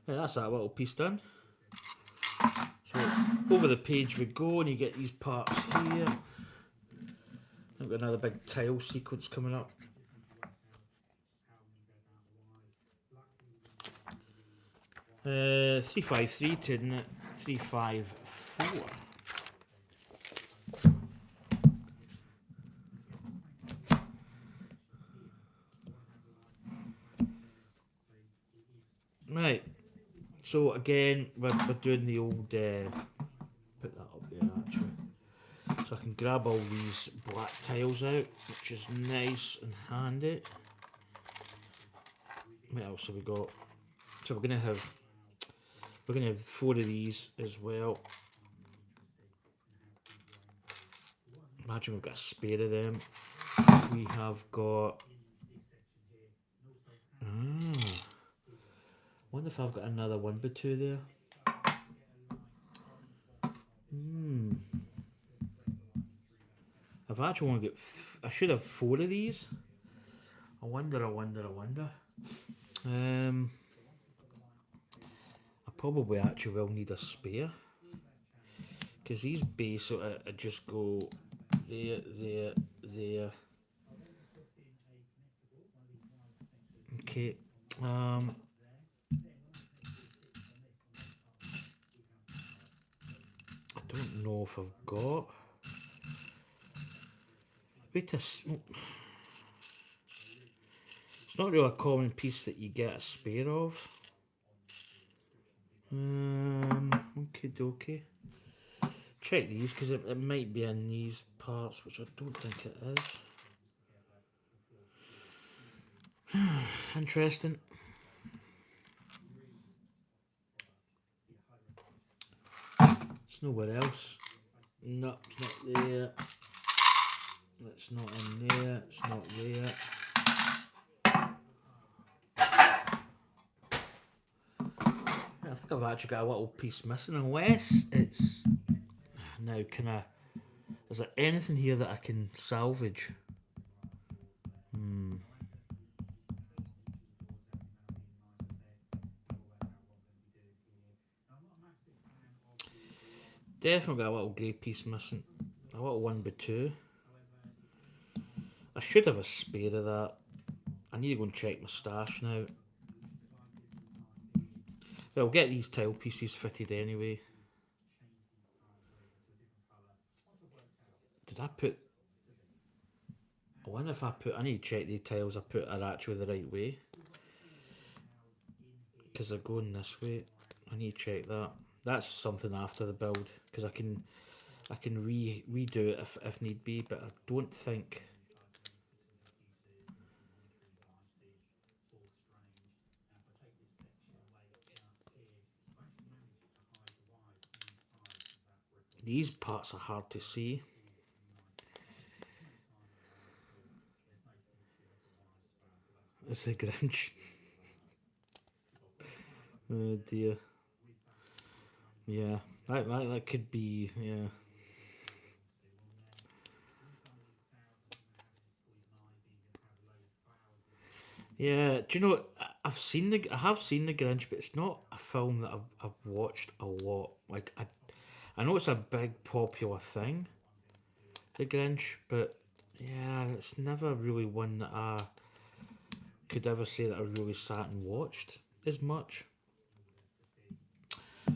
Right, that's that little piece done. So over the page we go, and you get these parts here. I've got another big tile sequence coming up. Uh, 353 to, isn't it? 354. Right. So again, we're doing the old. Put that up there actually, so I can grab all these black tiles out, which is nice and handy. What else have we got? So we're gonna have 4 of these as well. Imagine we've got a spare of them. we have got. Wonder if I've got another 1x2 there. I've actually only got. I should have 4 of these. I wonder. I probably actually will need a spare. Because these basically I just go there. Okay. I don't know if I've got. Wait a. It's not really a common piece that you get a spare of. Okay, dokie. Check these because it might be in these parts, which I don't think it is. Interesting. It's nowhere else. No, it's not there. It's not in there. It's not there. I think I've actually got a little piece missing, unless it's... Now, is there anything here that I can salvage? Definitely got a little grey piece missing. A little 1x2. I should have a spare of that. I need to go and check my stash now. Well, I'll get these tile pieces fitted anyway. Did I put... I wonder if I need to check the tiles I put are actually the right way. Because they're going this way. I need to check that. That's something after the build. Because I can redo it if need be. But I don't think... These parts are hard to see. It's the Grinch. Oh dear. Yeah, that could be, yeah. Yeah, do you know, I have seen the Grinch, but it's not a film that I've watched a lot. Like, I know it's a big popular thing, the Grinch, but yeah, it's never really one that I could ever say that I really sat and watched as much.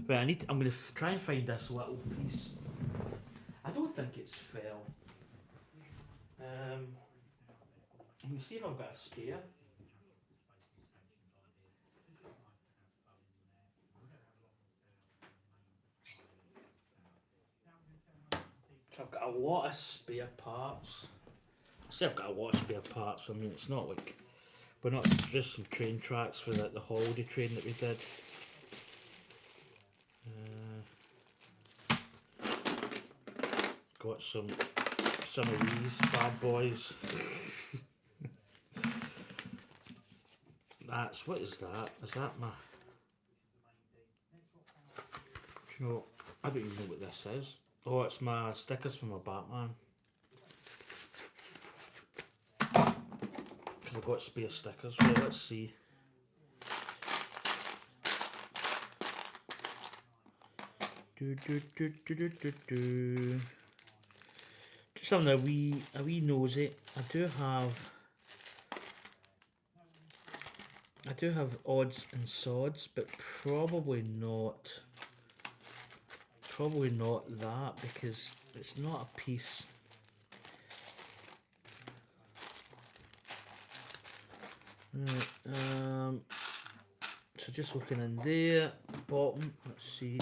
Right, I'm going to try and find this little piece. I don't think it's fell. I'm going to see if I've got a spare. So I've got a lot of spare parts. I say I've got a lot of spare parts. I mean, it's not like we're not just some train tracks for the holiday train that we did. Got some of these bad boys. What is that? Is that my... Do you know, I don't even know what this is. Oh, it's my stickers for my Batman. Because I've got spare stickers. Right, let's see. Just having a wee nosy. I do have odds and sods, but probably not that, because it's not a piece. Right, so just looking in there, bottom, let's see.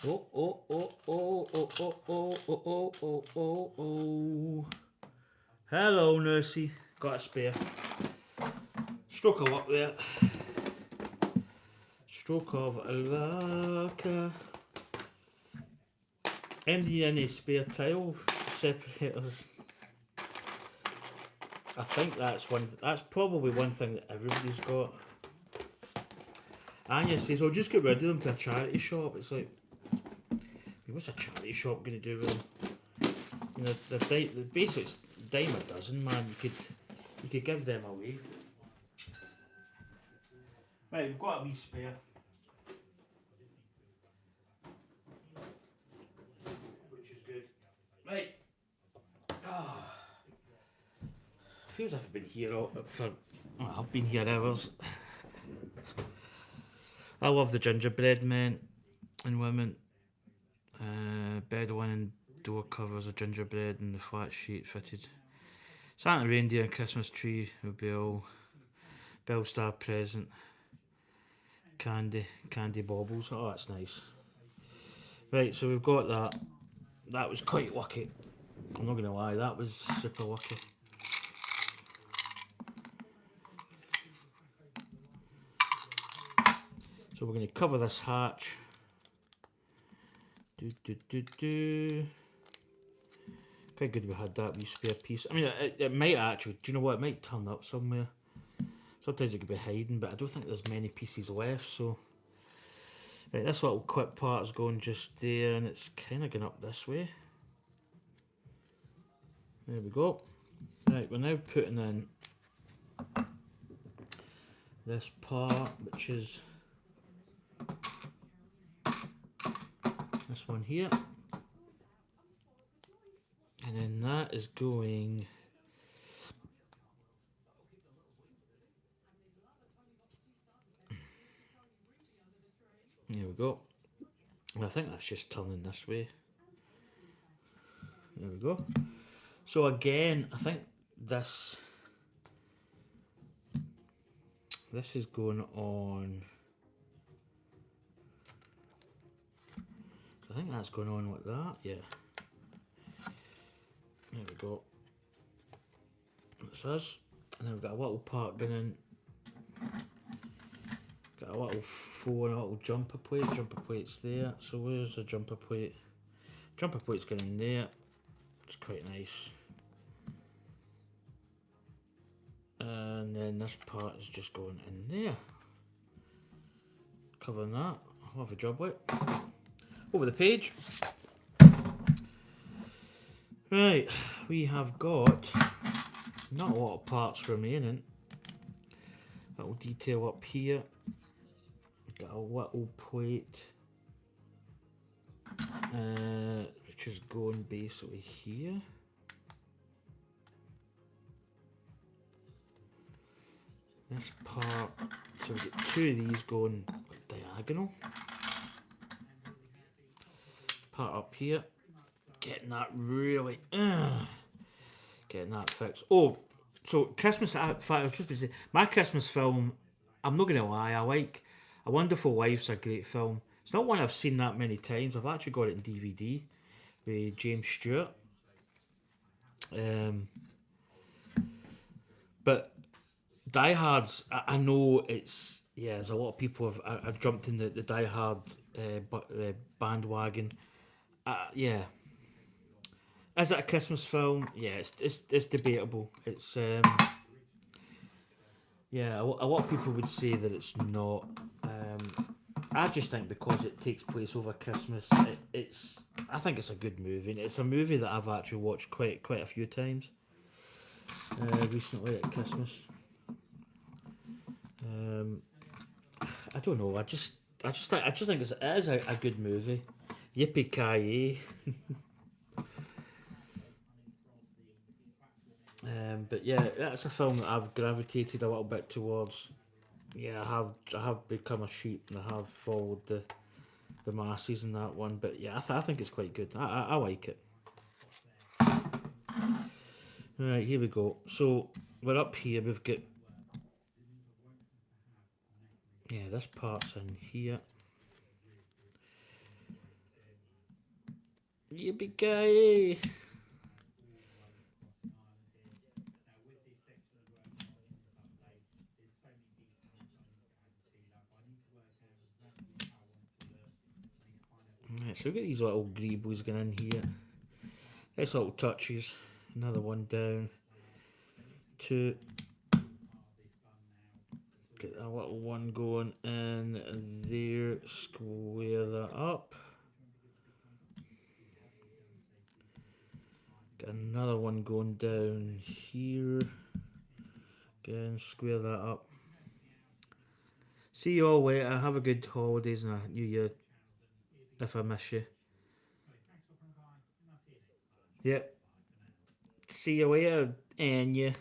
Oh. Hello, Nursey. Got a spare. Struck a lot there. Stroke of luck. Any spare tile separators. I think that's probably one thing that everybody's got. Anya says, "Oh, just get rid of them to a charity shop." It's like, what's a charity shop going to do with them? You know, the basics dime a dozen, man. You could give them away. Right, we've got a wee spare. Which is good. Right. Feels like I've been here I've been here hours. I love the gingerbread men and women. Bed linen, door covers, a gingerbread and the flat sheet fitted. Santa reindeer and Christmas tree with Bell Star present. Candy baubles. Oh, that's nice. Right, so we've got that. That was quite lucky. I'm not going to lie, that was super lucky. So we're going to cover this hatch. Quite good we had that wee spare piece. I mean, it might actually, do you know what, it might turn up somewhere. Sometimes it could be hiding, but I don't think there's many pieces left, so... Right, this little clip part is going just there, and it's kind of going up this way. There we go. Right, we're now putting in this part, which is this one here. And then that is going... There we go. And I think that's just turning this way. There we go. So again, I think this is going on... I think that's going on like that, yeah. There we go. That's us. And then we've got a little part going in. Got a little phone, a little jumper plate. Jumper plate's there. So where's the jumper plate? Jumper plate's going in there. It's quite nice. And then this part is just going in there. Covering that. I'll have a job with it. Over the page. Right, we have got not a lot of parts remaining. Little detail up here. Got a little plate, which is going basically here. This part, so we get two of these going diagonal. Part up here. Getting that really, getting that fixed. Oh, so Christmas, in fact, I was just going to say, my Christmas film, I'm not going to lie, I like A Wonderful Life's a great film. It's not one I've seen that many times. I've actually got it in DVD with James Stewart. But Die Hard's, I know it's, yeah, there's a lot of people have jumped in the Die Hard bandwagon. Yeah. Is it a Christmas film? Yeah, it's debatable. It's yeah, a lot of people would say that it's not. I just think because it takes place over Christmas, I think it's a good movie. And it's a movie that I've actually watched quite a few times recently at Christmas. I don't know. I just think it is a good movie. Yippee-ki-yay. But yeah, that's a film that I've gravitated a little bit towards. Yeah, I have become a sheep and I have followed the masses in that one. But yeah, I think it's quite good. I like it. Right, here we go. So we're up here. We've got, yeah, this part's in here. Yippee-ki-yay! So we've got these little greebles going in here. Nice little touches. Another one down. 2. Get a little one going in there. Square that up. Get another one going down here. Again, square that up. See you all later. Have a good holidays and a new year. If I miss you. Yep. See you later, and yeah.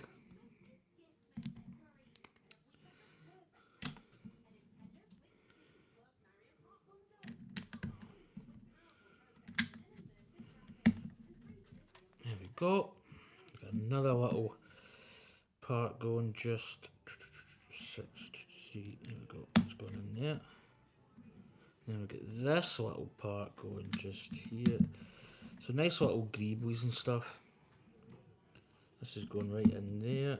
There we go. Got another little part going just 6 3. There we go. It's going in there. Then we get this little part going just here. So nice little greebles and stuff. This is going right in there.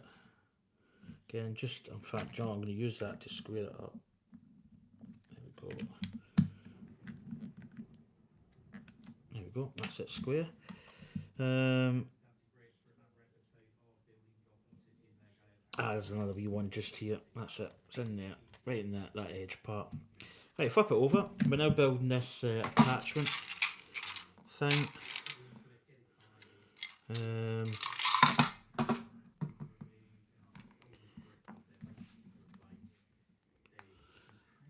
Again, just in fact, John, I'm going to use that to square it up. There we go. There we go. That's it, square. There's another wee one just here. That's it. It's in there, right in that edge part. Right, flip it over. We're now building this attachment thing. And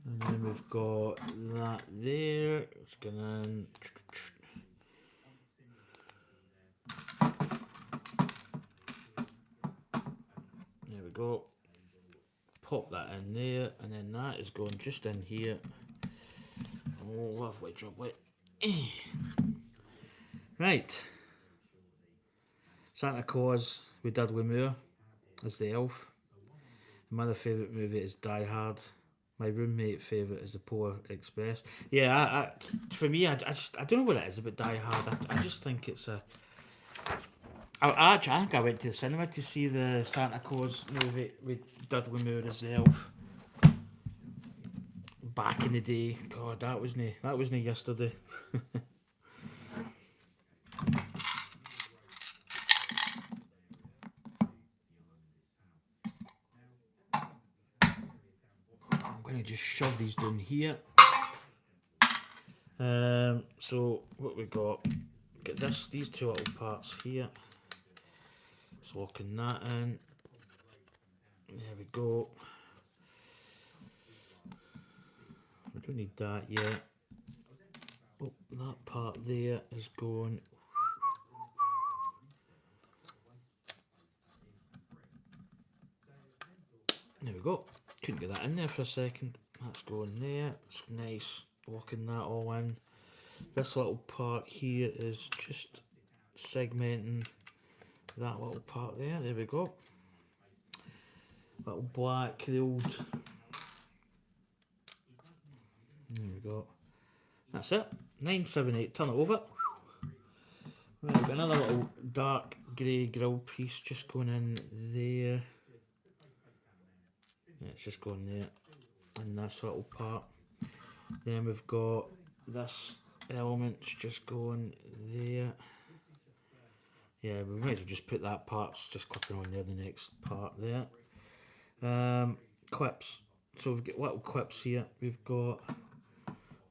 then we've got that there. It's going in. There we go. Pop that in there, and then that is going just in here. Oh, lovely, lovely. Right. Santa Claus with Dudley Moore as the elf. My other favourite movie is Die Hard. My roommate favourite is The Polar Express. Yeah, for me, I don't know what it is about Die Hard. I just think it's a... I think I went to the cinema to see the Santa Claus movie with Dudley Moore as the elf. Back in the day. God, that wasn't yesterday. I'm going to just shove these down here. So what we got? Get these two little parts here. Just locking that in. There we go. We don't need that yet. Oh, that part there is going. There we go. Couldn't get that in there for a second. That's going there. It's nice. Locking that all in. This little part here is just segmenting that little part there. There we go. Little black, the old. There we go. That's it. 978. Turn it over. Right, we've got another little dark grey grill piece just going in there. Yeah, it's just going there. And this little part. Then we've got this element just going there. Yeah, we might as well just put that part just clipping on there, the next part there. Clips. So we've got little clips here. We've got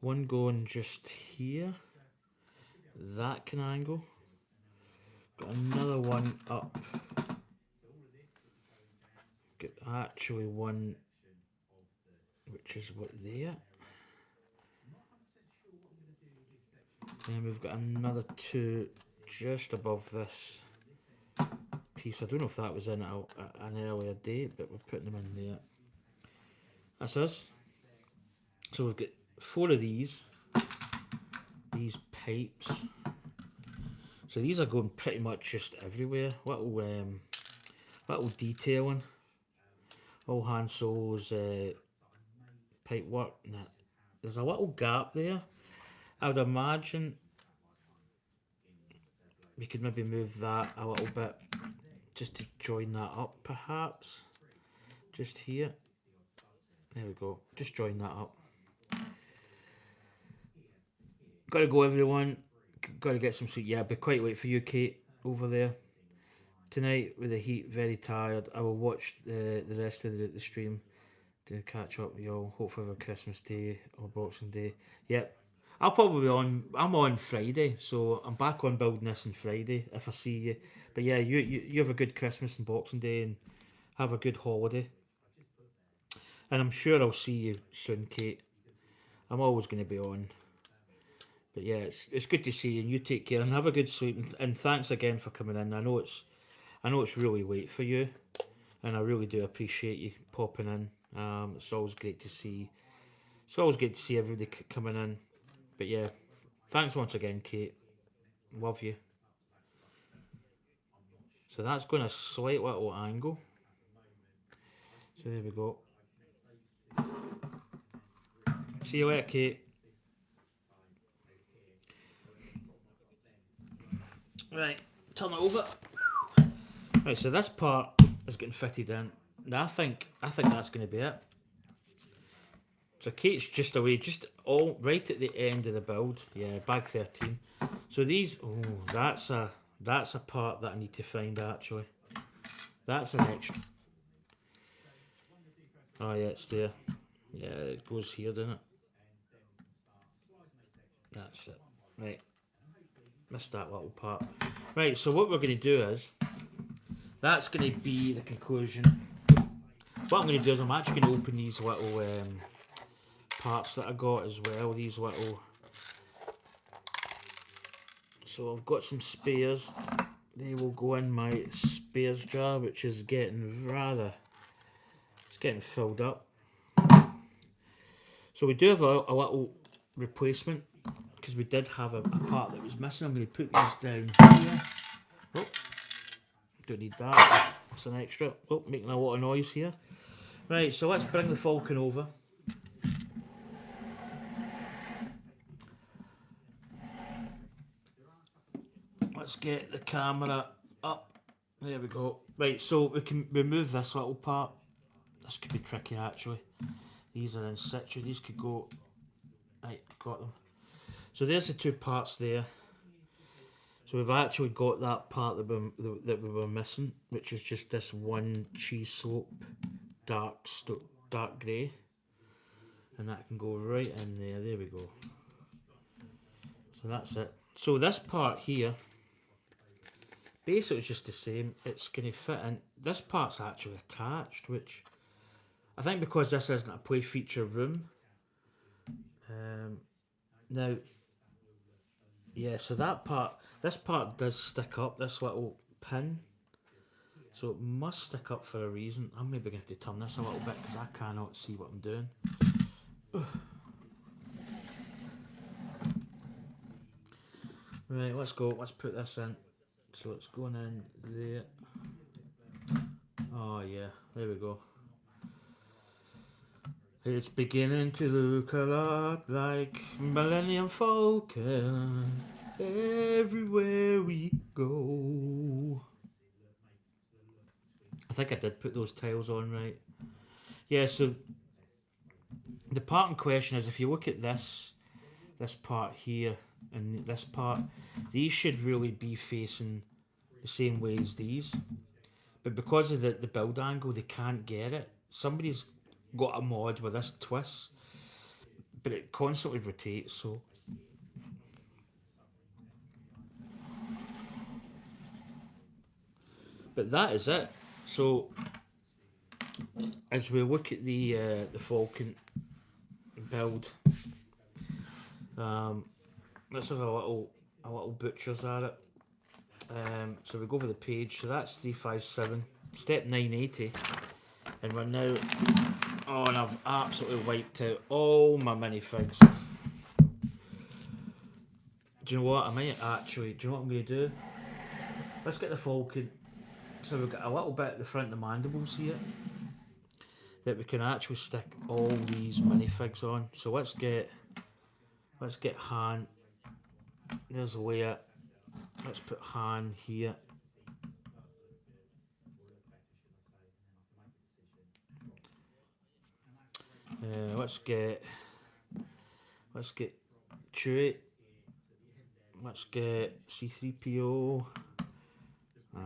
one going just here. That kind of angle. Got another one up. Got actually one which is what there. Then we've got another two just above this piece. I don't know if that was in an earlier date, but we're putting them in there. That's us. So we've got 4 of these pipes. So these are going pretty much just everywhere. Little detailing. All hand saws, pipe work. Nah, there's a little gap there. I would imagine we could maybe move that a little bit just to join that up, perhaps. Just here. There we go. Just join that up. Gotta go, everyone. Gotta get some sleep. Yeah, I'll be quite late for you, Kate, over there tonight with the heat. Very tired. I will watch the rest of the stream to catch up with y'all. Hopefully over Christmas Day or Boxing Day. Yep. I'll probably be on. I'm on Friday, so I'm back on building this on Friday if I see you. But yeah, you have a good Christmas and Boxing Day and have a good holiday. And I'm sure I'll see you soon, Kate. I'm always going to be on. But yeah, it's good to see you, and you take care and have a good sleep. And thanks again for coming in. I know it's really late for you, and I really do appreciate you popping in. It's always great to see. It's always good to see everybody coming in. But yeah, thanks once again, Kate. Love you. So that's going a slight little angle. So there we go. See you later, Kate. Right, turn it over. Right, so this part is getting fitted in. Now I think that's going to be it. So Kate's just away, just all right at the end of the build. Yeah, bag 13. So these, that's a part that I need to find actually. That's an extra. Oh yeah, it's there. Yeah, it goes here, doesn't it? That's it. Right. Missed that little part. Right, so what we're going to do is, that's going to be the conclusion. What I'm going to do is I'm actually going to open these little parts that I got as well. These little... So I've got some spares. They will go in my spares jar, which is getting it's getting filled up. So we do have a little replacement, because we did have a part that was missing. I'm going to put these down here. Oh, don't need that. It's an extra. Oh, making a lot of noise here. Right, so let's bring the Falcon over. Let's get the camera up. There we go. Right, so we can remove this little part. This could be tricky actually. These are in situ. These could go... Right, got them. So there's the two parts there. So we've actually got that part that we were missing, which is just this one cheese slope, dark grey. And that can go right in there. There we go. So that's it. So this part here, basically it's just the same. It's going to fit in. This part's actually attached, which I think because this isn't a play feature room. Now, yeah, so this part does stick up, this little pin. So it must stick up for a reason. I'm maybe going to turn this a little bit because I cannot see what I'm doing. Right, let's go. Let's put this in. So it's going in there. Oh yeah, there we go. It's beginning to look a lot like Millennium Falcon everywhere we go. I think I did put those tiles on right. Yeah, so the part in question is, if you look at this part here and this part, these should really be facing the same way as these. But because of the build angle, they can't get it. Somebody's got a mod with this twist, but it constantly rotates, so... But that is it. So, as we look at the Falcon build, let's have a little butchers at it. So we go over the page. So that's 357, step 980, and we're now... Oh, and I've absolutely wiped out all my minifigs. Do you know what? I might actually... Do you know what I'm going to do? Let's get the Falcon. So we've got a little bit at the front of the mandibles here that we can actually stick all these minifigs on. So let's get Han. There's Leia. Let's put Han here. Let's get Chewie. Let's get C3PO.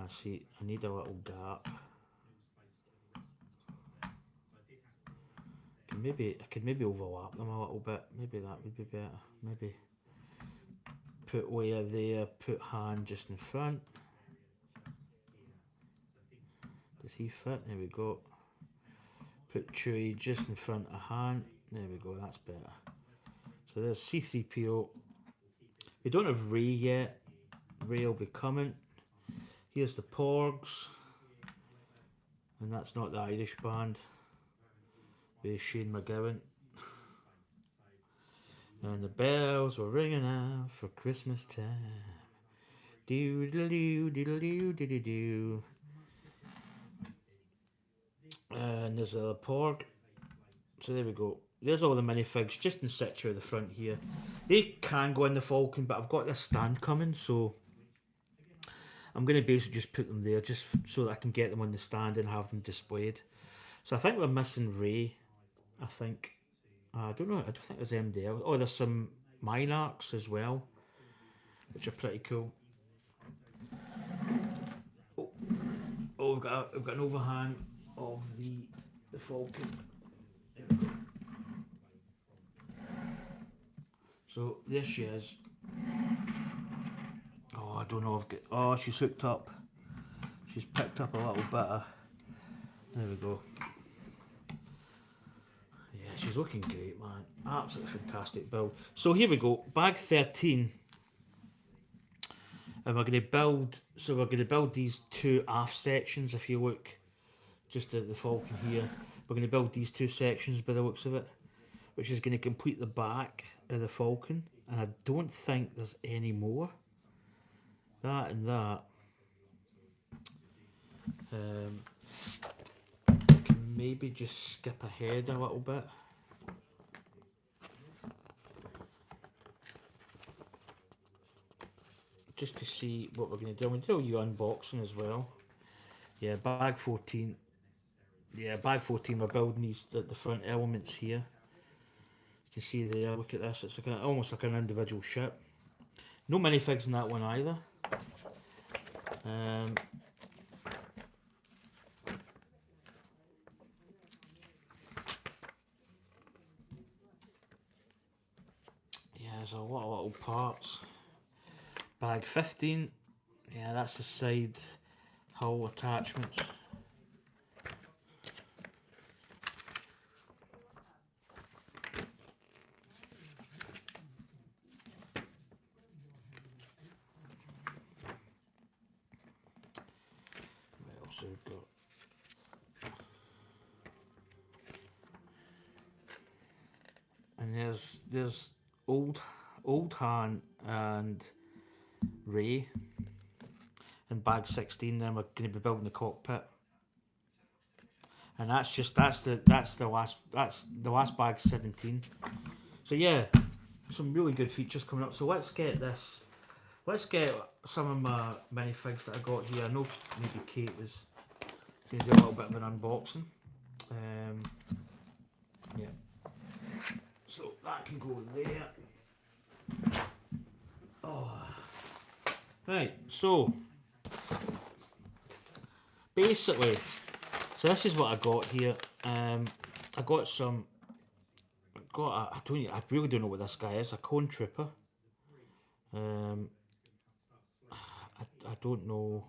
See, I need a little gap. I could maybe overlap them a little bit. Maybe that would be better. Maybe put Leia there, put Han just in front. Does he fit? There we go. Put Chewie just in front of Han. There we go, that's better. So there's C3PO. We don't have Rey yet. Rey will be coming. Here's the Porgs. And that's not the Irish band. With Shane McGowan. And the bells were ringing out for Christmas time. Doodle-doo, doodle-doo, doodle-doo. And there's a Porg. So there we go. There's all the minifigs just in situ at the front here. They can go in the Falcon, but I've got this stand coming, so I'm going to basically just put them there just so that I can get them on the stand and have them displayed. So I think we're missing Rey. I think. I don't know. I don't think there's them there. Oh, there's some Minarchs as well, which are pretty cool. Oh, we've got an overhang of the Falcon. There we go. So there she is. Oh, I don't know. Oh, she's hooked up. She's picked up a little bit of. There we go. Yeah, she's looking great, man. Absolutely fantastic build. So here we go. Bag 13. And we're going to build. So we're going to build these two aft sections. If you look, just at the Falcon here, we're going to build these two sections by the looks of it, which is going to complete the back of the Falcon. And I don't think there's any more. That and that. Can maybe just skip ahead a little bit. Just to see what we're going to do. I'm going to do a wee unboxing as well. Yeah, bag 14. Yeah, bag 14, we're building the front elements here. You can see there, look at this, it's like almost like an individual ship. No minifigs in that one either. Yeah, there's a lot of little parts. Bag 15, yeah, that's the side hull attachments. What else have we got? And there's old Han and Rey. And bag 16, then we're going to be building the cockpit. And that's the last bag 17. So yeah, some really good features coming up. So let's get this. Let's get some of my minifigs that I got here. I know maybe Kate was going to do a little bit of an unboxing. Yeah. So that can go there. Oh. Right, so basically, so this is what I got here. I got some. I really don't know what this guy is. A clone trooper. I don't know.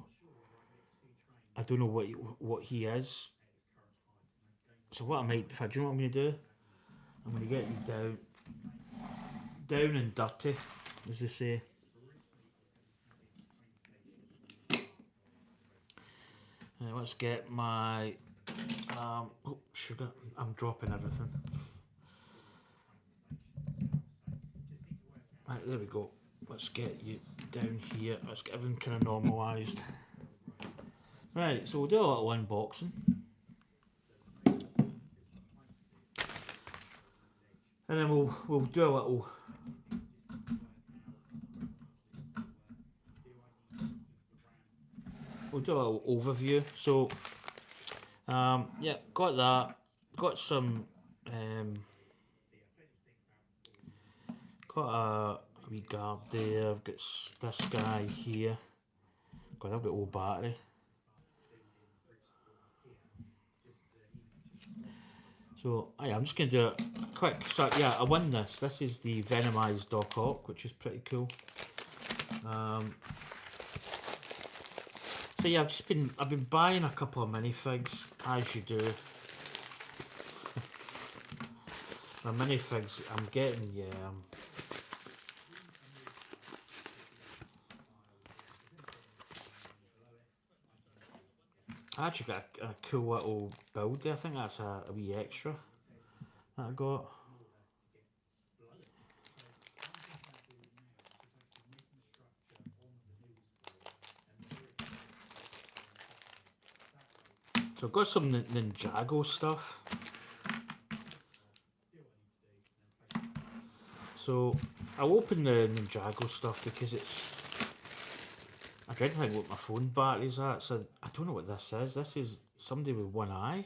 I don't know what he is. So what I might, do you know what I'm going to do? I'm going to get you down and dirty, as they say. Let's get my, oh sugar, I'm dropping everything. Right, there we go. Let's get you down here. Let's get everything kind of normalised. Right, so we'll do a little unboxing. And then we'll do a little overview. So yeah, got that. Got some got wee guard there. I've got this guy here. God, I've got old battery. So I'm just going to do a quick. So yeah, I won this. This is the Venomized Doc Ock, which is pretty cool. So yeah, I've been buying a couple of minifigs, as you do. The minifigs I'm getting, yeah. I actually got a cool little build there. I think that's a wee extra that I got. So I've got some Ninjago stuff. So I'll open the Ninjago stuff because I tried to think what my phone battery's at, so I don't know what this is. This is somebody with one eye.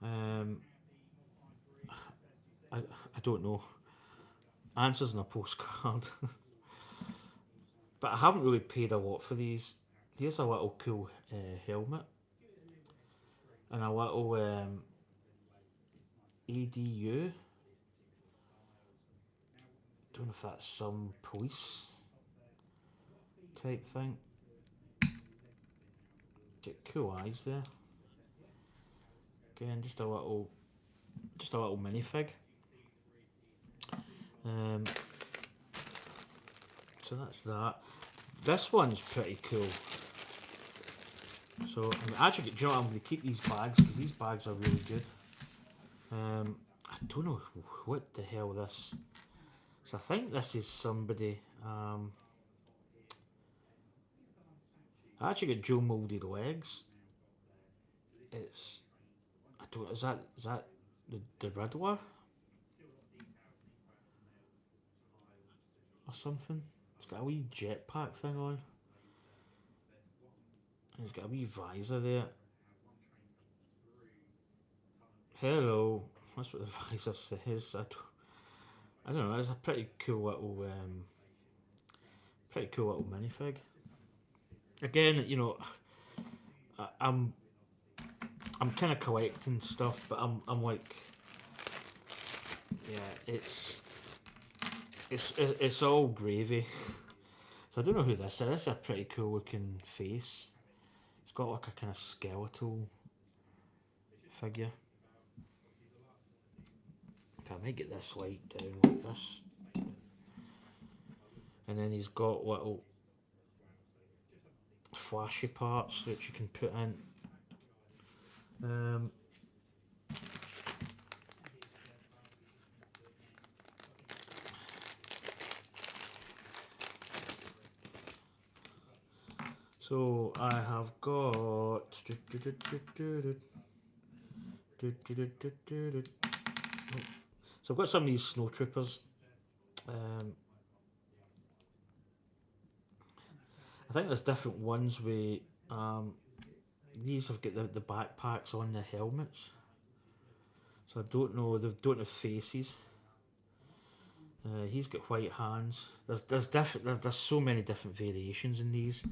I don't know. Answers in a postcard. But I haven't really paid a lot for these. Here's a little cool helmet. And a little ADU. Don't know if that's some police type thing. Get cool eyes there. Again, just a little minifig. So that's that. This one's pretty cool. So I'm actually, do you know what, I'm going to keep these bags because these bags are really good. I don't know what the hell this. So I think this is somebody. I actually got dual molded legs. It's, I don't. Is that the Riddler or something? It's got a wee jetpack thing on. And he's got a wee visor there. Hello. That's what the visor says. I don't know. It's a pretty cool little minifig. Again, you know, I'm kind of collecting stuff, but I'm like, yeah, it's all gravy. So I don't know who this is. This is a pretty cool looking face. It's got like a kind of skeletal figure. Okay, I might get this light down like this. And then he's got little flashy parts which you can put in. So I have got so I've got some of these snow troopers. I think there's different ones with these have got the backpacks on the helmets. So I don't know, they don't have faces. He's got white hands. There's so many different variations in these.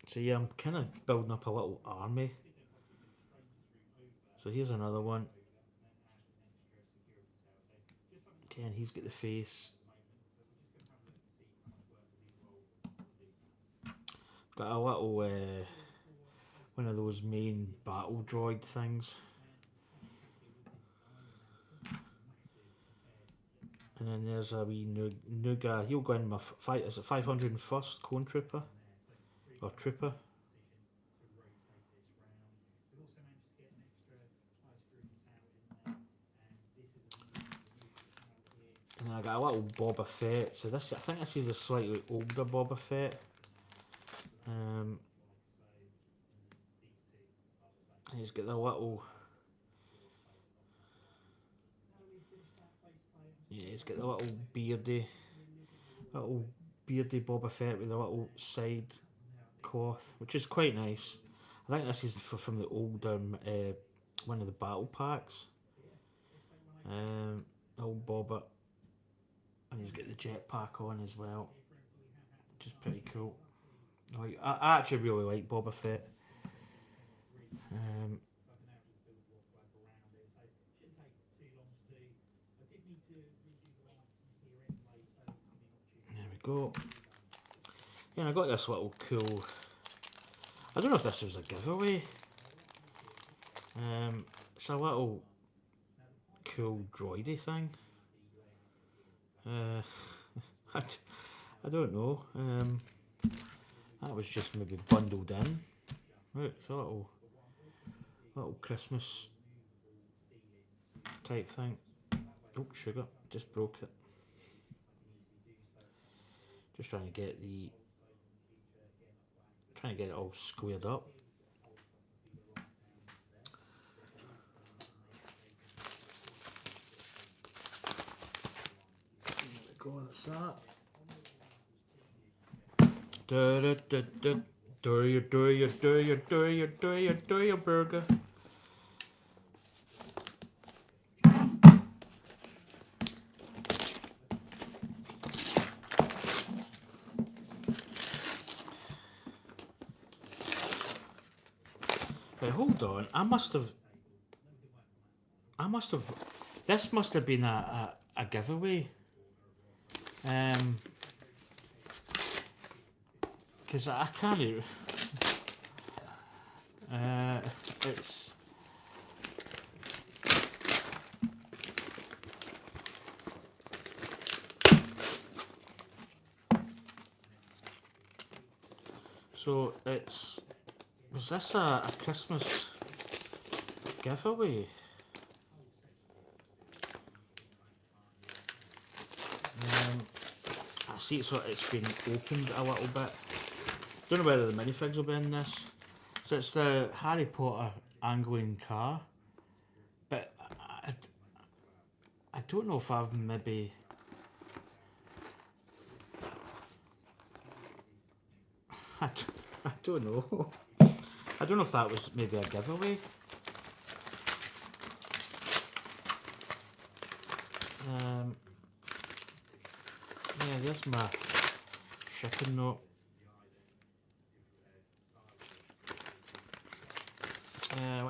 So yeah, I'm kind of building up a little army. So here's another one. Okay, and he's got the face. Got a little one of those main battle droid things. And then there's a wee Nuga. He'll go in my fight. Is it 501st Clone Trooper? Or Trooper? And then I got a little Boba Fett. So this, I think this is a slightly older Boba Fett. And he's got the little. Yeah, he's got the little beardy Boba Fett with a little side cloth, which is quite nice. I think this is from the older one of the battle packs. Old Boba. And he's got the jetpack on as well, which is pretty cool. I actually really like Boba Fett. There we go. Yeah, and I got this little cool. I don't know if this was a giveaway. It's a little cool droidy thing. I don't know. That was just maybe bundled in. Look, it's a little Christmas type thing. Oh, sugar, just broke it. Just trying to get it all squared up. There we go, that's that. Do your burger. Wait, hold on. This must have been a giveaway. Because I can't. It's. So it's. Was this a Christmas giveaway? I see it's been opened a little bit. Don't know whether the minifigs will be in this. So it's the Harry Potter angling car. But I don't know if I've maybe... I don't know. I don't know if that was maybe a giveaway. Yeah, there's my shipping note.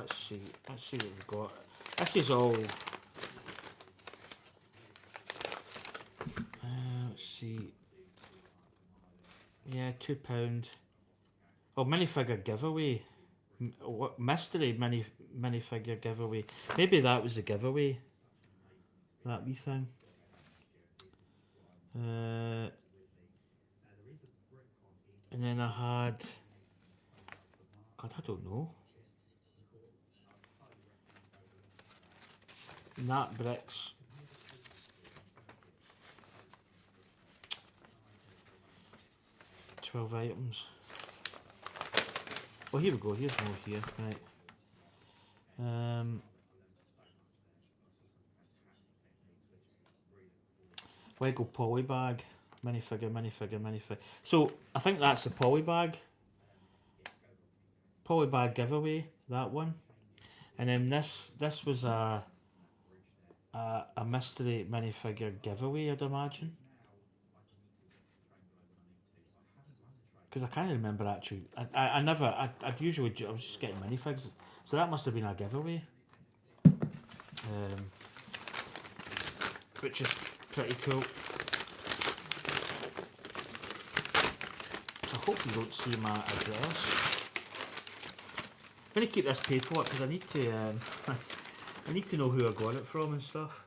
Let's see what we've got. This is all. Let's see. Yeah, £2. Oh, minifigure giveaway. What mystery minifigure giveaway? Maybe that was a giveaway. That wee thing. And then I had. God, I don't know. Nat bricks. $12 items. Oh, here we go. Here's more here. Right. Lego poly bag. Minifigure. So I think that's the poly bag. Poly bag giveaway. That one. And then this was a mystery minifigure giveaway, I'd imagine. Because I can't remember actually. I was just getting minifigs. So that must have been a giveaway. Which is pretty cool. So I hope you don't see my address. I'm going to keep this paperwork because I need to I need to know who I got it from and stuff.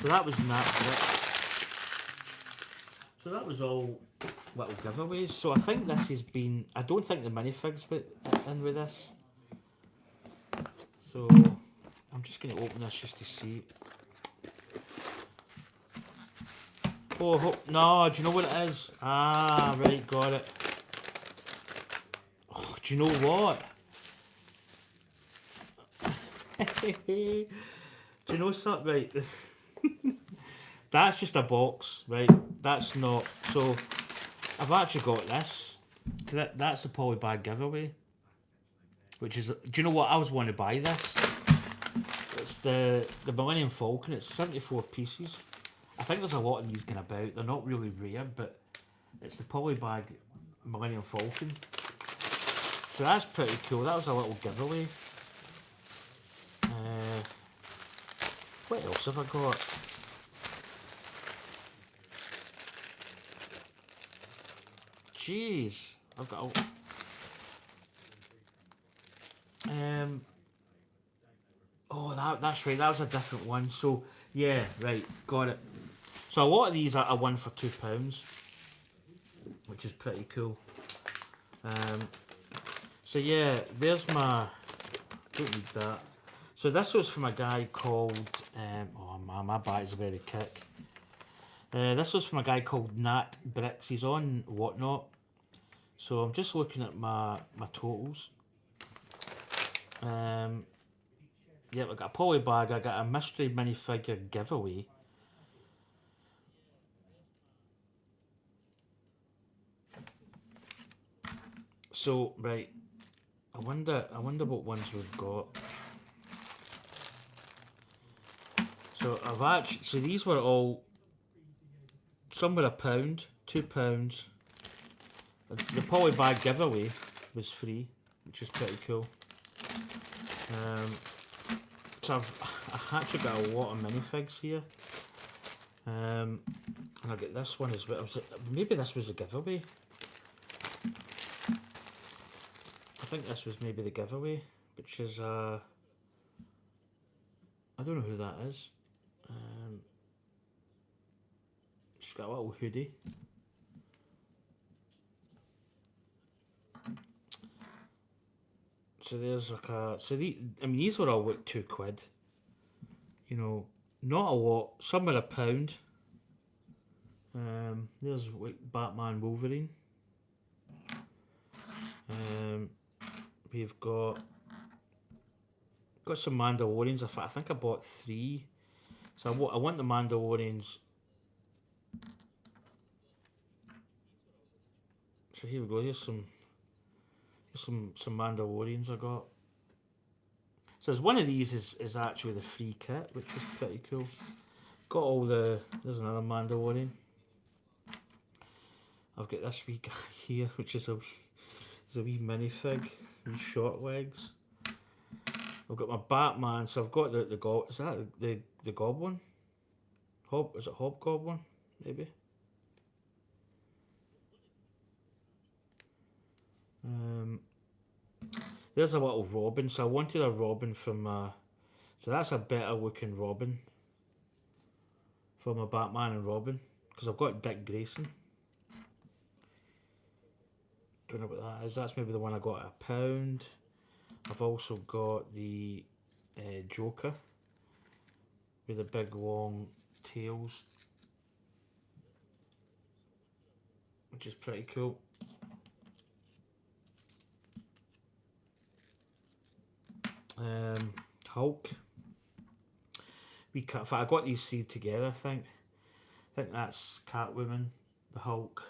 So that was Nat Bricks. So that was all little giveaways. So I think this has been... I don't think the minifigs went in with this. So I'm just going to open this just to see. Oh, no, do you know what it is? Ah, right, got it. Oh, do you know what? Do you know something? Right. That's just a box, right? That's not... So, I've actually got this. That's a poly bag giveaway. Which is... Do you know what? I was wanting to buy this. It's the Millennium Falcon. It's 74 pieces. I think there's a lot of these going about. They're not really rare, but it's the Polybag Millennium Falcon. So that's pretty cool. That was a little giveaway. What else have I got? Jeez, I've got oh, that's right, that was a different one. So, yeah, right, got it. So a lot of these are one for £2, which is pretty cool. So yeah, there's my, don't need that. So this was from a guy called, oh man, my battery's a very kick. This was from a guy called Nat Bricks. He's on Whatnot. So I'm just looking at my totals. Yeah, I got a poly bag. I got a mystery minifigure giveaway. So right, I wonder what ones we've got. So I've actually, so these were all, some were £1, £2. The poly bag giveaway was free, which is pretty cool. So I've actually got a lot of minifigs here. And I get this one as well. Maybe this was a giveaway. I think this was maybe the giveaway, which is I don't know who that is. She's got a little hoodie. So there's like a, so I mean these were all like £2. You know, not a lot. Some are £1. There's like Batman, Wolverine. We've got some Mandalorians. I think I bought 3. So I want the Mandalorians. So here we go. Here's some Mandalorians I got. So there's one of these is actually the free kit, which is pretty cool. Got all the, there's another Mandalorian. I've got this wee guy here, which is a wee minifig, wee short legs. I've got my Batman, so I've got the is that the Goblin? Is it Hobgoblin? Maybe. There's a little Robin, so I wanted a Robin from so that's a better looking Robin from a Batman and Robin, because I've got Dick Grayson. Don't know what that is. That's maybe the one I got at £1. I've also got the Joker with the big long tails, which is pretty cool. Hulk. In fact, I got these 3 together. I think that's Catwoman, the Hulk,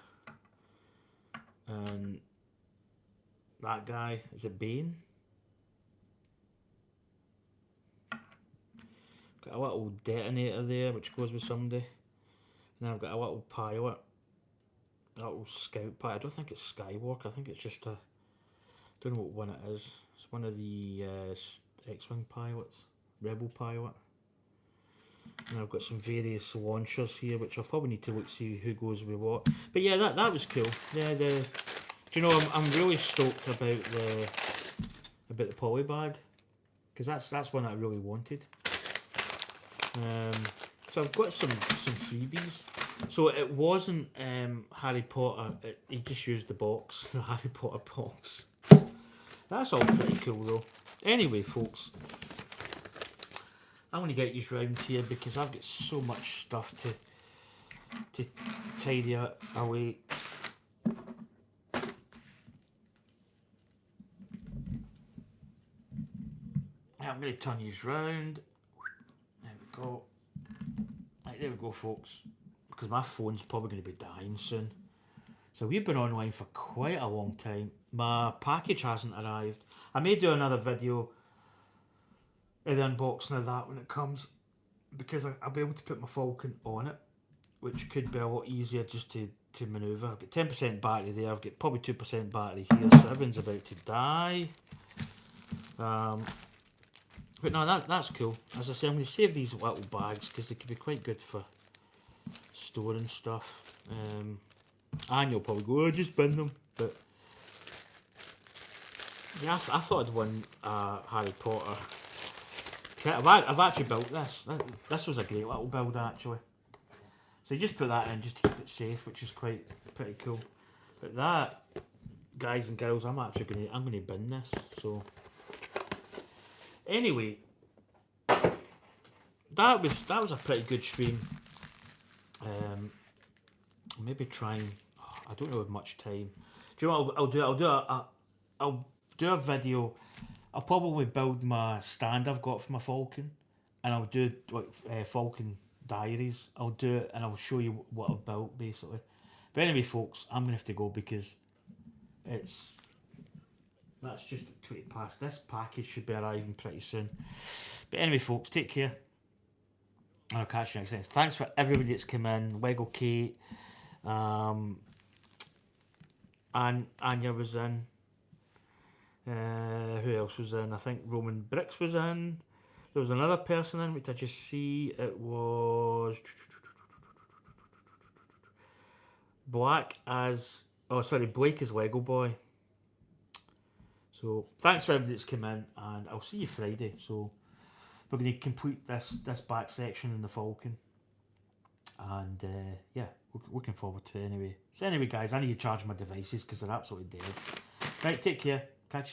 and that guy, is it Bane? Got a little detonator there, which goes with somebody. And I've got a little pilot, a little scout pilot. I don't think it's Skywalker. I think it's just a, don't know what one it is. It's one of the X-Wing pilots, Rebel pilot. And I've got some various launchers here, which I'll probably need to look see who goes with what. But yeah, that was cool. Yeah, do you know, I'm really stoked about the poly bag, because that's one I really wanted. So I've got some freebies. So it wasn't Harry Potter. He just used the box, the Harry Potter box. That's all pretty cool though. Anyway, folks, I'm going to get you round here because I've got so much stuff to tidy away. I'm going to turn these round. There we go. Right, there we go, folks. Because my phone's probably going to be dying soon. So we've been online for quite a long time. My package hasn't arrived. I may do another video of the unboxing of that when it comes, because I'll be able to put my Falcon on it. which could be a lot easier just to manoeuvre. I've got 10% battery there, I've got probably 2% battery here, so everyone's about to die. But no, that's cool. As I say, I'm going to save these little bags because they could be quite good for storing stuff. And you'll probably go, oh, just bin them. But yeah, I thought I'd won Harry Potter. I've actually built this. This was a great little build actually. So you just put that in just to keep it safe, which is pretty cool. But that, guys and girls, I'm gonna bin this. So anyway, that was a pretty good stream. Maybe trying. I don't know have much time. Do you know what I'll do a video. I'll probably build my stand I've got for my Falcon, and I'll do like Falcon diaries. I'll do it and I'll show you what I've built basically. But anyway, folks, I'm gonna have to go because that's just at 20 past. This package should be arriving pretty soon. But anyway, folks, take care. I'll catch you next time. Thanks for everybody that's come in. Wiggle Kate, Anya was in. Who else was in? I think Roman Bricks was in. There was another person in, which I just see. It was Blake as Lego Boy. So thanks for everybody that's come in, and I'll see you Friday. So we're going to complete this back section in the Falcon, and yeah, looking forward to it anyway. So anyway, guys, I need to charge my devices because they're absolutely dead. Right, take care. Catch you.